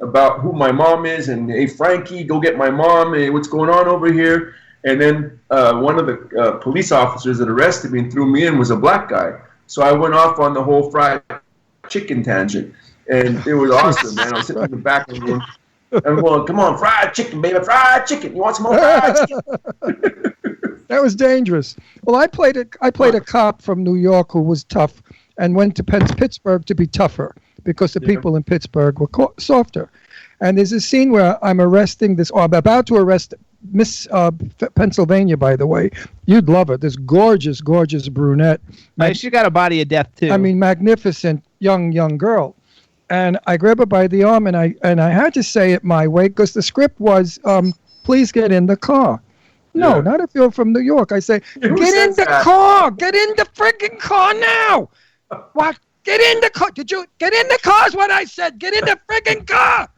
S9: about who my mom is, and, "Hey, Frankie, go get my mom, and what's going on over here?" And then one of the police officers that arrested me and threw me in was a black guy. So I went off on the whole fried chicken tangent. And it was awesome, man. I was sitting in the back and I'm going, "Come on, fried chicken, baby, fried chicken. You want some more fried chicken?"
S5: That was dangerous. Well, I played a cop from New York who was tough and went to Pittsburgh to be tougher because the people in Pittsburgh were softer. And there's a scene where I'm about to arrest Miss Pennsylvania, by the way. You'd love it. This gorgeous, gorgeous brunette.
S4: She got a body of death too.
S5: I mean, magnificent young girl. And I grab her by the arm, and I had to say it my way because the script was, "Please get in the car." No,
S9: Yeah.
S5: not if you're from New York. I say,
S9: Who
S5: "Get in
S9: says
S5: the
S9: that?
S5: car! Get in the freaking car now!" What? Get in the car! Did you get in the car? Is what I said. Get in the freaking car!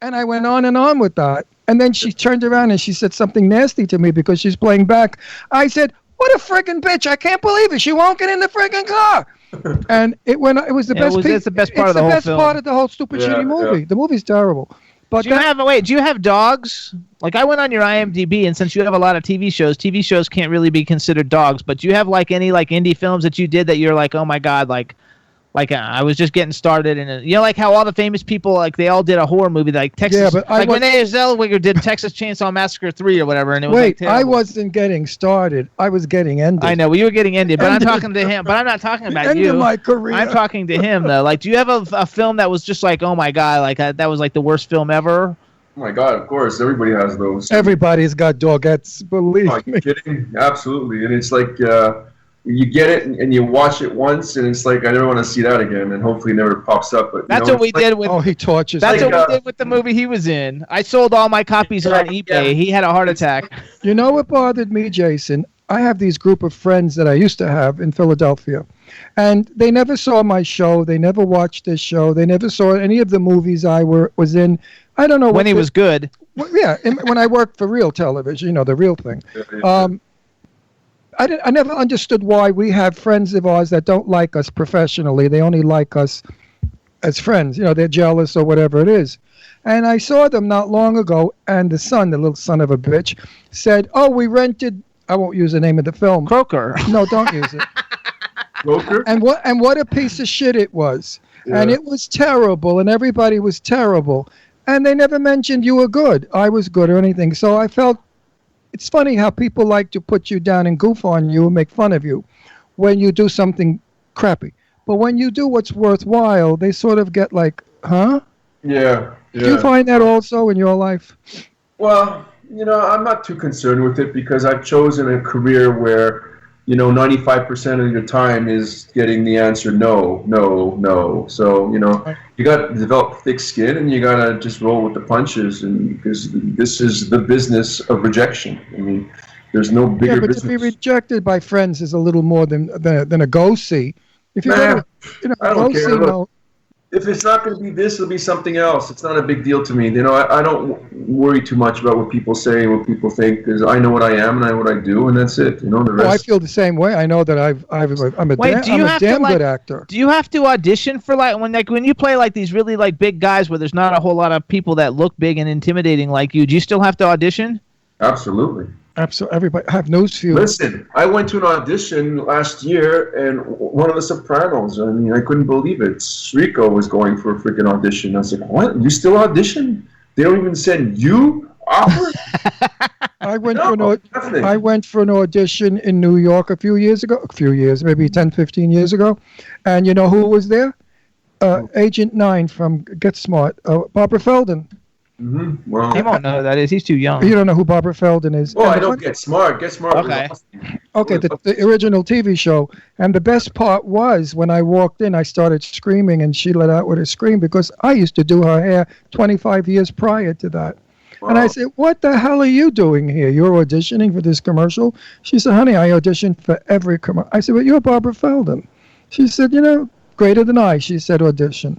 S5: And I went on with that. And then she turned around and she said something nasty to me because she's playing back. I said, What a friggin' bitch! I can't believe it. She won't get in the friggin' car. And it was the best.
S4: It's the best part of the whole film.
S5: It's the best part of the whole stupid shitty movie. The movie's terrible. But
S4: do you have dogs? Like, I went on your IMDb, and since you have a lot of TV shows can't really be considered dogs. But do you have like any like indie films that you did that you're like, oh my god, like I was just getting started, and you know, like how all the famous people, like they all did a horror movie, like Texas. Yeah, but Renee Zellweger did Texas Chainsaw Massacre 3 or whatever, and it was like
S5: I wasn't getting started. I was getting ended.
S4: I know, well, you were getting ended, but I'm talking to him. But I'm not talking about you.
S5: End of my career.
S4: I'm talking to him though. Like, do you have a film that was just like, oh my god, like that was like the worst film ever?
S9: Oh my God! Of course, everybody has those.
S5: Everybody's got dogettes. Believe me.
S9: Are you kidding? Absolutely, and it's like. You get it and you watch it once, and it's like I never want to see that again, and hopefully it never pops up. But
S4: that's what we did with.
S5: Oh, he tortures.
S4: That's what we did with the movie he was in. I sold all my copies on eBay. Yeah. He had a heart attack.
S5: You know what bothered me, Jason? I have these group of friends that I used to have in Philadelphia, and they never saw my show. They never watched this show. They never saw any of the movies I was in. I don't know
S4: when he was good.
S5: Well, yeah, when I worked for real television, you know, the real thing. I never understood why we have friends of ours that don't like us professionally. They only like us as friends. You know, they're jealous or whatever it is. And I saw them not long ago, and the little son of a bitch, said, oh, we rented, I won't use the name of the film.
S4: Croker.
S5: No, don't use it.
S9: Croker?
S5: And what a piece of shit it was. Yeah. And it was terrible, and everybody was terrible. And they never mentioned you were good. I was good or anything. So I felt, it's funny how people like to put you down and goof on you and make fun of you when you do something crappy. But when you do what's worthwhile, they sort of get like, huh?
S9: Yeah.
S5: Do you find that also in your life?
S9: Well, you know, I'm not too concerned with it because I've chosen a career where, you know, 95% of your time is getting the answer no, no, no. So, you know, you got to develop thick skin and you got to just roll with the punches, and because this is the business of rejection. I mean, there's no bigger business.
S5: To be rejected by friends is a little more than a go-see. If you go to,
S9: I don't care. Look, if it's not going to be this, it'll be something else. It's not a big deal to me. You know, I don't worry too much about what people say and what people think, because I know what I am and I know what I do, and that's it. You know, the rest.
S5: I feel the same way. I know that I'm a damn good actor.
S4: Do you have to audition for when you play like these really like big guys where there's not a whole lot of people that look big and intimidating like you? Do you still have to audition?
S9: Absolutely.
S5: Absolutely. Everybody, I have news for you.
S9: Listen, I went to an audition last year, and one of the Sopranos, I mean, I couldn't believe it. Rico was going for a freaking audition. I was like, what? You still audition? They don't even send you offers?
S5: I went for an audition in New York a few years, maybe 10, 15 years ago. And you know who was there? Agent 9 from Get Smart, Barbara Feldon.
S9: Mm-hmm. Well,
S4: he won't know who that is. He's too young.
S5: You don't know who Barbara Feldon is.
S9: Oh, I don't Get Smart. Get Smart.
S4: Okay.
S5: Okay, the original TV show. And the best part was when I walked in, I started screaming, and she let out with a scream because I used to do her hair 25 years prior to that. Wow. And I said, what the hell are you doing here? You're auditioning for this commercial? She said, honey, I auditioned for every commercial. I said, but you're Barbara Feldon. She said, you know, greater than I. She said, audition.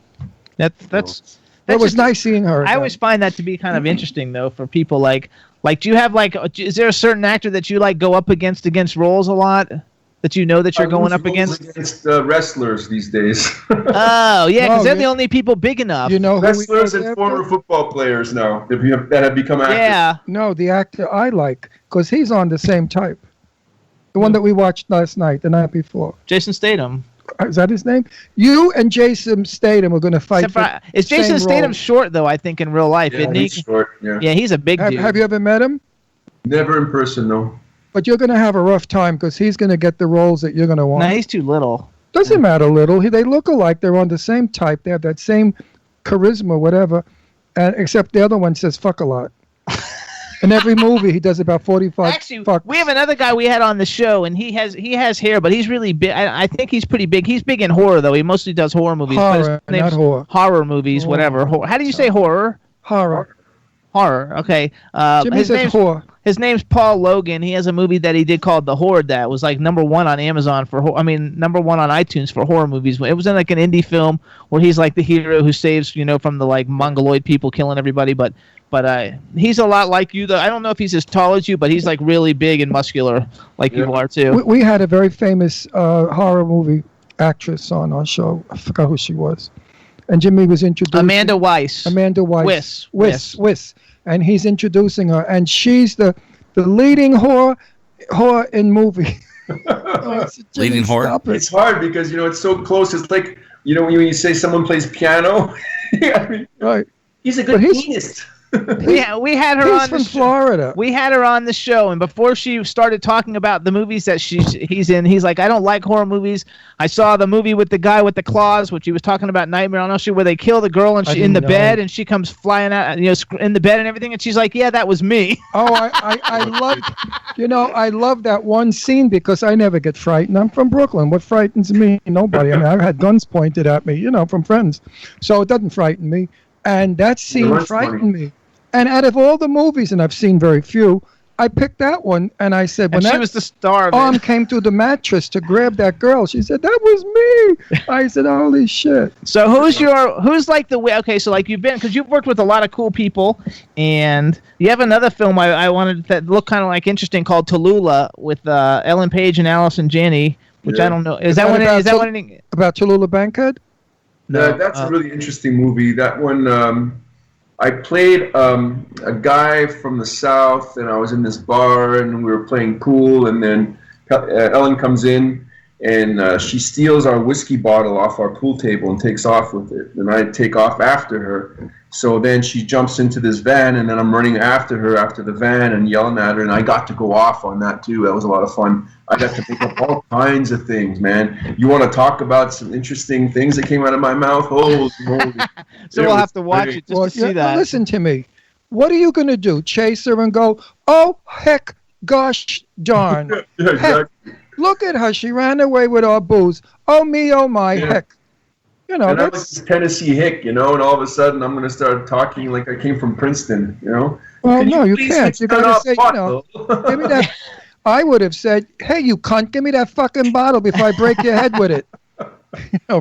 S4: It
S5: was nice seeing her.
S4: I always find that to be kind of interesting, though, for people like do you have is there a certain actor that you like go up against roles a lot that you know that you're going up against?
S9: Against wrestlers these days.
S4: Oh yeah, because they're the only people big enough.
S5: You know,
S9: wrestlers and former football players now that have become actors.
S4: Yeah.
S5: No, the actor I like because he's on the same type. The one that we watched last night, the night before.
S4: Jason Statham.
S5: Is that his name? You and Jason Statham are going to fight.
S4: Is Jason Statham short though? I think in real life, isn't he?
S9: He's short. Yeah.
S4: Yeah, he's a big dude.
S5: Have you ever met him?
S9: Never in person, no.
S5: But you're going to have a rough time because he's going to get the roles that you're going to want.
S4: No, he's too little.
S5: Doesn't matter little. They look alike. They're on the same type. They have that same charisma, whatever. Except the other one says fuck a lot. In every movie, he does about 45.
S4: Actually, we have another guy we had on the show, and he has hair, but he's really big. I think he's pretty big. He's big in horror, though. He mostly does horror movies.
S5: Horror, not horror.
S4: Horror movies, whatever. How do you say horror?
S5: Horror.
S4: Horror. Okay.
S5: Jimmy says horror.
S4: His name's Paul Logan. He has a movie that he did called The Horde that was like #1 on Amazon for #1 on iTunes for horror movies. It was in like an indie film where he's like the hero who saves, from the like mongoloid people killing everybody. But he's a lot like you though. I don't know if he's as tall as you, but he's like really big and muscular like you are too.
S5: We had a very famous horror movie actress on our show. I forgot who she was. And Jimmy was introducing
S4: Amanda Weiss.
S5: Wiss. And he's introducing her, and she's the leading whore in movie.
S6: Leading whore.
S9: It's hard because it's so close. It's like when you say someone plays piano. I mean,
S5: right.
S9: He's a good pianist.
S4: we had her
S5: He's
S4: on
S5: from Florida.
S4: We had her on the show, and before she started talking about the movies that he's in, he's like, I don't like horror movies. I saw the movie with the guy with the claws, which he was talking about, Nightmare on Elm Street, where they kill the girl and in the bed, and she comes flying out, in the bed and everything, and she's like, yeah, that was me.
S5: Oh, I love that one scene because I never get frightened. I'm from Brooklyn. What frightens me? Nobody. I mean, I've had guns pointed at me, from friends, so it doesn't frighten me. And that scene frightened me. And out of all the movies, and I've seen very few, I picked that one, and I said, when
S4: she was the star of it.
S5: Arm came through the mattress to grab that girl, she said, that was me. I said, holy shit.
S4: So who's like the way? Okay, so like because you've worked with a lot of cool people, and you have another film I wanted that looked kind of like interesting called Tallulah with Ellen Page and Allison Janney, which I don't know. Is that
S5: about Tallulah Bankhead?
S9: No, that's a really interesting movie. That one. I played a guy from the South, and I was in this bar, and we were playing pool, and then Ellen comes in, and she steals our whiskey bottle off our pool table and takes off with it, and I take off after her. So then she jumps into this van, and then I'm running after her after the van and yelling at her, and I got to go off on that too. That was a lot of fun. I got to make up all kinds of things, man. You want to talk about some interesting things that came out of my mouth? Holy moly.
S4: So we'll have to watch it just to see that.
S5: Listen to me. What are you going to do? Chase her and go, oh, heck, gosh, darn.
S9: Yeah, exactly.
S5: Heck, look at her. She ran away with our booze. Oh, me, oh, my, heck.
S9: And I was this Tennessee hick, and all of a sudden I'm going to start talking like I came from Princeton,
S5: Well, no, you can't. You got to say, give me that. I would have said, hey, you cunt, give me that fucking bottle before I break your head with it.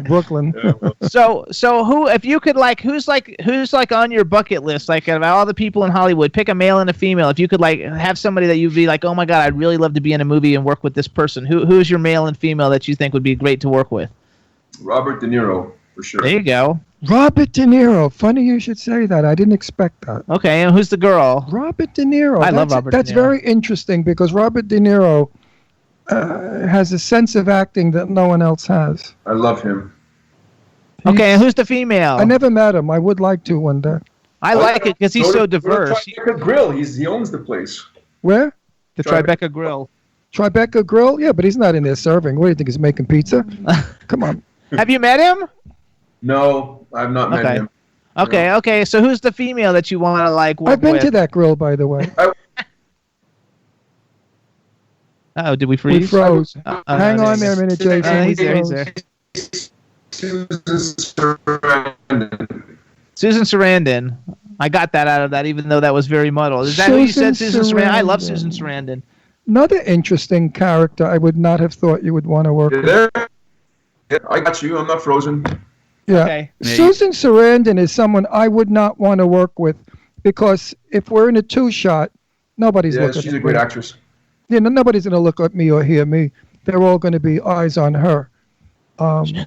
S5: Brooklyn.
S4: So who, if you could who's on your bucket list, like of all the people in Hollywood, pick a male and a female. If you could have somebody that you'd be like, oh my God, I'd really love to be in a movie and work with this person. Who's your male and female that you think would be great to work with?
S9: Robert De Niro. For sure.
S4: There you go.
S5: Robert De Niro. Funny you should say that. I didn't expect that.
S4: Okay, and who's the girl?
S5: Robert De Niro.
S4: I love Robert De Niro.
S5: That's very interesting because Robert De Niro has a sense of acting that no one else has.
S9: I love him.
S4: Okay, and who's the female?
S5: I never met him. I would like to one day.
S4: I like it because he's so diverse.
S9: Tribeca Grill. He owns the place.
S5: Where?
S4: The Tribeca Grill.
S5: Tribeca Grill? Yeah, but he's not in there serving. What do you think? He's making pizza? Come on.
S4: Have you met him?
S9: No, I've not met him.
S4: Okay. So who's the female that you want to work with?
S5: I've been to that grill, by the way.
S4: Oh, did we freeze?
S5: We froze. Hang on there a minute, Jason.
S4: He's there. Susan Sarandon. I got that out of that, even though that was very muddled. Is that who you said, Susan Sarandon? I love Susan Sarandon.
S5: Another interesting character I would not have thought you would want to work with.
S9: Yeah, I got you. I'm not frozen.
S5: Yeah.
S4: Okay.
S5: Susan Sarandon is someone I would not want to work with because if we're in a two-shot, nobody's looking at me.
S9: She's a great actress.
S5: Yeah, nobody's going to look at me or hear me. They're all going to be eyes on her.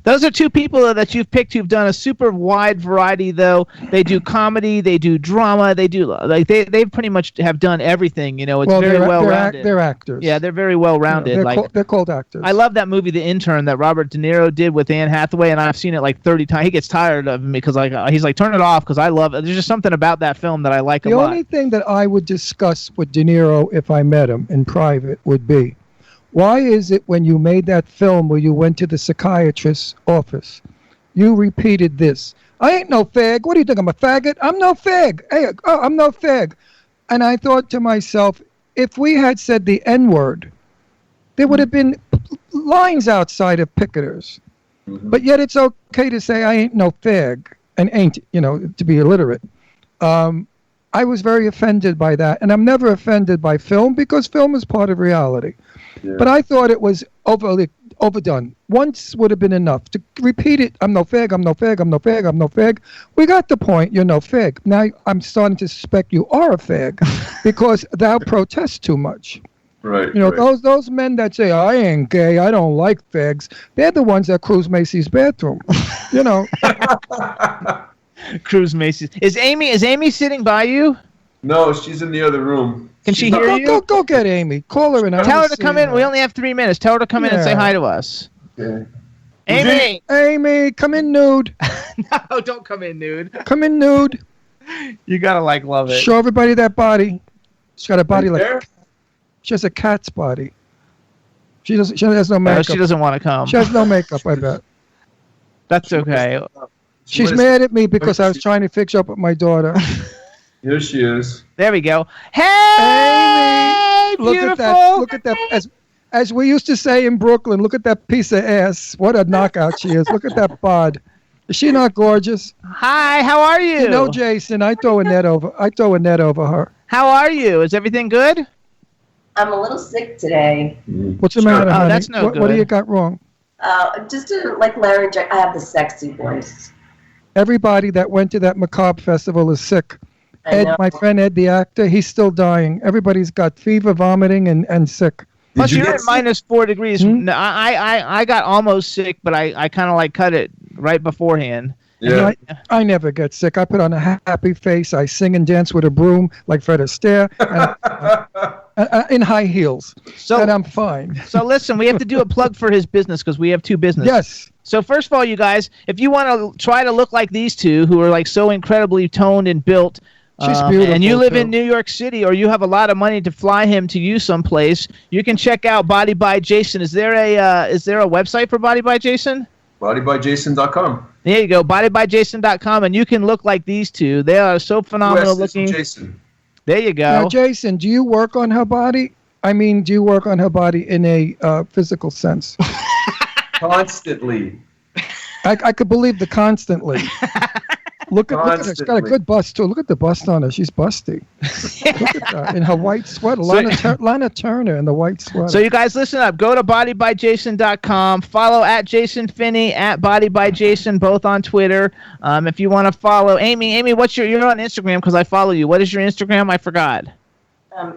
S4: Those are two people that you've picked who've done a super wide variety, though. They do comedy, they do drama, they pretty much have done everything. It's very well-rounded.
S5: They're actors.
S4: Yeah, they're very well-rounded.
S5: They're called actors.
S4: I love that movie, The Intern, that Robert De Niro did with Anne Hathaway, and I've seen it 30 times. He gets tired of me because he's like, turn it off because I love it. There's just something about that film that I like a lot.
S5: The only thing that I would discuss with De Niro if I met him in private would be, why is it when you made that film where you went to the psychiatrist's office, you repeated this? I ain't no fag. What do you think? I'm a faggot? I'm no fag. Hey, I'm no fag. And I thought to myself, if we had said the N-word, there would have been lines outside of picketers. Mm-hmm. But yet it's okay to say I ain't no fag and ain't, to be illiterate. I was very offended by that, and I'm never offended by film because film is part of reality. Yeah. But I thought it was overdone. Once would have been enough. To repeat it, I'm no fag, I'm no fag, I'm no fag, I'm no fag. We got the point, you're no fag. Now I'm starting to suspect you are a fag because thou protest too much.
S9: Right.
S5: You know, those men that say, I ain't gay, I don't like fags, they're the ones that cruise Macy's bathroom. You know.
S4: Cruise Macy's. Is Amy sitting by you?
S9: No, she's in the other room.
S4: Can she hear you?
S5: Go get Amy. Call her and
S4: tell her to come in. We only have 3 minutes. Tell her to come in and say hi to us.
S9: Okay.
S5: Amy, come in nude.
S4: No, don't come in nude.
S5: Come in nude.
S4: You gotta love it.
S5: Show everybody that body. She's got a body
S9: there?
S5: She has a cat's body. She has no makeup.
S4: She doesn't want to come.
S5: She has no makeup, I bet.
S4: That's okay.
S5: She's mad at me because I was trying to fix up with my daughter.
S9: Here she is.
S4: There we go. Hey,
S5: Amy,
S4: beautiful.
S5: Look at that. As we used to say in Brooklyn, look at that piece of ass. What a knockout she is. Look at that bod. Is she not gorgeous?
S4: Hi, how are you?
S5: You know, Jason, I throw a net over her.
S4: How are you? Is everything good?
S10: I'm a little sick today.
S5: What's the matter, honey?
S4: That's no good.
S5: What do you got wrong?
S10: Just like laryngitis. I have the sexy voice.
S5: Everybody that went to that macabre festival is sick. Ed, my friend Ed, the actor, he's still dying. Everybody's got fever, vomiting, and sick.
S4: Plus, you're at -4 degrees. I got almost sick, but I kind of cut it right beforehand.
S9: Yeah.
S5: I never get sick. I put on a happy face. I sing and dance with a broom like Fred Astaire in high heels. And I'm fine.
S4: So listen, we have to do a plug for his business because we have 2 businesses.
S5: Yes.
S4: So first of all, you guys, if you want to try to look like these two who are so incredibly toned and built,
S5: she's beautiful,
S4: and you live in New York City or you have a lot of money to fly him to you someplace, you can check out Body by Jason. Is there a website for Body by Jason?
S9: Bodybyjason.com.
S4: There you go, bodybyjason.com, and you can look like these two. They are so phenomenal looking.
S9: Jason.
S4: There you go.
S5: Now, Jason, do you work on her body? I mean, do you work on her body in a physical sense?
S9: Constantly.
S5: I could believe the constantly. Look at her. She's got a good bust, too. Look at the bust on her. She's busty. Look at that. In her white sweater. Lana Turner in the white sweater.
S4: So you guys listen up. Go to bodybyjason.com. Follow at Jasson Finney, at bodybyjason, both on Twitter. If you want to follow Amy, what's you're on Instagram because I follow you. What is your Instagram? I forgot.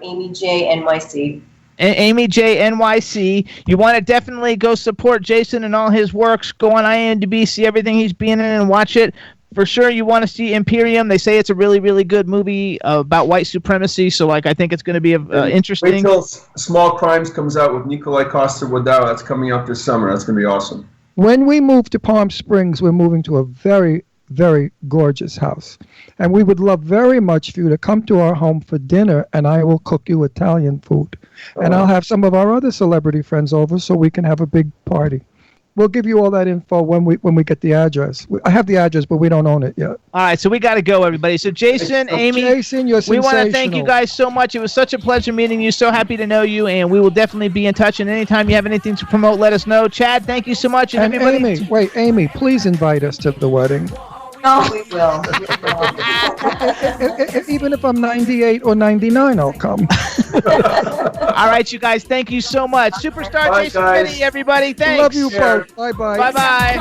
S10: Amy J NYC.
S4: Amy J NYC. You want to definitely go support Jason and all his works. Go on IMDb, see everything he's been in, and watch it. For sure, you want to see Imperium. They say it's a really, really good movie about white supremacy. So, I think it's going to be interesting.
S9: Wait till Small Crimes comes out with Nikolai Coster-Waldau. That's coming out this summer. That's going to be awesome.
S5: When we move to Palm Springs, we're moving to a very, very gorgeous house. And we would love very much for you to come to our home for dinner, and I will cook you Italian food. And I'll have some of our other celebrity friends over so we can have a big party. We'll give you all that info when we get the address. I have the address, but we don't own it yet.
S4: All right, so we got to go, everybody. So Jason, Amy,
S5: Jason, you're
S4: we want to thank you guys so much. It was such a pleasure meeting you. So happy to know you, and we will definitely be in touch. And anytime you have anything to promote, let us know. Chad, thank you so much. And everybody,
S5: Amy, please invite us to the wedding.
S10: Oh, we will.
S5: Even if I'm 98 or 99, I'll come.
S4: All right, you guys, thank you so much. Superstar Jasson Finney, everybody. Thanks.
S5: Love you both. Bye-bye.
S4: Bye-bye.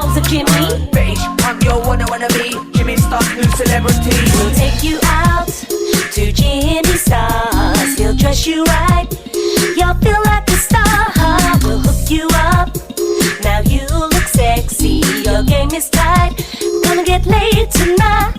S2: I'm your one I wanna be. Jimmy Star's new celebrity.
S3: We'll take you out to Jimmy Star's. He'll dress you right. You'll feel like a star. We'll hook you up. Now you look sexy. Your game is tight. Gonna get laid tonight.